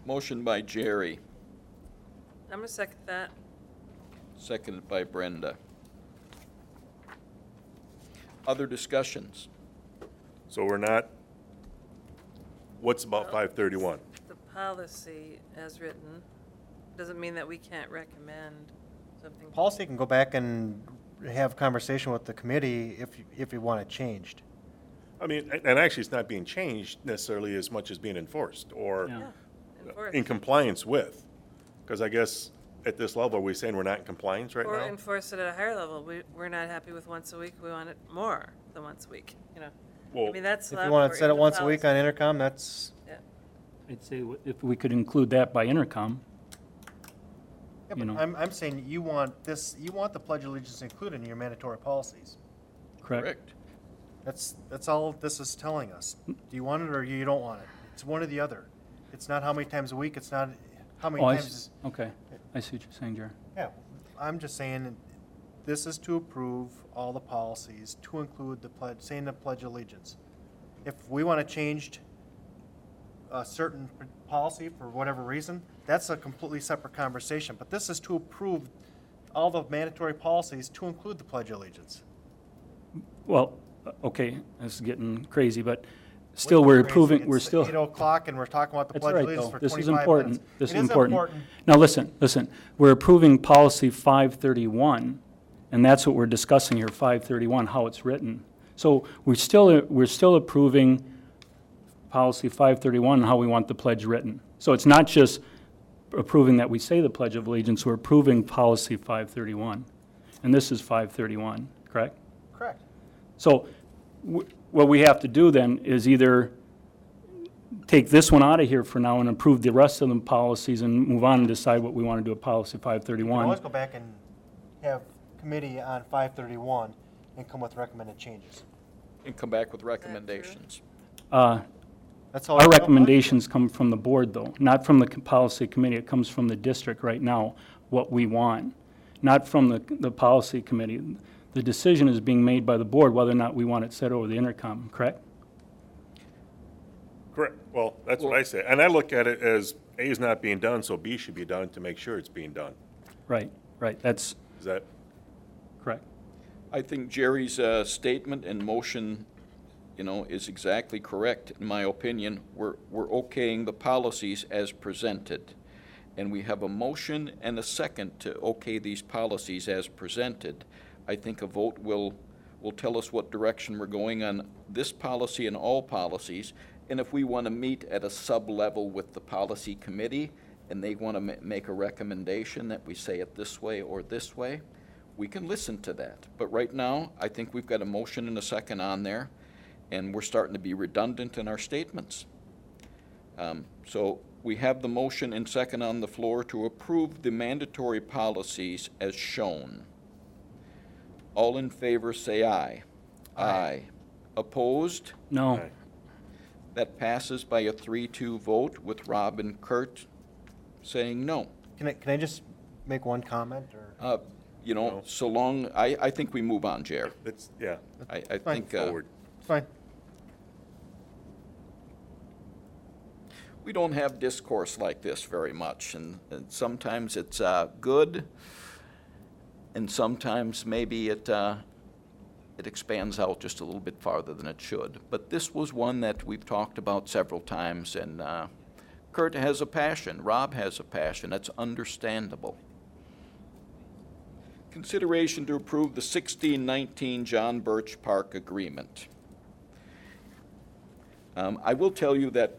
Motion by Jerry, I'm gonna second that. seconded by Brenda. Other discussions? So we're not, what's about Well, 531? The policy as written doesn't mean that we can't recommend something. Policy can go back and have conversation with the committee if you want it changed. I mean, and actually, it's not being changed necessarily as much as being enforced or Yeah. Enforce. in compliance with. Because I guess at this level, are we saying we're not in compliance right Or now? enforce it at a higher level. We're not happy with once a week. We want it more than once a week, you know. Well, I mean, that's. If allowed you want for to set it in the once a week policy. on intercom, that's, Yeah. I'd say if we could include that by intercom, yeah, You but know. I'm saying you want the Pledge of Allegiance included in your mandatory policies. correct? That's all this is telling us. Do you want it or you don't want it? It's one or the other. It's not how many times a week, it's not how many Oh, times. okay. I see what you're saying, Jerry. Yeah, I'm just saying, this is to approve all the policies to include the pledge, saying the Pledge of Allegiance. If we want to change a certain policy for whatever reason, that's a completely separate conversation. But this is to approve all the mandatory policies to include the Pledge of Allegiance. Well, okay, this is getting crazy, but still, we're approving, we're still. It's 8 o'clock and we're talking about the That's Pledge all of right, Allegiance though. for 25 This minutes. is important. This is It important. Now, listen. We're approving policy 531, and that's what we're discussing here, 531, how it's written. So we're still approving policy 531, how we want the pledge written. So it's not just approving that we say the Pledge of Allegiance, we're approving policy 531. And this is 531, correct? Correct. So what we have to do then is either take this one out of here for now and approve the rest of the policies and move on and decide what we want to do with policy You can always 531. go back and have committee on 531 and come with recommended changes. And come back with recommendations. That's all. Our recommendations come from the board, though, not from the policy committee. It comes from the district right now, what we want, not from the policy committee. The decision is being made by the board whether or not we want it said over the intercom, correct? Correct. Well, that's what I say. And I look at it as A is not being done, so B should be done to make sure it's being done. Right, that's Is that? correct. I think Jerry's statement and motion, is exactly correct, in my opinion. We're okaying the policies as presented. And we have a motion and a second to okay these policies as presented. I think a vote will tell us what direction we're going on this policy and all policies. And if we want to meet at a sub-level with the policy committee and they want to make a recommendation that we say it this way or this way, we can listen to that. But right now, I think we've got a motion and a second on there, and we're starting to be redundant in our statements. So we have the motion and second on the floor to approve the mandatory policies as shown. All in favor, say aye. Aye. Opposed? No. Aye. That passes by a 3-2 vote with Rob and Kurt saying no. Can I just make one comment, or? You know, No. so long, I think we move on, Jer. It's, yeah, I Fine. think, forward. It's fine. we don't have discourse like this very much, and sometimes it's good, and sometimes maybe it expands out just a little bit farther than it should. But this was one that we've talked about several times, and Kurt has a passion, Rob has a passion, that's understandable. Consideration to approve the 1619 John Birch Park Agreement. I will tell you that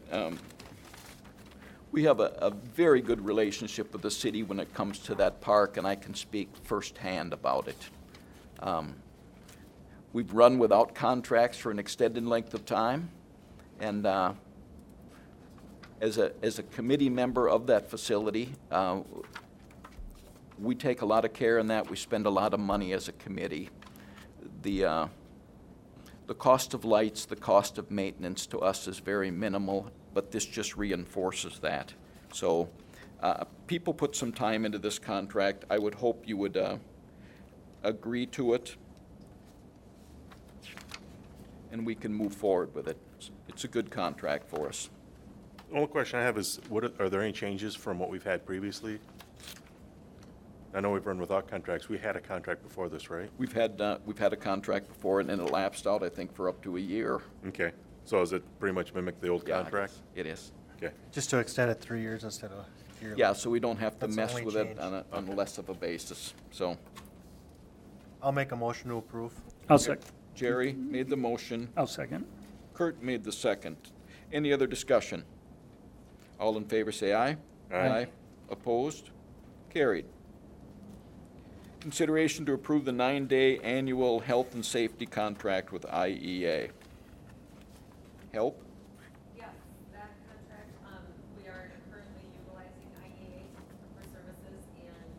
we have a very good relationship with the city when it comes to that park, and I can speak firsthand about it. We've run without contracts for an extended length of time, and as a committee member of that facility, we take a lot of care in that. We spend a lot of money as a committee. The cost of lights, the cost of maintenance to us is very minimal, but this just reinforces that. So people put some time into this contract. I would hope you would agree to it, and we can move forward with it. It's a good contract for us. The only question I have is, are there any changes from what we've had previously? I know we've run without contracts. We had a contract before this, right? We've had a contract before, and then it lapsed out, I think, for up to a year. Okay. So is it pretty much mimic the old Yeah, contract? it is. Okay. Just to extend it 3 years instead of yearly. Yeah, so we don't have to That's the mess only with it change. on less of a basis. So I'll make a motion to approve. Jerry made the motion, I'll second. Kurt made the second. Any other discussion? All in favor, say aye. Aye. Opposed? Carried. Consideration to approve the 9-day annual health and safety contract with IEA. Help? Yes, that contract, we are currently utilizing IEA for services, and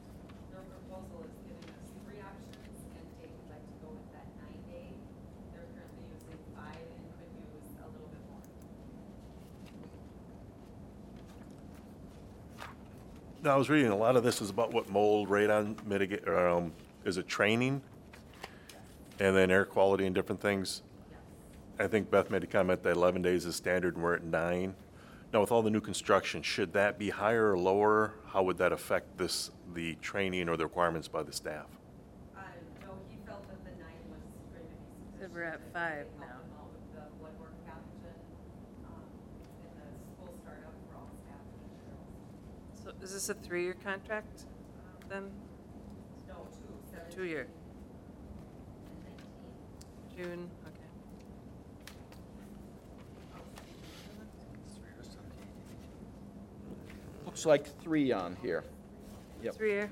their proposal is giving us 3 options, and Dave would like to go with that 9-day. They're currently using 5 and could use a little bit more. Now, I was reading, a lot of this is about what mold, radon mitigate, is it training? And then air quality and different things? I think Beth made a comment that 11 days is standard and we're at 9. Now, with all the new construction, should that be higher or lower? How would that affect the training or the requirements by the staff? No, he felt that the 9 was going to be sufficient. We're at to 5 help now. him out with the blood work pathogen, and the school startup for all staff and materials. So is this a 3-year contract then? No, 2, 2-year? and 19. June, okay. Looks like 3 on here. Yep. 3-year?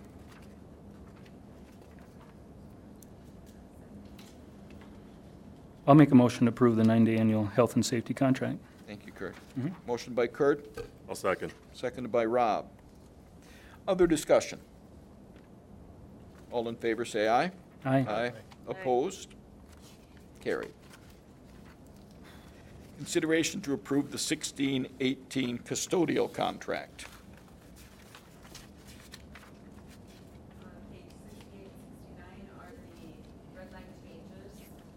I'll make a motion to approve the 9-day annual health and safety contract. Thank you, Kurt. Motion by Kurt, I'll second. seconded by Rob. Other discussion? All in favor, say aye. Aye. Opposed? Carried. Consideration to approve the 1618 custodial contract. On page 68, 69 are the red line changes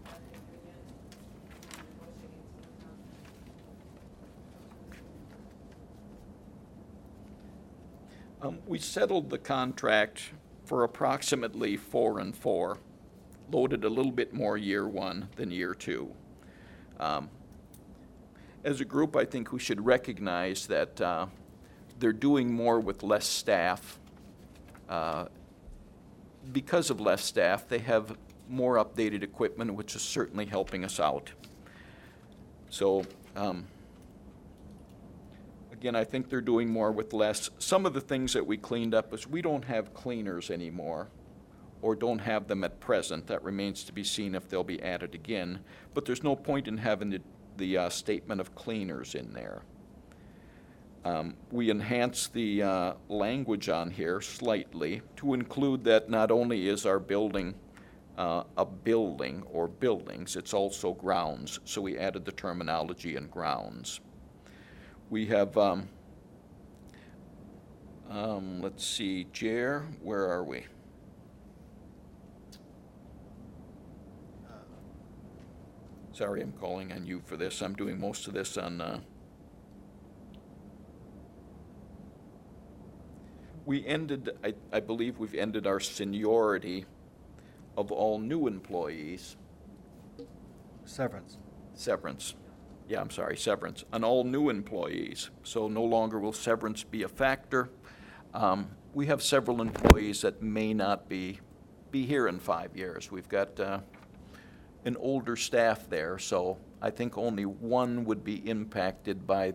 of the agreement and negotiating team contract. We settled the contract for approximately 4 and 4, loaded a little bit more year 1 than year 2. As a group, I think we should recognize that they're doing more with less staff. Because of less staff, they have more updated equipment, which is certainly helping us out. So, again, I think they're doing more with less. Some of the things that we cleaned up is we don't have cleaners anymore, or don't have them at present. That remains to be seen if they'll be added again. But there's no point in having the statement of cleaners in there. We enhanced the language on here slightly to include that not only is our building a building or buildings, it's also grounds, so we added the terminology in grounds. We have, let's see, Jer, where are we? Sorry, I'm calling on you for this. I'm doing most of this on, we ended, I believe we've ended our seniority of all new employees. Severance. Severance. Yeah, I'm sorry, severance. On all new employees. So no longer will severance be a factor. We have several employees that may not be here in 5 years. We've got an older staff there, so I think only one would be impacted by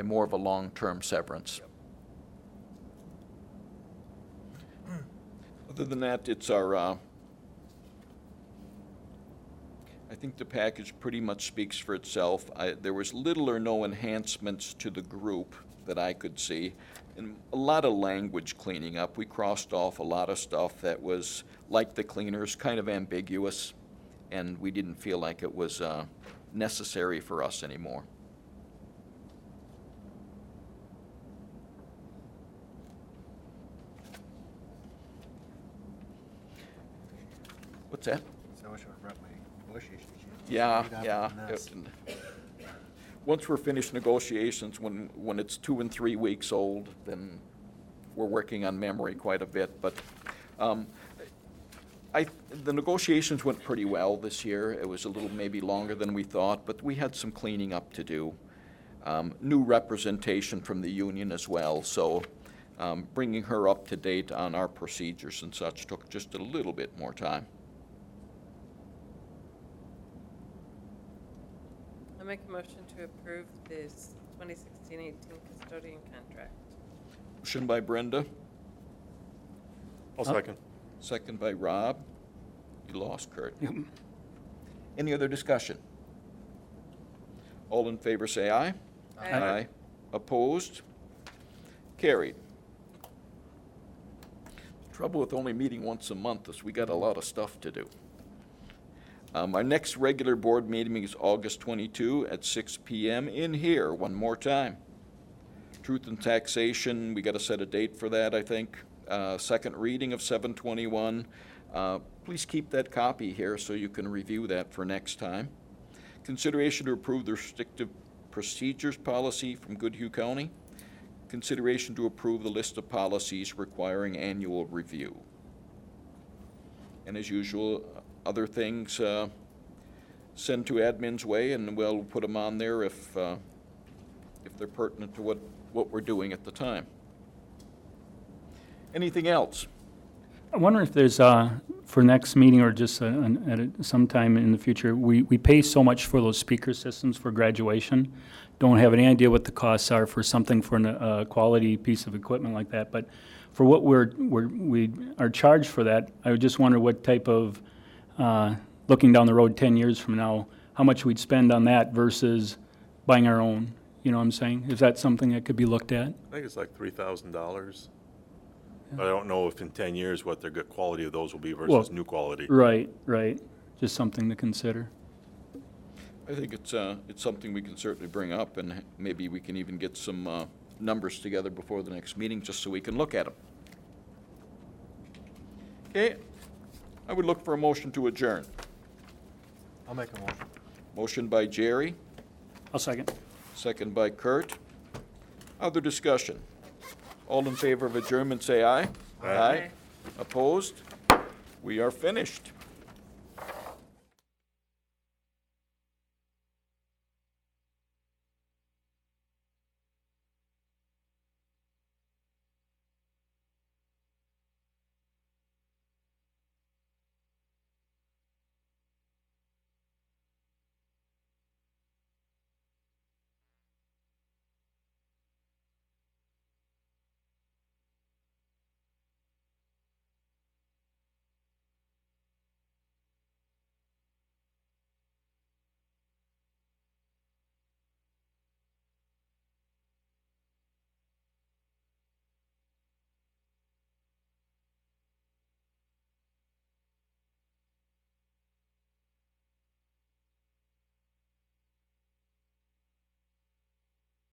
more of a long-term severance. Other than that, it's our, I think the package pretty much speaks for itself. There was little or no enhancements to the group that I could see, and a lot of language cleaning up. We crossed off a lot of stuff that was, like the cleaners, kind of ambiguous, and we didn't feel like it was necessary for us anymore. What's that? So I wish I would've brought my negotiation sheet. Yeah, Read off yeah. on this. Once we're finished negotiations, when it's 2 and 3 weeks old, then we're working on memory quite a bit. But the negotiations went pretty well this year. It was a little maybe longer than we thought, but we had some cleaning up to do. New representation from the union as well, so bringing her up to date on our procedures and such took just a little bit more time. I'll make a motion to approve this 2016-18 custodian contract. Motion by Brenda, I'll second. second by Rob. You lost Kurt. Any other discussion? All in favor say aye. Aye. Opposed? Carried. Trouble with only meeting once a month is we got a lot of stuff to do. Our next regular board meeting is August 22 at 6 p.m. in here, one more time. Truth and Taxation, we got to set a date for that, I think. Second reading of 721. Please keep that copy here so you can review that for next time. Consideration to approve the restrictive procedures policy from Goodhue County. Consideration to approve the list of policies requiring annual review. And as usual, other things send to admin's way, and we'll put them on there if they're pertinent to what we're doing at the time. Anything else? I wonder if there's, for next meeting or just some time in the future, we pay so much for those speaker systems for graduation. Don't have any idea what the costs are for something for a quality piece of equipment like that, but for what we are charged for that, I would just wonder what type of, looking down the road 10 years from now, how much we'd spend on that versus buying our own. You know what I'm saying? Is that something that could be looked at? I think it's like $3,000. But I don't know if in 10 years what the good quality of those will be versus new quality. Right. Just something to consider. I think it's something we can certainly bring up, and maybe we can even get some numbers together before the next meeting just so we can look at them. Okay, I would look for a motion to adjourn. I'll make a motion. Motion by Jerry, I'll second. second by Kurt. Other discussion? All in favor of adjournment, say aye. Aye. Opposed? We are finished.